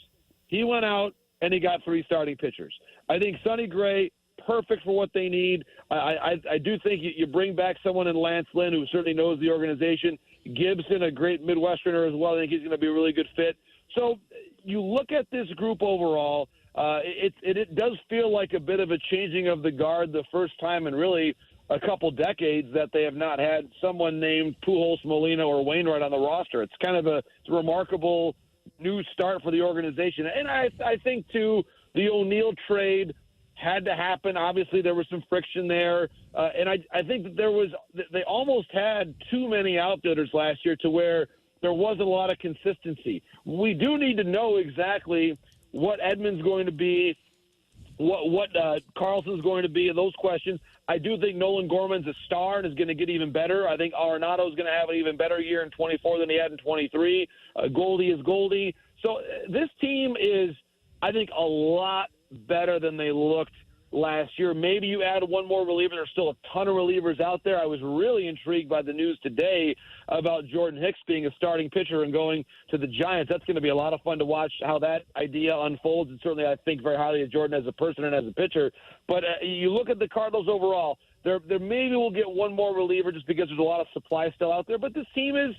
He went out and he got 3 starting pitchers. I think Sonny Gray, perfect for what they need. I do think you bring back someone in Lance Lynn who certainly knows the organization. Gibson, a great Midwesterner as well. I think he's going to be a really good fit. So you look at this group overall, it does feel like a bit of a changing of the guard the first time in really a couple decades that they have not had someone named Pujols, Molina, or Wainwright on the roster. It's kind of a remarkable new start for the organization. And I think, too, the O'Neill trade had to happen. Obviously, there was some friction there. And I think that they almost had too many outfielders last year to where there wasn't a lot of consistency. We do need to know exactly what Edman's going to be, what Carlson's going to be, and those questions. I do think Nolan Gorman's a star and is going to get even better. I think Arenado's going to have an even better year in 24 than he had in 23. Goldie is Goldie. So this team is, I think, a lot better than they looked last year. Maybe you add one more reliever. There's still a ton of relievers out there. I was really intrigued by the news today about Jordan Hicks being a starting pitcher and going to the Giants. That's going to be a lot of fun to watch how that idea unfolds. And certainly I think very highly of Jordan as a person and as a pitcher. But you look at the Cardinals overall, there maybe we'll get one more reliever just because there's a lot of supply still out there. But this team is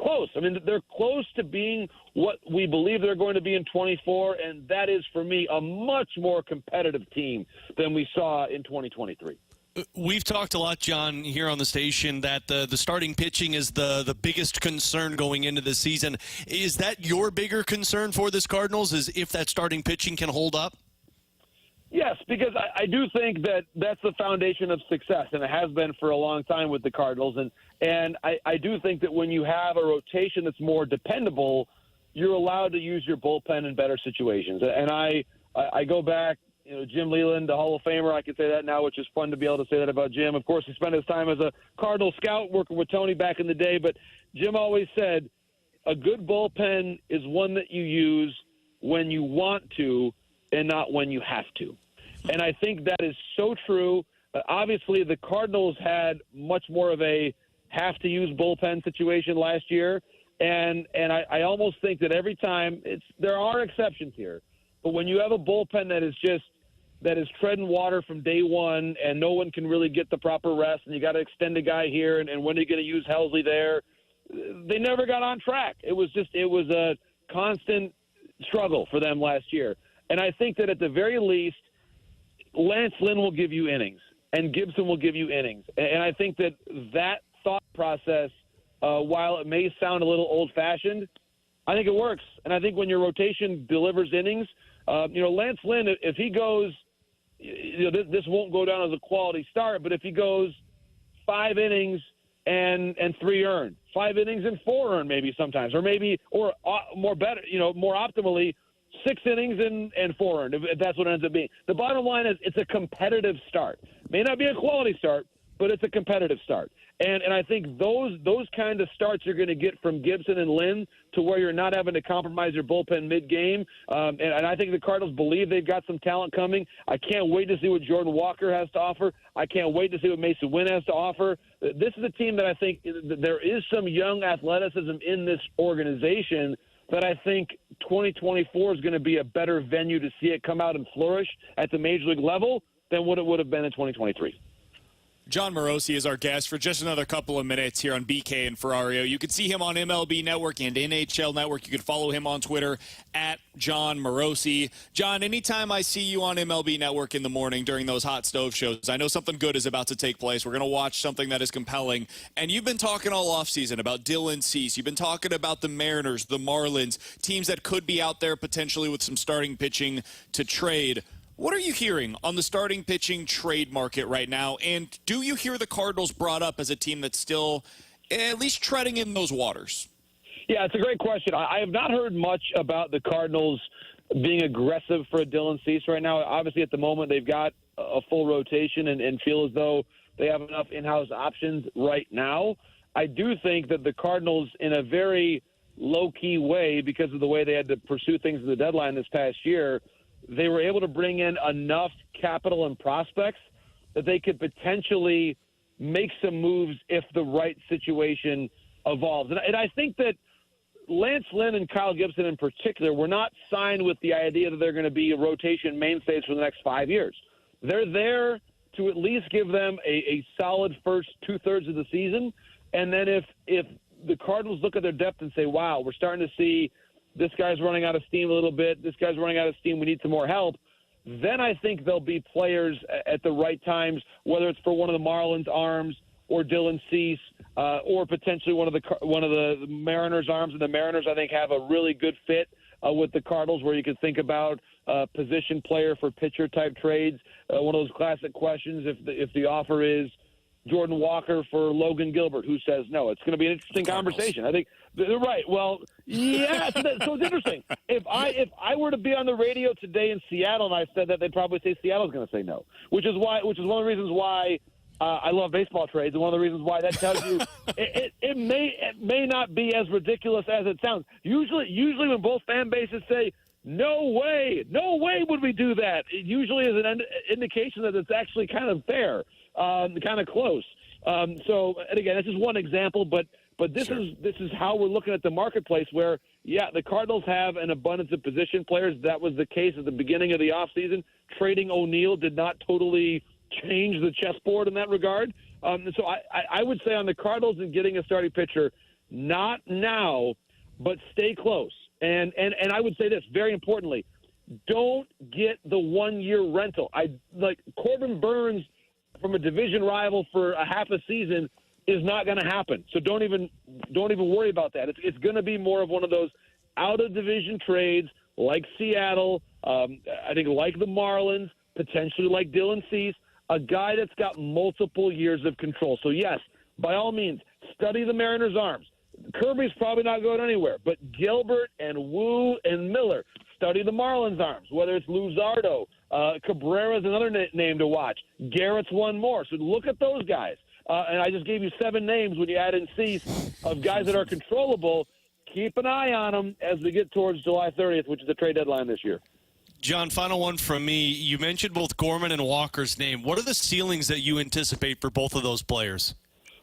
close. I mean, they're close to being what we believe they're going to be in 24, and that is, for me, a much more competitive team than we saw in 2023. We've talked a lot, John, here on the station that the starting pitching is the biggest concern going into the season. Is that your bigger concern for this Cardinals, is if that starting pitching can hold up? Yes, because I do think that that's the foundation of success, and it has been for a long time with the Cardinals. And I do think that when you have a rotation that's more dependable, you're allowed to use your bullpen in better situations. And I go back, Jim Leland, the Hall of Famer, I can say that now, which is fun to be able to say that about Jim. Of course, he spent his time as a Cardinal scout working with Tony back in the day, but Jim always said a good bullpen is one that you use when you want to and not when you have to. And I think that is so true. Obviously, the Cardinals had much more of a have-to-use bullpen situation last year. And I almost think that every time there are exceptions here, but when you have a bullpen that is treading water from day one and no one can really get the proper rest and you got to extend a guy here and when are you going to use Helsley there, they never got on track. It was a constant struggle for them last year. And I think that at the very least, Lance Lynn will give you innings. and Gibson will give you innings. And I think that thought process, while it may sound a little old-fashioned, I think it works. And I think when your rotation delivers innings, Lance Lynn, if he goes, this won't go down as a quality start, but if he goes 5 innings and 3 earned, 5 innings and 4 earned maybe sometimes, or more optimally, 6 innings and 4 earned, if that's what it ends up being. The bottom line is it's a competitive start. May not be a quality start, but it's a competitive start. And I think those kind of starts you're going to get from Gibson and Lynn to where you're not having to compromise your bullpen mid-game. And I think the Cardinals believe they've got some talent coming. I can't wait to see what Jordan Walker has to offer. I can't wait to see what Mason Wynn has to offer. This is a team that I think there is some young athleticism in this organization that I think 2024 is going to be a better venue to see it come out and flourish at the major league level than what it would have been in 2023. Jon Morosi is our guest for just another couple of minutes here on BK and Ferrario. You can see him on MLB Network and NHL Network. You can follow him on Twitter at Jon Morosi. John, anytime I see you on MLB Network in the morning during those hot stove shows, I know something good is about to take place. We're going to watch something that is compelling. And you've been talking all offseason about Dylan Cease. You've been talking about the Mariners, the Marlins, teams that could be out there potentially with some starting pitching to trade. What are you hearing on the starting pitching trade market right now? And do you hear the Cardinals brought up as a team that's still at least treading in those waters? Yeah, it's a great question. I have not heard much about the Cardinals being aggressive for a Dylan Cease right now. Obviously, at the moment, they've got a full rotation and feel as though they have enough in-house options right now. I do think that the Cardinals, in a very low-key way, because of the way they had to pursue things in the deadline this past year, they were able to bring in enough capital and prospects that they could potentially make some moves if the right situation evolves. And I think that Lance Lynn and Kyle Gibson in particular were not signed with the idea that they're going to be rotation mainstays for the next 5 years. They're there to at least give them a solid first 2/3 of the season. And then if the Cardinals look at their depth and say, wow, we're starting to see this guy's running out of steam a little bit, this guy's running out of steam, we need some more help, then I think there'll be players at the right times, whether it's for one of the Marlins' arms or Dylan Cease or potentially one of the Mariners' arms. And the Mariners, I think, have a really good fit with the Cardinals where you can think about position player for pitcher type trades. One of those classic questions, if the offer is Jordan Walker for Logan Gilbert, who says no? It's going to be an interesting conversation. I think they're right. Well, yeah. So it's interesting. If I were to be on the radio today in Seattle and I said that, they'd probably say Seattle's going to say no, which is one of the reasons why I love baseball trades, and one of the reasons why that tells you it may not be as ridiculous as it sounds. Usually when both fan bases say no way would we do that, it usually is an indication that it's actually kind of fair. Kind of close. So, and again, this is one example, but this is how we're looking at the marketplace where, yeah, the Cardinals have an abundance of position players. That was the case at the beginning of the offseason. Trading O'Neill did not totally change the chessboard in that regard. So I would say on the Cardinals and getting a starting pitcher, not now, but stay close. And I would say this, very importantly, don't get the 1-year rental. Corbin Burns from a division rival for a half a season is not going to happen. So don't even worry about that. It's going to be more of one of those out of division trades like Seattle, I think like the Marlins, potentially like Dylan Cease, a guy that's got multiple years of control. So yes, by all means, study the Mariners' arms. Kirby's probably not going anywhere, but Gilbert and Wu and Miller, study the Marlins' arms, whether it's Luzardo, Cabrera's another name to watch. Garrett's one more. So look at those guys. And I just gave you 7 names when you add in Cease of guys that are controllable. Keep an eye on them as we get towards July 30th, which is the trade deadline this year. John, final one from me. You mentioned both Gorman and Walker's name. What are the ceilings that you anticipate for both of those players?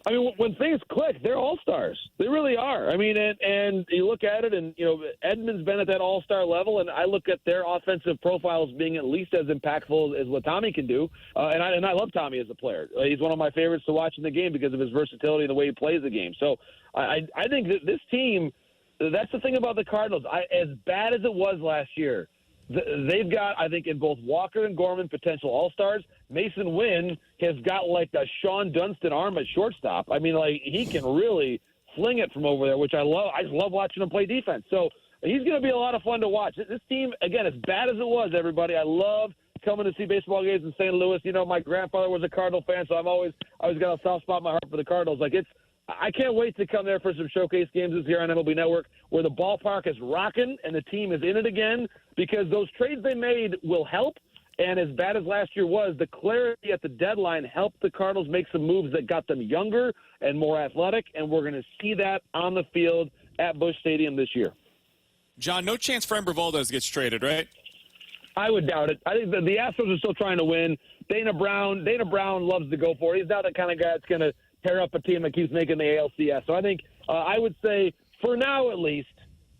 I mean, when things click, they're all-stars. They really are. I mean, and you look at it, and, Edman's been at that all-star level, and I look at their offensive profiles being at least as impactful as what Tommy can do. And I love Tommy as a player. He's one of my favorites to watch in the game because of his versatility and the way he plays the game. So I think that this team, that's the thing about the Cardinals. As bad as it was last year, they've got, I think, in both Walker and Gorman, potential all-stars. Mason Wynn has got like a Sean Dunston arm at shortstop. I mean, like, he can really fling it from over there, which I love. I just love watching him play defense. So he's going to be a lot of fun to watch. This team, again, as bad as it was, everybody, I love coming to see baseball games in St. Louis. You know, my grandfather was a Cardinal fan, so I always got a soft spot in my heart for the Cardinals. Like, I can't wait to come there for some showcase games this year on MLB Network where the ballpark is rocking and the team is in it again, because those trades they made will help. And as bad as last year was, the clarity at the deadline helped the Cardinals make some moves that got them younger and more athletic, and we're going to see that on the field at Busch Stadium this year. John, no chance Framber Valdez gets traded, right? I would doubt it. I think the Astros are still trying to win. Dana Brown loves to go for it. He's not the kind of guy that's going to tear up a team that keeps making the ALCS. So I think I would say, for now at least,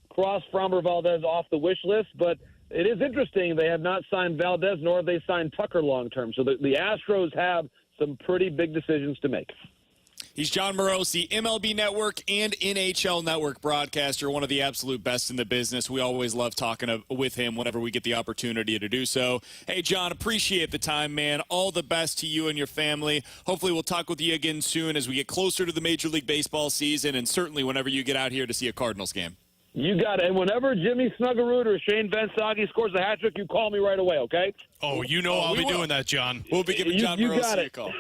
cross Framber Valdez off the wish list, but it is interesting. They have not signed Valdez, nor have they signed Tucker long-term. So the Astros have some pretty big decisions to make. He's Jon Morosi, MLB Network and NHL Network broadcaster, one of the absolute best in the business. We always love talking with him whenever we get the opportunity to do so. Hey, John, appreciate the time, man. All the best to you and your family. Hopefully we'll talk with you again soon as we get closer to the Major League Baseball season, and certainly whenever you get out here to see a Cardinals game. You got it. And whenever Jimmy Snuggerud or Shane Van Sage scores a hat trick, you call me right away, okay? Oh, you know I'll be doing that, John. We'll be giving Jon Morosi a call.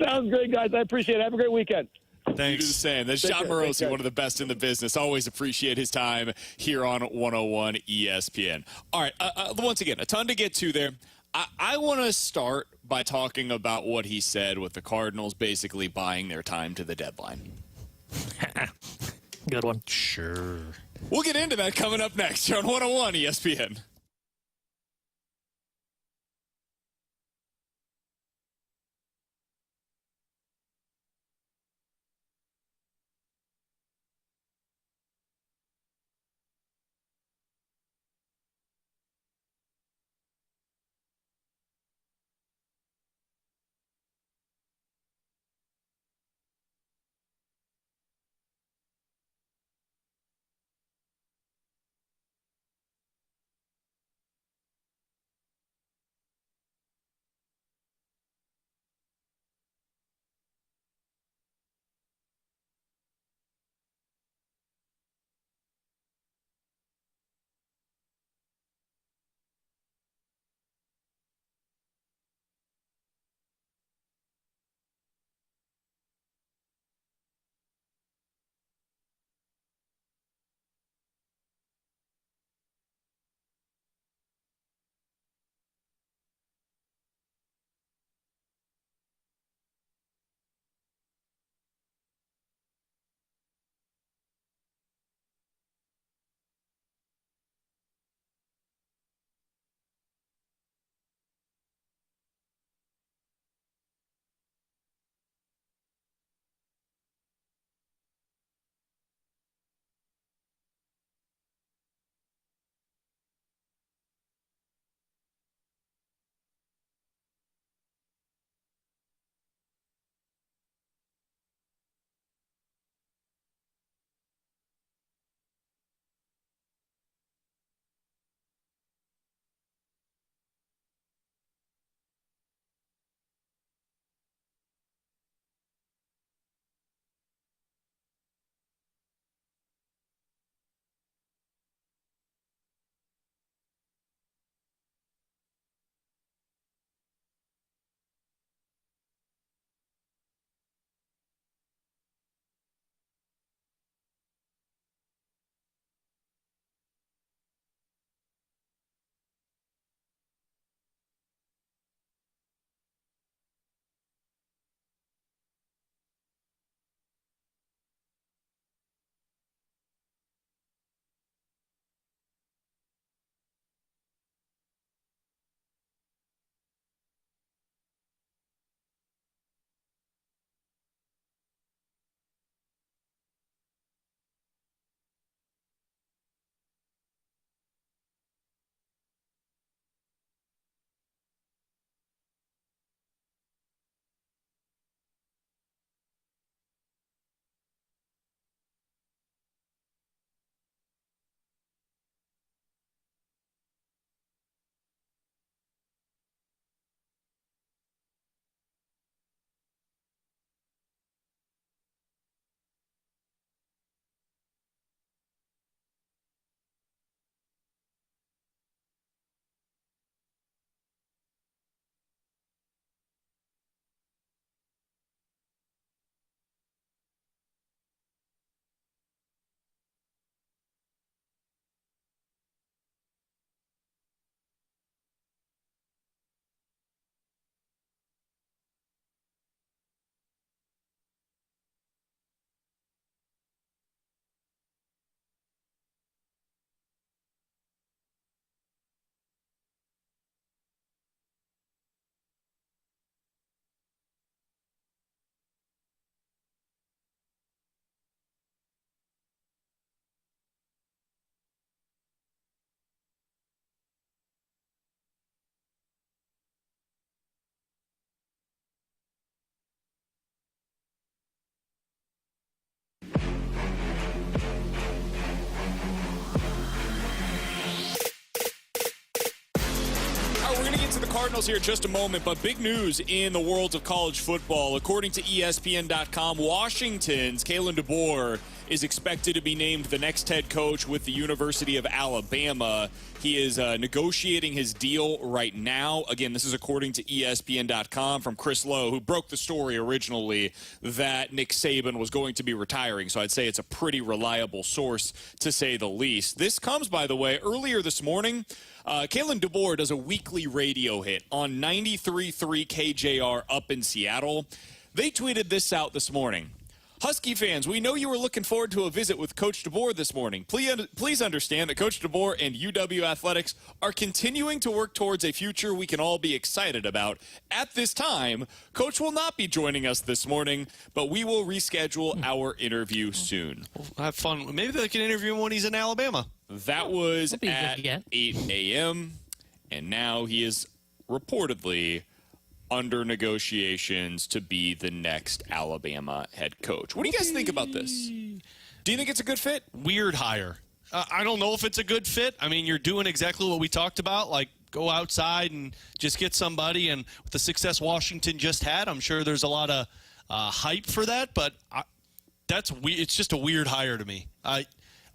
Sounds great, guys. I appreciate it. Have a great weekend. Thanks. You do the same. That's Jon Morosi, one of the best in the business. Always appreciate his time here on 101 ESPN. All right, once again, a ton to get to there. I want to start by talking about what he said with the Cardinals basically buying their time to the deadline. Good one. Sure. We'll get into that coming up next here on 101 ESPN. Cardinals here in just a moment, but big news in the world of college football. According to ESPN.com, Washington's Kalen DeBoer is expected to be named the next head coach with the University of Alabama. He is negotiating his deal right now. Again, this is according to ESPN.com from Chris Lowe, who broke the story originally that Nick Saban was going to be retiring. So I'd say it's a pretty reliable source, to say the least. This comes, by the way, earlier this morning. Kalen DeBoer does a weekly radio hit on 93.3 KJR up in Seattle. They tweeted this out this morning. Husky fans, we know you were looking forward to a visit with Coach DeBoer this morning. Please understand that Coach DeBoer and UW Athletics are continuing to work towards a future we can all be excited about. At this time, Coach will not be joining us this morning, but we will reschedule our interview soon. Well, have fun. Maybe they can interview him when he's in Alabama. That was at 8 a.m., and now he is reportedly under negotiations to be the next Alabama head coach. What do you guys think about this? Do you think it's a good fit? Weird hire. I don't know if it's a good fit. I mean, you're doing exactly what we talked about, like go outside and just get somebody. And with the success Washington just had, I'm sure there's a lot of hype for that. But it's just a weird hire to me.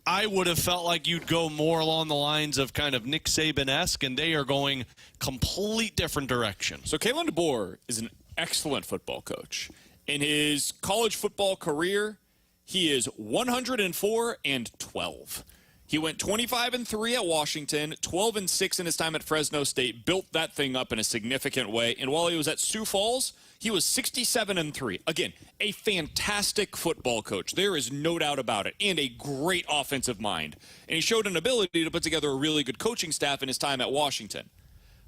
I would have felt like you'd go more along the lines of kind of Nick Saban-esque, and they are going complete different direction. So Kalen DeBoer is an excellent football coach. In his college football career, he is 104-12. He went 25-3 at Washington, 12-6 in his time at Fresno State, built that thing up in a significant way. And while he was at Sioux Falls, he was 67-3. Again, a fantastic football coach. There is no doubt about it. And a great offensive mind. And he showed an ability to put together a really good coaching staff in his time at Washington.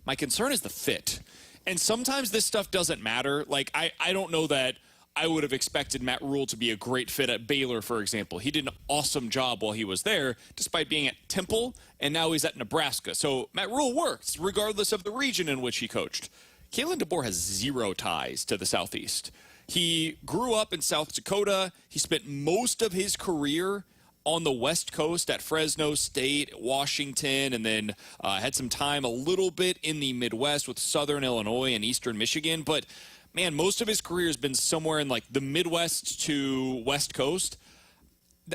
My concern is the fit. And sometimes this stuff doesn't matter. Like, I don't know that I would have expected Matt Rule to be a great fit at Baylor, for example. He did an awesome job while he was there, despite being at Temple, and now he's at Nebraska. So Matt Rule works, regardless of the region in which he coached. Kalen DeBoer has zero ties to the Southeast. He grew up in South Dakota. He spent most of his career on the West Coast at Fresno State, Washington, and then had some time a little bit in the Midwest with Southern Illinois and Eastern Michigan. But man, most of his career has been somewhere in like the Midwest to West Coast.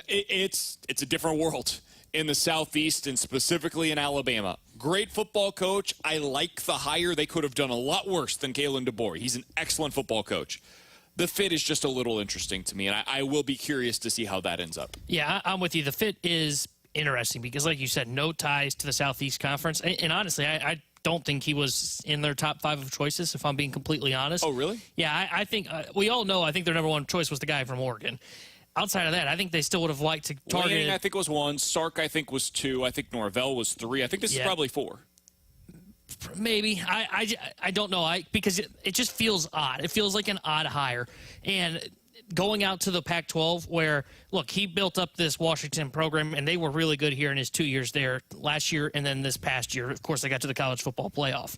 It's a different world in the Southeast and specifically in Alabama. Great football coach. I like the hire. They could have done a lot worse than Kalen DeBoer. He's an excellent football coach. The fit is just a little interesting to me, and I will be curious to see how that ends up. Yeah, I'm with you. The fit is interesting because, like you said, no ties to the Southeast Conference. And honestly, I don't think he was in their top 5 of choices, if I'm being completely honest. Oh, really? Yeah, I think we all know I think their number 1 choice was the guy from Oregon. Outside of that, I think they still would have liked to target. Lanning, I think, was 1. Sark, I think, was 2. I think Norvell was 3. I think this is probably 4. Maybe. I don't know. Because it just feels odd. It feels like an odd hire. And going out to the Pac-12 where, look, he built up this Washington program, and they were really good here in his 2 years there last year and then this past year. Of course, they got to the college football playoff.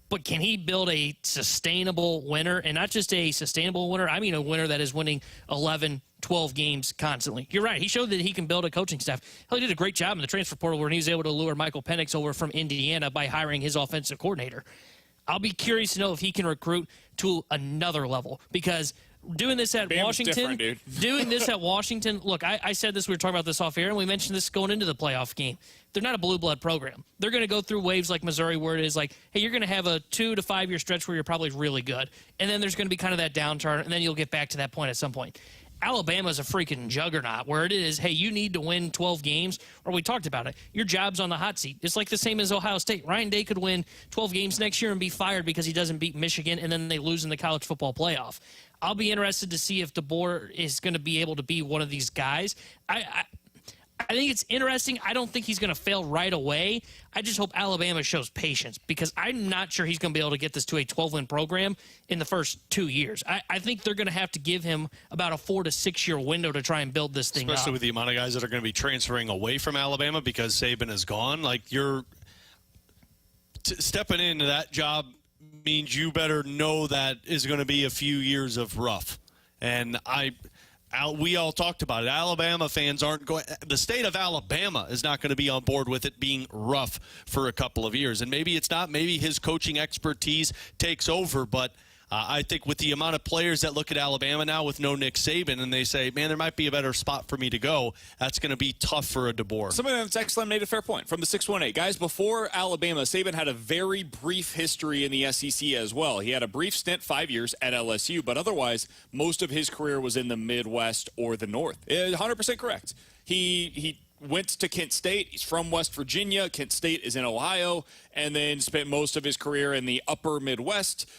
But can he build a sustainable winner? And not just a sustainable winner, I mean a winner that is winning 11, 12 games constantly. You're right. He showed that he can build a coaching staff. Hell, he did a great job in the transfer portal where he was able to lure Michael Penix over from Indiana by hiring his offensive coordinator. I'll be curious to know if he can recruit to another level because doing this at Washington, look, I said this, we were talking about this off air, and we mentioned this going into the playoff game. They're not a blue blood program. They're going to go through waves like Missouri where it is like, hey, you're going to have a 2 to 5 year stretch where you're probably really good. And then there's going to be kind of that downturn, and then you'll get back to that point at some point. Alabama's a freaking juggernaut where it is, hey, you need to win 12 games, or we talked about it. Your job's on the hot seat. It's like the same as Ohio State. Ryan Day could win 12 games next year and be fired because he doesn't beat Michigan, and then they lose in the college football playoff. I'll be interested to see if DeBoer is going to be able to be one of these guys. I think it's interesting. I don't think he's going to fail right away. I just hope Alabama shows patience because I'm not sure he's going to be able to get this to a 12-win program in the first 2 years. I think they're going to have to give him about a 4 to 6 year window to try and build this thing up. Especially with the amount of guys that are going to be transferring away from Alabama because Saban is gone. Like, you're stepping into that job means you better know that is going to be a few years of rough. And we all talked about it. Alabama fans aren't going. The state of Alabama is not going to be on board with it being rough for a couple of years. And maybe it's not. Maybe his coaching expertise takes over. But I think with the amount of players that look at Alabama now with no Nick Saban and they say, man, there might be a better spot for me to go, that's going to be tough for a DeBoer. Somebody that's excellent made a fair point from the 618. Guys, before Alabama, Saban had a very brief history in the SEC as well. He had a brief stint, 5 years, at LSU, but otherwise, most of his career was in the Midwest or the North. 100% correct. He went to Kent State. He's from West Virginia. Kent State is in Ohio, and then spent most of his career in the upper Midwest.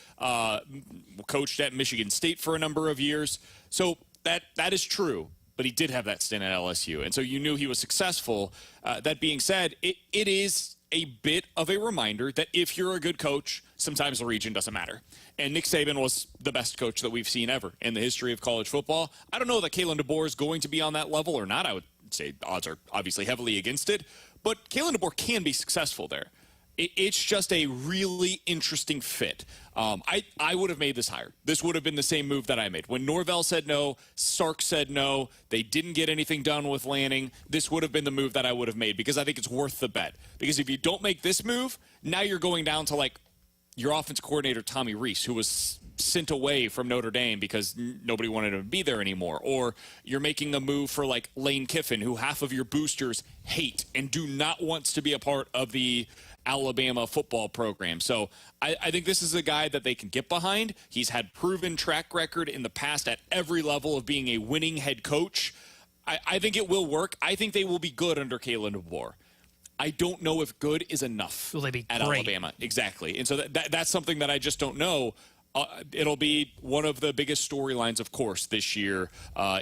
Coached at Michigan State for a number of years. So that is true, but he did have that stint at LSU, and so you knew he was successful. That being said, it is a bit of a reminder that if you're a good coach, sometimes the region doesn't matter. And Nick Saban was the best coach that we've seen ever in the history of college football. I don't know that Kalen DeBoer is going to be on that level or not. I would say odds are obviously heavily against it, but Kalen DeBoer can be successful there. It's just a really interesting fit. I would have made this higher. This would have been the same move that I made. When Norvell said no, Sark said no, they didn't get anything done with Lanning, this would have been the move that I would have made because I think it's worth the bet. Because if you don't make this move, now you're going down to like your offense coordinator, Tommy Rees, who was sent away from Notre Dame because nobody wanted him to be there anymore. Or you're making a move for like Lane Kiffin, who half of your boosters hate and do not want to be a part of the Alabama football program. So I think this is a guy that they can get behind. He's had proven track record in the past at every level of being a winning head coach. I think it will work. I think they will be good under Kalen DeBoer. I don't know if good is enough will they be at great? Alabama. Exactly. And so that's something that I just don't know. It'll be one of the biggest storylines, of course, this year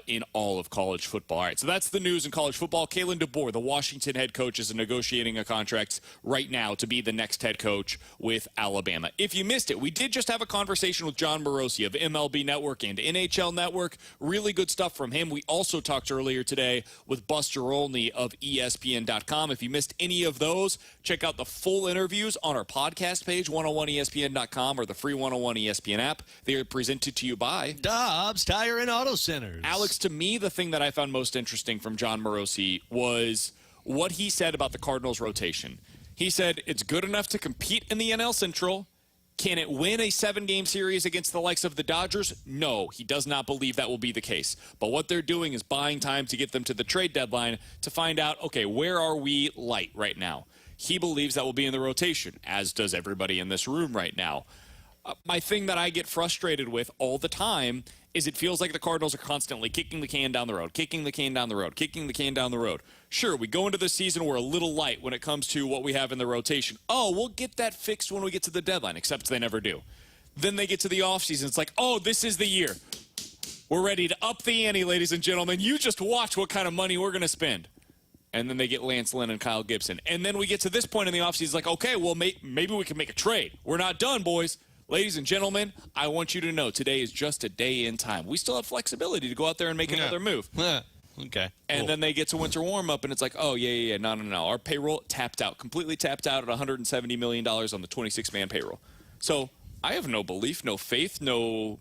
in all of college football. All right, so that's the news in college football. Kalen DeBoer, the Washington head coach, is negotiating a contract right now to be the next head coach with Alabama. If you missed it, we did just have a conversation with Jon Morosi of MLB Network and NHL Network. Really good stuff from him. We also talked earlier today with Buster Olney of ESPN.com. If you missed any of those, check out the full interviews on our podcast page, 101ESPN.com, or the free 101 ESPN app. They are presented to you by Dobbs Tire and Auto Centers. Alex, to me, the thing that I found most interesting from Jon Morosi was what he said about the Cardinals' rotation. He said it's good enough to compete in the NL Central. Can it win a 7-game series against the likes of the Dodgers? No, he does not believe that will be the case. But what they're doing is buying time to get them to the trade deadline to find out, okay, where are we light right now? He believes that will be in the rotation, as does everybody in this room right now. My thing that I get frustrated with all the time is it feels like the Cardinals are constantly kicking the can down the road, kicking the can down the road, kicking the can down the road. Sure, we go into the season, we're a little light when it comes to what we have in the rotation. Oh, we'll get that fixed when we get to the deadline, except they never do. Then they get to the offseason. It's like, oh, this is the year. We're ready to up the ante, ladies and gentlemen. You just watch what kind of money we're going to spend. And then they get Lance Lynn and Kyle Gibson. And then we get to this point in the offseason, it's like, okay, well, maybe we can make a trade. We're not done, boys. Ladies and gentlemen, I want you to know today is just a day in time. We still have flexibility to go out there and make another move. Okay. And then they get to winter warm-up, and it's like, oh, yeah. No. Our payroll tapped out, completely tapped out at $170 million on the 26-man payroll. So I have no belief, no faith, no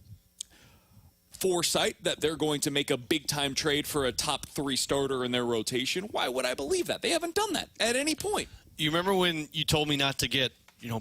foresight that they're going to make a big-time trade for a top 3 starter in their rotation. Why would I believe that? They haven't done that at any point. You remember when you told me not to get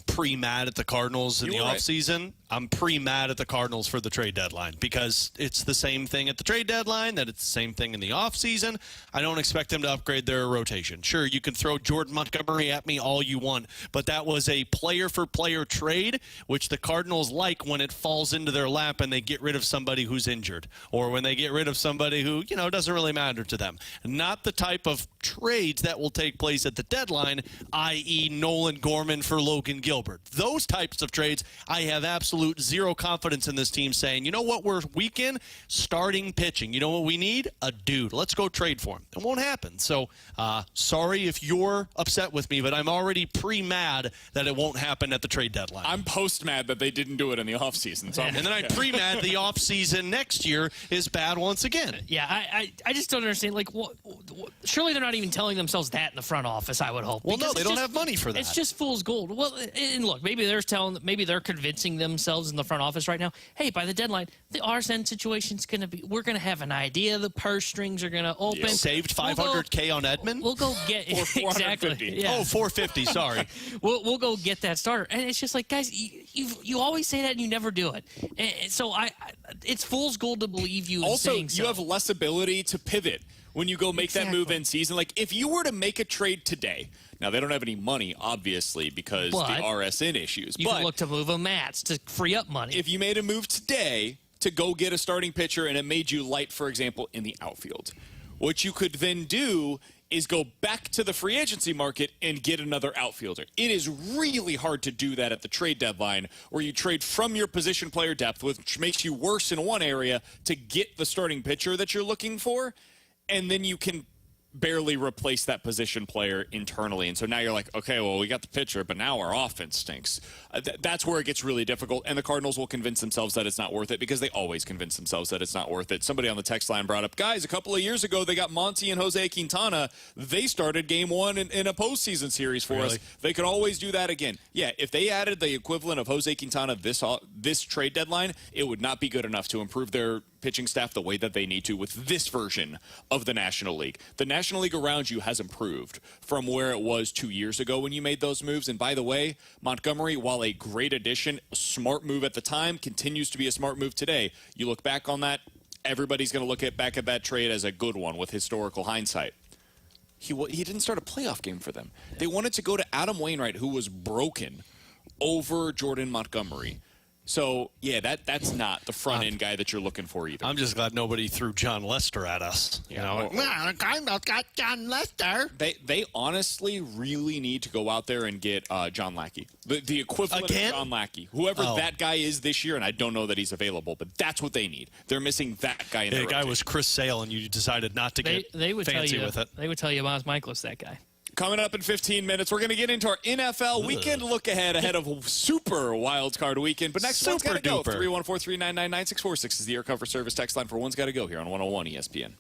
pre-mad at the Cardinals in the offseason? I'm pre-mad at the Cardinals for the trade deadline because it's the same thing at the trade deadline, that it's the same thing in the offseason. I don't expect them to upgrade their rotation. Sure, you can throw Jordan Montgomery at me all you want, but that was a player-for-player trade, which the Cardinals like when it falls into their lap and they get rid of somebody who's injured or when they get rid of somebody who, doesn't really matter to them. Not the type of trades that will take place at the deadline, i.e. Nolan Gorman for Logan Gilbert. Those types of trades, I have absolute zero confidence in this team saying, you know what we're weak in? Starting pitching. You know what we need? A dude. Let's go trade for him. It won't happen. So, sorry if you're upset with me, but I'm already pre-mad that it won't happen at the trade deadline. I'm post-mad that they didn't do it in the offseason. So and then I'm pre-mad the offseason next year is bad once again. Yeah, I just don't understand. Like, surely they're not even telling themselves that in the front office, I would hope. Well, no, Because they don't have money for that. It's just fool's gold. Well, and look, maybe they're convincing themselves in the front office right now, hey, by the deadline, the RSN situation's going to be, we're going to have an idea, the purse strings are going to open. You saved $500K on Edman? We'll go get exactly. Yeah. Oh, $450, sorry. We'll go get that starter. And it's just like, guys, you always say that and you never do it. And so it's fool's gold to believe you. Also, saying so. you have less ability to pivot when you go make that move in season. Like, if you were to make a trade today, now they don't have any money, obviously, because the RSN issues. You can look to move a Mats to free up money. If you made a move today to go get a starting pitcher and it made you light, for example, in the outfield, what you could then do is go back to the free agency market and get another outfielder. It is really hard to do that at the trade deadline, where you trade from your position player depth, which makes you worse in one area, to get the starting pitcher that you're looking for, and then you can barely replace that position player internally. And so now you're like, okay, well, we got the pitcher, but now our offense stinks. That's where it gets really difficult, and the Cardinals will convince themselves that it's not worth it, because they always convince themselves that it's not worth it. Somebody on the text line brought up, guys, a couple of years ago, they got Monty and Jose Quintana. They started game one in a postseason series for us. They could always do that again. Yeah, if they added the equivalent of Jose Quintana this trade deadline, it would not be good enough to improve their pitching staff the way that they need to with this version of the National League. The National League around you has improved from where it was 2 years ago when you made those moves. And by the way, Montgomery, while a great addition, a smart move at the time, continues to be a smart move today. You look back on that, everybody's going to look back at that trade as a good one with historical hindsight. He didn't start a playoff game for them. They wanted to go to Adam Wainwright, who was broken, over Jordan Montgomery. So, yeah, that's not the front-end guy that you're looking for either. I'm just glad nobody threw John Lester at us. You know, the Cardinals got John Lester. They honestly really need to go out there and get John Lackey. The equivalent of John Lackey. Whoever that guy is this year, and I don't know that he's available, but that's what they need. They're missing that guy in the rotation. guy was Chris Sale, and you decided not to get fancy with it. They would tell you Miles Michaelis, that guy. Coming up in 15 minutes, we're going to get into our NFL weekend look ahead of Super Wild Card Weekend. But next, one's got to go. 314-399-9646 is the Air Cover Service text line for One's Got to Go here on 101 ESPN.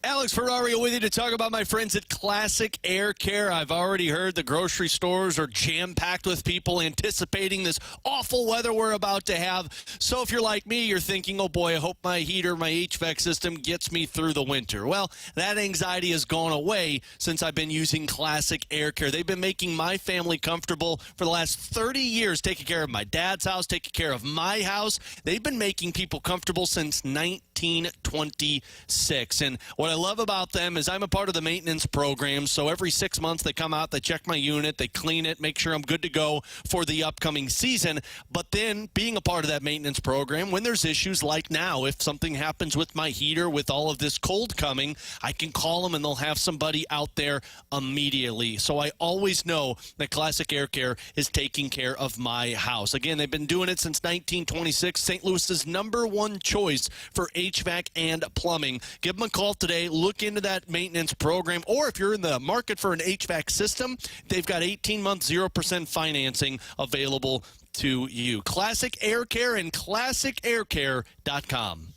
Alex Ferrario with you to talk about my friends at Classic Air Care. I've already heard the grocery stores are jam-packed with people anticipating this awful weather we're about to have. So if you're like me, you're thinking, oh boy, I hope my heater, my HVAC system gets me through the winter. Well, that anxiety has gone away since I've been using Classic Air Care. They've been making my family comfortable for the last 30 years, taking care of my dad's house, taking care of my house. They've been making people comfortable since 1926. And what I love about them is I'm a part of the maintenance program, so every 6 months they come out, they check my unit, they clean it, make sure I'm good to go for the upcoming season. But then being a part of that maintenance program, when there's issues like now, if something happens with my heater, with all of this cold coming, I can call them and they'll have somebody out there immediately. So I always know that Classic Air Care is taking care of my house. Again, they've been doing it since 1926. St. Louis's #1 choice for HVAC and plumbing. Give them a call today. Look into that maintenance program. Or if you're in the market for an HVAC system, they've got 18-month 0% financing available to you. Classic Air Care and classicaircare.com.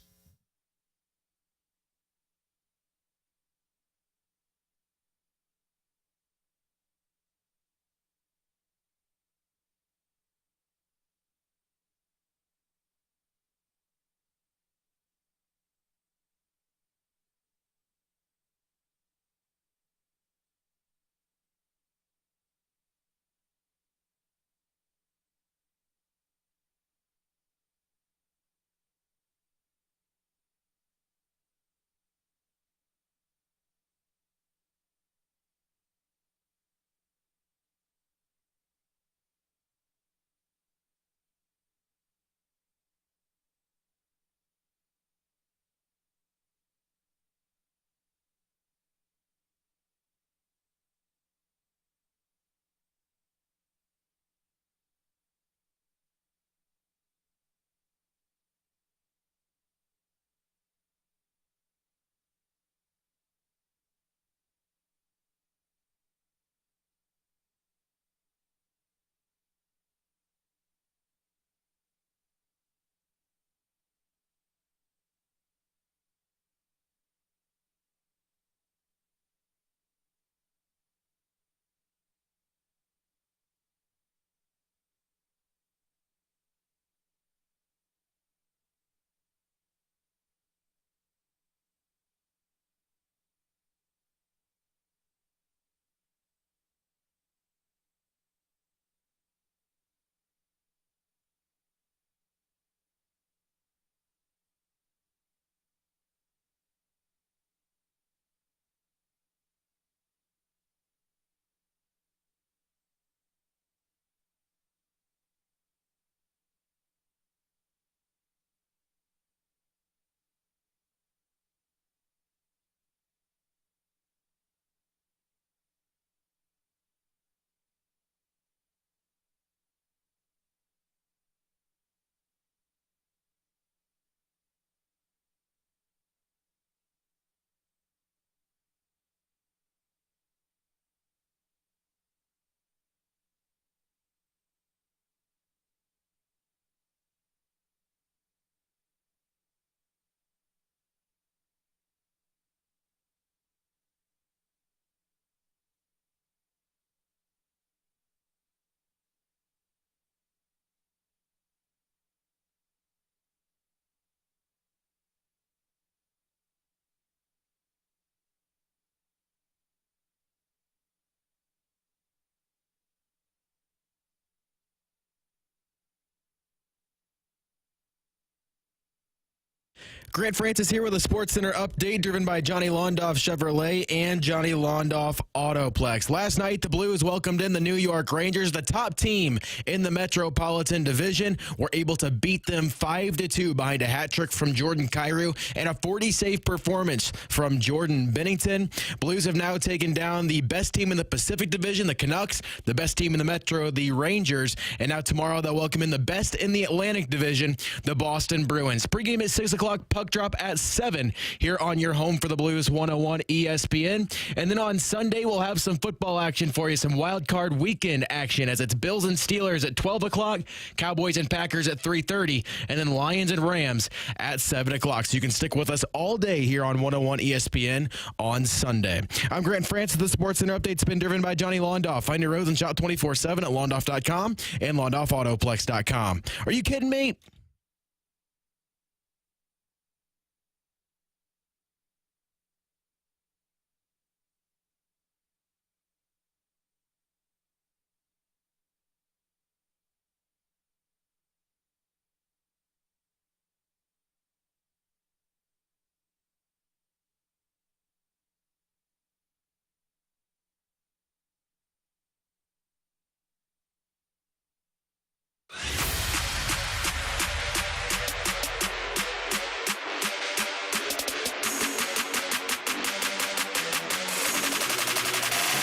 Grant Francis here with a Sports Center update driven by Johnny Londoff Chevrolet and Johnny Londoff Autoplex. Last night, the Blues welcomed in the New York Rangers, the top team in the Metropolitan Division. Were able to beat them 5-2 behind a hat trick from Jordan Kyrou and a 40-save performance from Jordan Binnington. Blues have now taken down the best team in the Pacific Division, the Canucks, the best team in the Metro, the Rangers, and now tomorrow they'll welcome in the best in the Atlantic Division, the Boston Bruins. Pregame at 6 o'clock, puck drop at 7 here on your home for the Blues 101 ESPN. And then on Sunday, we'll have some football action for you, some wild card weekend action as it's Bills and Steelers at 12 o'clock, Cowboys and Packers at 3:30, and then Lions and Rams at 7 o'clock. So you can stick with us all day here on 101 ESPN on Sunday. I'm Grant Francis. The Sports Center update's been driven by Johnny Londoff. Find your roads and shop 24/7 at londoff.com and londoffAutoplex.com. Are you kidding me?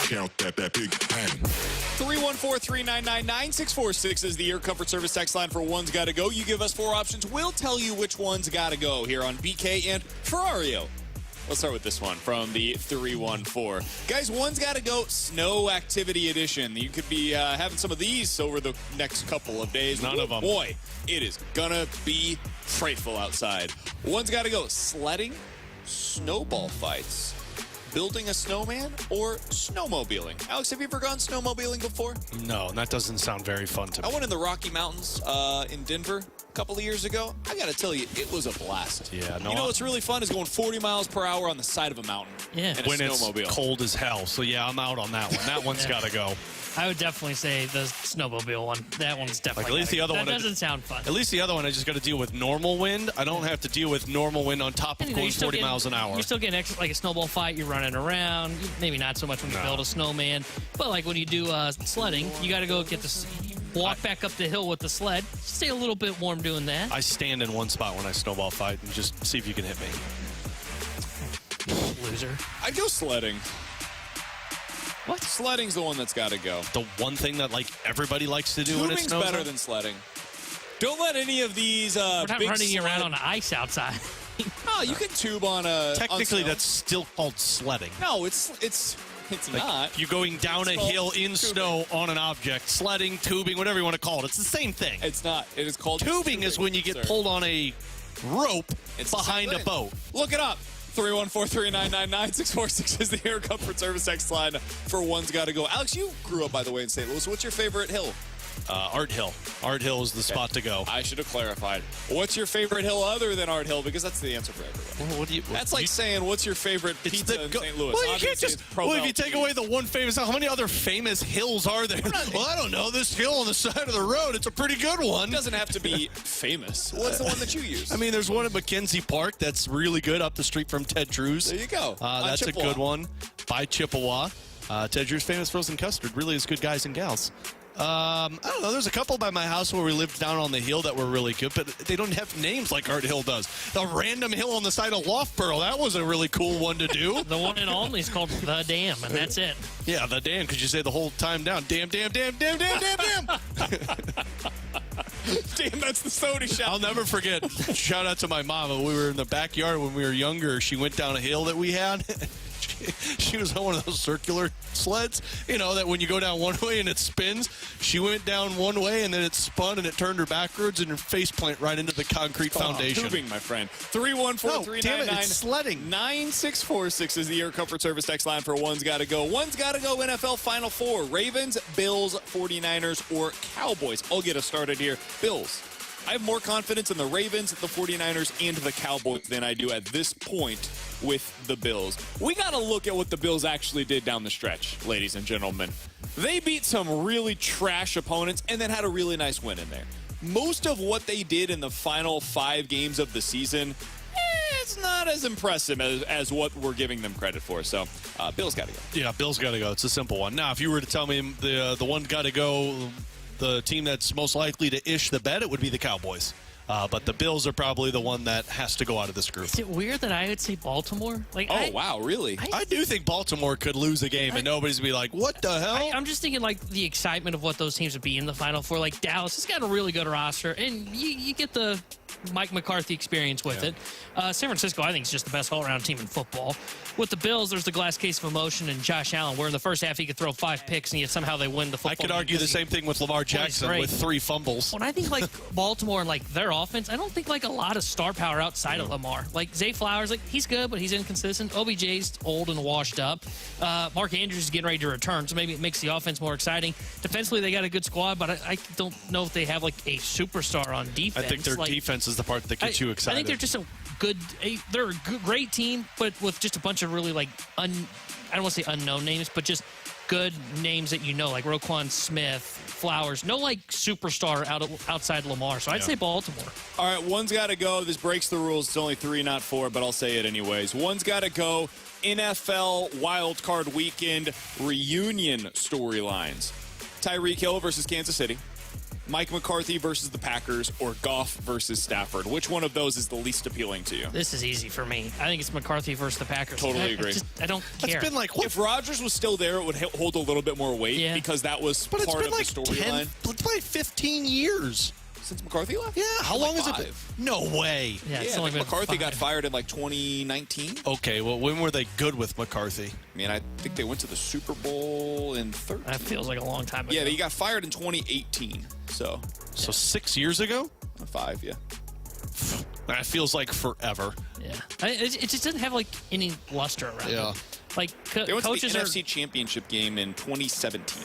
Count that big pen. 314-399-9646 is the Air Comfort Service text line for One's Gotta Go. You give us 4 options. We'll tell you which one's gotta go here on BK and Ferrario. Let's start with this one from the 314. Guys, one's gotta go snow activity edition. You could be having some of these over the next couple of days. None of them. Boy, it is gonna be frightful outside. One's gotta go sledding, snowball fights, building a snowman, or snowmobiling. Alex, have you ever gone snowmobiling before? No, that doesn't sound very fun to me. I went in the Rocky Mountains in Denver a couple of years ago. I got to tell you, it was a blast. Yeah, no. You know what's really fun is going 40 miles per hour on the side of a mountain. Yeah. In a When snowmobile. it's cold as hell. So, yeah, I'm out on that one. That one's got to go. I would definitely say the snowmobile one. That one's definitely. Like, at least the other that one. doesn't sound fun. At least the other one, I just got to deal with normal wind. I don't have to deal with normal wind on top of You know, going you're still 40 getting- miles an hour. You're still getting like a snowball fight. You're running around. Maybe not so much when you build a snowman, but like when you do sledding, you got to go get walk back up the hill with the sled. Stay a little bit warm doing that. I stand in one spot when I snowball fight and just see if you can hit me. Loser. I'd go sledding. What? Sledding's the one that's got to go. The one thing that like everybody likes to do when it Tubing's snows. better than sledding. Don't let any of these We're not big running around sled- on the ice outside. Oh, you can tube on a. Technically, on snow. that's still called sledding. No, it's Like, not. you're going down a It's called hill in tubing. snow on an object. Sledding, tubing, whatever you want to call it. It's the same thing. It's not. It is called Tubing is when you get sir. pulled on a rope It's the behind same a thing. boat. Look it up. 314-399-9646 is the Air Comfort Service text line for One's Gotta Go. Alex, you grew up, by the way, in St. Louis. What's your favorite hill? Art Hill. Art Hill is the spot to go. I should have clarified. What's your favorite hill other than Art Hill? Because that's the answer for everyone. Well, what do you? That's like saying, what's your favorite It's pizza the in go- St. Louis? Well, you can't Obviously, just. it's Well, if Provel you take cheese. away the one famous, how many other famous hills are there? Well, I don't know. This hill on the side of the road, it's a pretty good one. It doesn't have to be famous. What's the one that you use? I mean, there's one at Mackenzie Park that's really good up the street from Ted Drew's. There you go. On That's a Chippewa. good one. By Chippewa. Ted Drew's famous frozen custard really is good guys and gals. I don't know. There's a couple by my house where we lived down on the hill that were really good, but they don't have names like Art Hill does. The random hill on the side of Loughborough, that was a really cool one to do. The one in Olney is called the Dam, and that's it. Yeah, the dam, because you say the whole time down. Damn, damn, damn, damn, damn, damn, damn. Damn, that's the soda shop. I'll never forget. Shout out to my mom. When we were in the backyard when we were younger, she went down a hill that we had. She was on one of those circular sleds, you know, that when you go down one way and it spins. She went down one way and then it spun and it turned her backwards and her face plant right into the concrete foundation. Tubing, my friend. No, damn it, 314-399-9646 it's sledding. is the Air Comfort Service text line for One's Gotta Go. One's Gotta Go NFL Final Four. Ravens, Bills, 49ers, or Cowboys. I'll get us started here. Bills. I have more confidence in the Ravens, the 49ers, and the Cowboys than I do at this point with the Bills. We got to look at what the Bills actually did down the stretch, ladies and gentlemen. They beat some really trash opponents and then had a really nice win in there. Most of what they did in the final 5 games of the season, it's not as impressive as what we're giving them credit for. So, Bills got to go. Yeah, Bills got to go. It's a simple one. Now, if you were to tell me the one got to go, the team that's most likely to ish the bet, it would be the Cowboys. But the Bills are probably the one that has to go out of this group. Is it weird that I would say Baltimore? Wow, really? I do think Baltimore could lose a game and nobody's be like, what the hell? I'm just thinking like the excitement of what those teams would be in the Final Four. Like Dallas has got a really good roster, and you get the Mike McCarthy experience with it. San Francisco, I think, is just the best all-around team in football. With the Bills, there's the glass case of emotion and Josh Allen, where in the first half he could throw 5 picks, and yet somehow they win the football. I could argue the same thing with Lamar Jackson with 3 fumbles. When I think like Baltimore and like their offense, I don't think like a lot of star power outside of Lamar. Like Zay Flowers, like he's good, but he's inconsistent. OBJ's old and washed up. Mark Andrews is getting ready to return, so maybe it makes the offense more exciting. Defensively, they got a good squad, but I don't know if they have like a superstar on defense. I think their defense is the part that gets you excited. I think they're just they're a great team, but with just a bunch of really like I don't want to say unknown names, but just good names that you know, like Roquan Smith, Flowers. No like superstar outside Lamar. So I'd say Baltimore. All right, one's got to go. This breaks the rules. It's only 3, not 4, but I'll say it anyways. One's got to go. NFL Wild Card Weekend reunion storylines. Tyreek Hill versus Kansas City. Mike McCarthy versus the Packers, or Goff versus Stafford. Which one of those is the least appealing to you? This is easy for me. I think it's McCarthy versus the Packers. Totally agree. I don't care. It's been like, if Rodgers was still there, it would hold a little bit more weight because that was part of the storyline. It's like 15 years. Since McCarthy left? Yeah, how long has it 5. been? No way. Yeah, I think McCarthy got fired in like 2019. Okay, well, when were they good with McCarthy? I mean, I think they went to the Super Bowl in 13. That feels like a long time ago. Yeah, he got fired in 2018. So 6 years ago? 5, yeah. That feels like forever. Yeah. It just doesn't have like any luster around it. Like they went coaches to the NFC Championship game in 2017.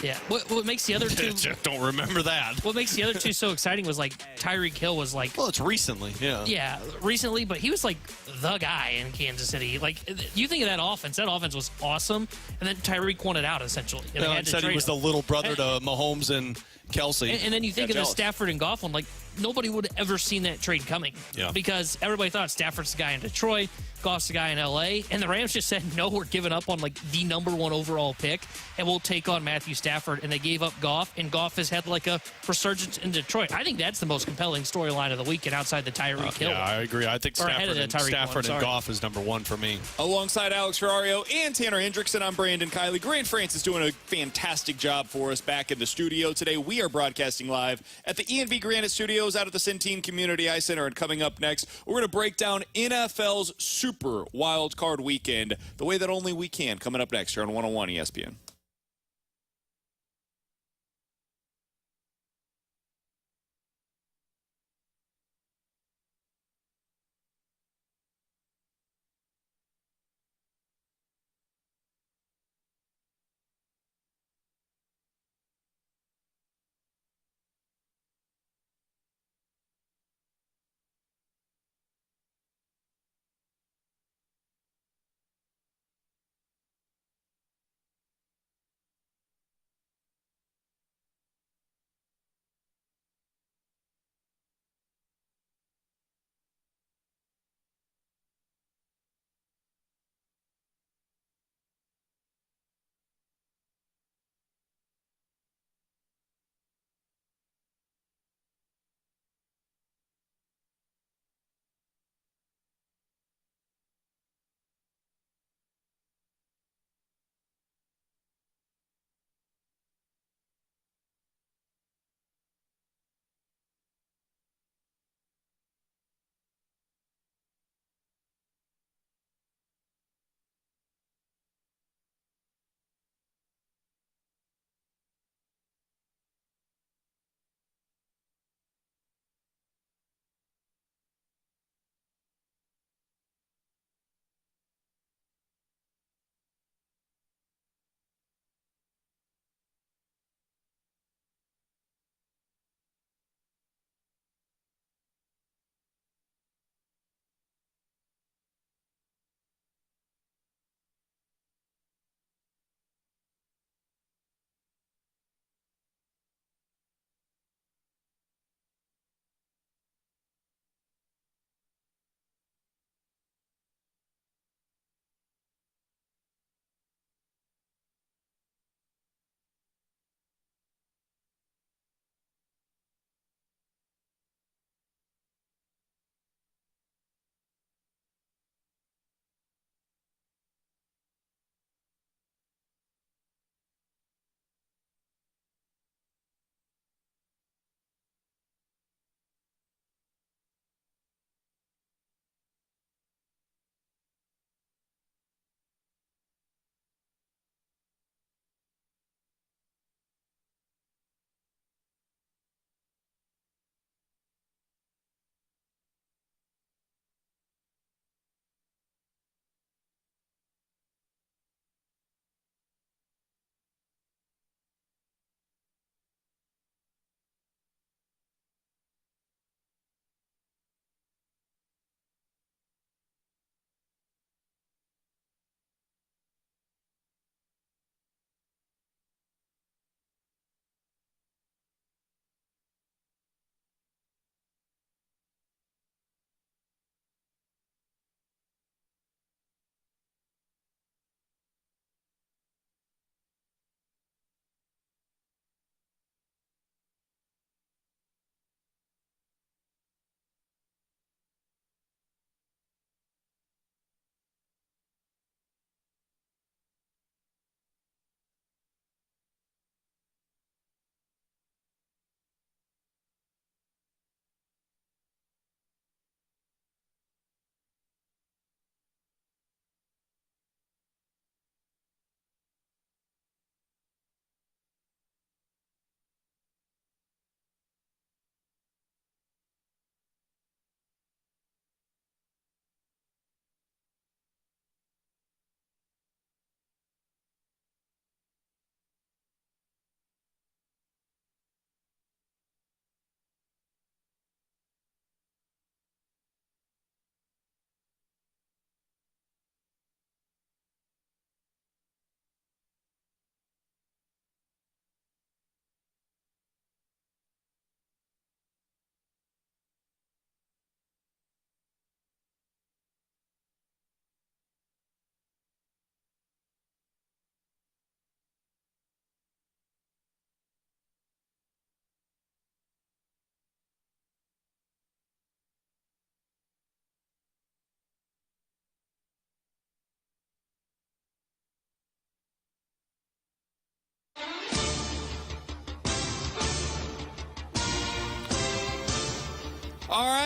Yeah. What makes the other two? Don't remember that. What makes the other two so exciting was like Tyreek Hill was like. Well, it's recently, yeah. Yeah, recently, but he was like the guy in Kansas City. Like you think of that offense was awesome, and then Tyreek won it out essentially. And It said he was the little brother to Mahomes and Kelsey. And then you think of the Stafford and Goff one, like nobody would have ever seen that trade coming. Yeah. Because everybody thought Stafford's the guy in Detroit, Goff's the guy in LA, and the Rams just said, no, we're giving up on like the #1 overall pick, and we'll take on Matthew Stafford. And they gave up Goff, and Goff has had like a resurgence in Detroit. I think that's the most compelling storyline of the weekend outside the Tyreek Hill. Yeah, I agree. I think Stafford and Goff is #1 for me. Alongside Alex Ferrario and Tanner Hendrickson, I'm Brandon Kiley. Grant France is doing a fantastic job for us back in the studio today. We are broadcasting live at the E&V Granite Studios out at the Centene Community Ice Center. And coming up next, we're going to break down NFL's Super Wild Card Weekend the way that only we can. Coming up next here on 101 ESPN.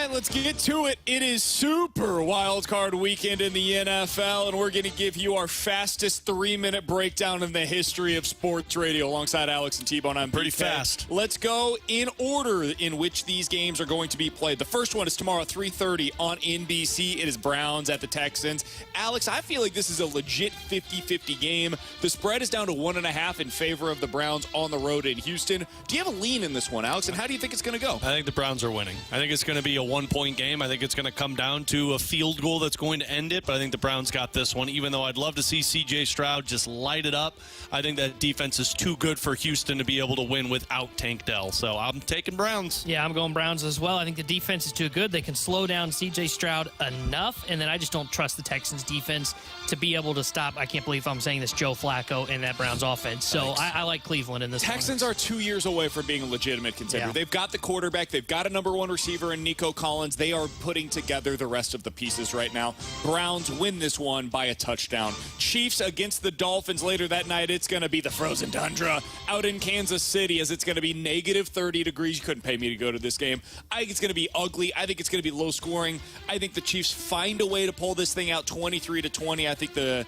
right, let's get to it. It is Super Wild Card Weekend in the NFL, and we're going to give you our fastest 3-minute breakdown in the history of sports radio. Alongside Alex and T-Bone, I'm pretty BK. fast. Let's go in order in which these games are going to be played. The first one is tomorrow at 3:30 on NBC. It is Browns at the Texans. Alex, I feel like this is a legit 50-50 game. The spread is down to 1.5 in favor of the Browns on the road in Houston. Do you have a lean in this one, Alex, and how do you think it's going to go? I think the Browns are winning. I think it's going to be a 1-point game. I think it's going to come down to a field goal that's going to end it, but I think the Browns got this one, even though I'd love to see C.J. Stroud just light it up. I think that defense is too good for Houston to be able to win without Tank Dell, so I'm taking Browns. Yeah, I'm going Browns as well. I think the defense is too good. They can slow down C.J. Stroud enough, and then I just don't trust the Texans defense to be able to stop, I can't believe I'm saying this, Joe Flacco and that Browns offense. So I like Cleveland in this Texans one. are 2 years away from being a legitimate contender. Yeah. They've got the quarterback. They've got a number one receiver in Nico Collins. They are putting together the rest of the pieces right now. Browns win this one by a touchdown. Chiefs against the Dolphins later that night. It's going to be the frozen tundra out in Kansas City, as it's going to be negative 30 degrees. You couldn't pay me to go to this game. I think it's going to be ugly. I think it's going to be low scoring. I think the Chiefs find a way to pull this thing out 23-20. I think the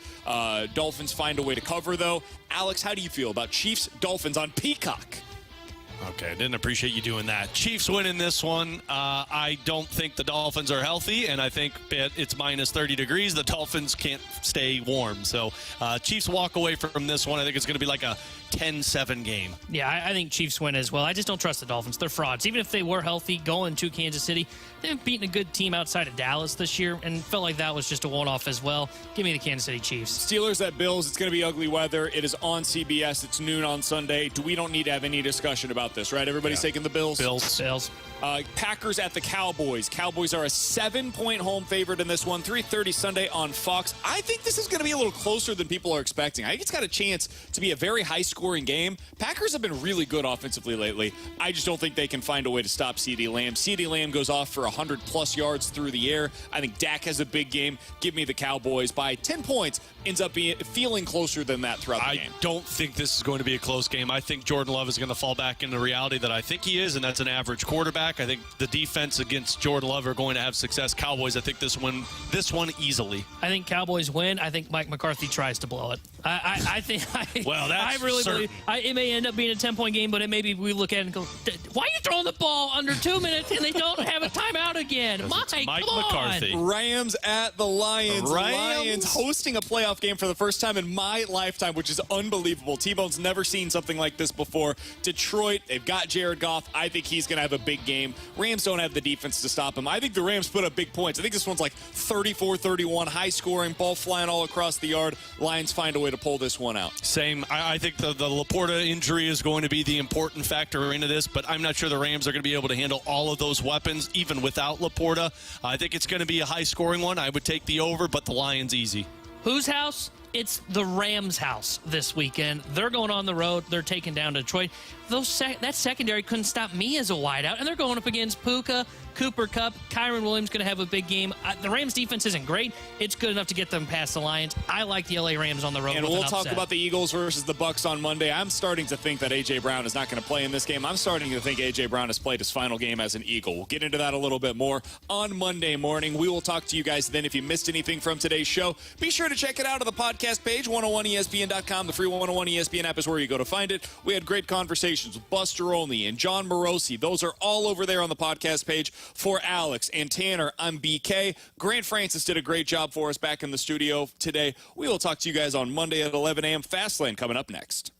Dolphins find a way to cover, though. Alex, how do you feel about Chiefs-Dolphins on Peacock? Okay, I didn't appreciate you doing that. Chiefs winning this one. I don't think the Dolphins are healthy, and I think it's minus 30 degrees. The Dolphins can't stay warm. So Chiefs walk away from this one. I think it's going to be like a 10-7 game. Yeah, I think Chiefs win as well. I just don't trust the Dolphins. They're frauds. Even if they were healthy going to Kansas City, they've beaten a good team outside of Dallas this year and felt like that was just a one-off as well. Give me the Kansas City Chiefs. Steelers at Bills. It's going to be ugly weather. It is on CBS. It's noon on Sunday. We don't need to have any discussion about this, right? Everybody's taking the Bills? Bills. Packers at the Cowboys. Cowboys are a 7-point home favorite in this one. 3:30 Sunday on Fox. I think this is going to be a little closer than people are expecting. I think it's got a chance to be a very high-scoring game. Packers have been really good offensively lately. I just don't think they can find a way to stop CeeDee Lamb. CeeDee Lamb goes off for 100-plus yards through the air. I think Dak has a big game. Give me the Cowboys by 10 points. Ends up feeling closer than that throughout the game. I don't think this is going to be a close game. I think Jordan Love is going to fall back into reality that I think he is, and that's an average quarterback. I think the defense against Jordan Love are going to have success. Cowboys, I think this one easily. I think Cowboys win. I think Mike McCarthy tries to blow it. I think. Well, that's I really certain. believe it may end up being a 10-point game, but maybe we look at it and go, "Why are you throwing the ball under 2 minutes and they don't have a timeout again?" Mike McCarthy. Rams at the Lions. Rams? Lions hosting a playoff game for the first time in my lifetime, which is unbelievable. T-Bone's never seen something like this before. Detroit, they've got Jared Goff. I think he's going to have a big game. Rams don't have the defense to stop him. I think the Rams put up big points. I think this one's like 34-31, high scoring, ball flying all across the yard. Lions find a way to pull this one out. Same. I think the Laporta injury is going to be the important factor into this, but I'm not sure the Rams are going to be able to handle all of those weapons, even without Laporta. I think it's going to be a high-scoring one. I would take the over, but the Lions easy. Whose house? It's the Rams' house this weekend. They're going on the road. They're taking down Detroit. That secondary couldn't stop me as a wideout, and they're going up against Puka, Cooper Kupp, Kyron Williams going to have a big game. The Rams' defense isn't great. It's good enough to get them past the Lions. I like the LA Rams on the road. And with we'll an talk upset. about the Eagles versus the Bucks on Monday. I'm starting to think that A.J. Brown is not going to play in this game. I'm starting to think A.J. Brown has played his final game as an Eagle. We'll get into that a little bit more on Monday morning. We will talk to you guys then. If you missed anything from today's show, be sure to check it out on the podcast page, 101ESPN.com. The free 101 ESPN app is where you go to find it. We had great conversations with Buster Olney and Jon Morosi. Those are all over there on the podcast page. For Alex and Tanner, I'm BK. Grant Francis did a great job for us back in the studio today. We will talk to you guys on Monday at 11 a.m. Fastlane coming up next.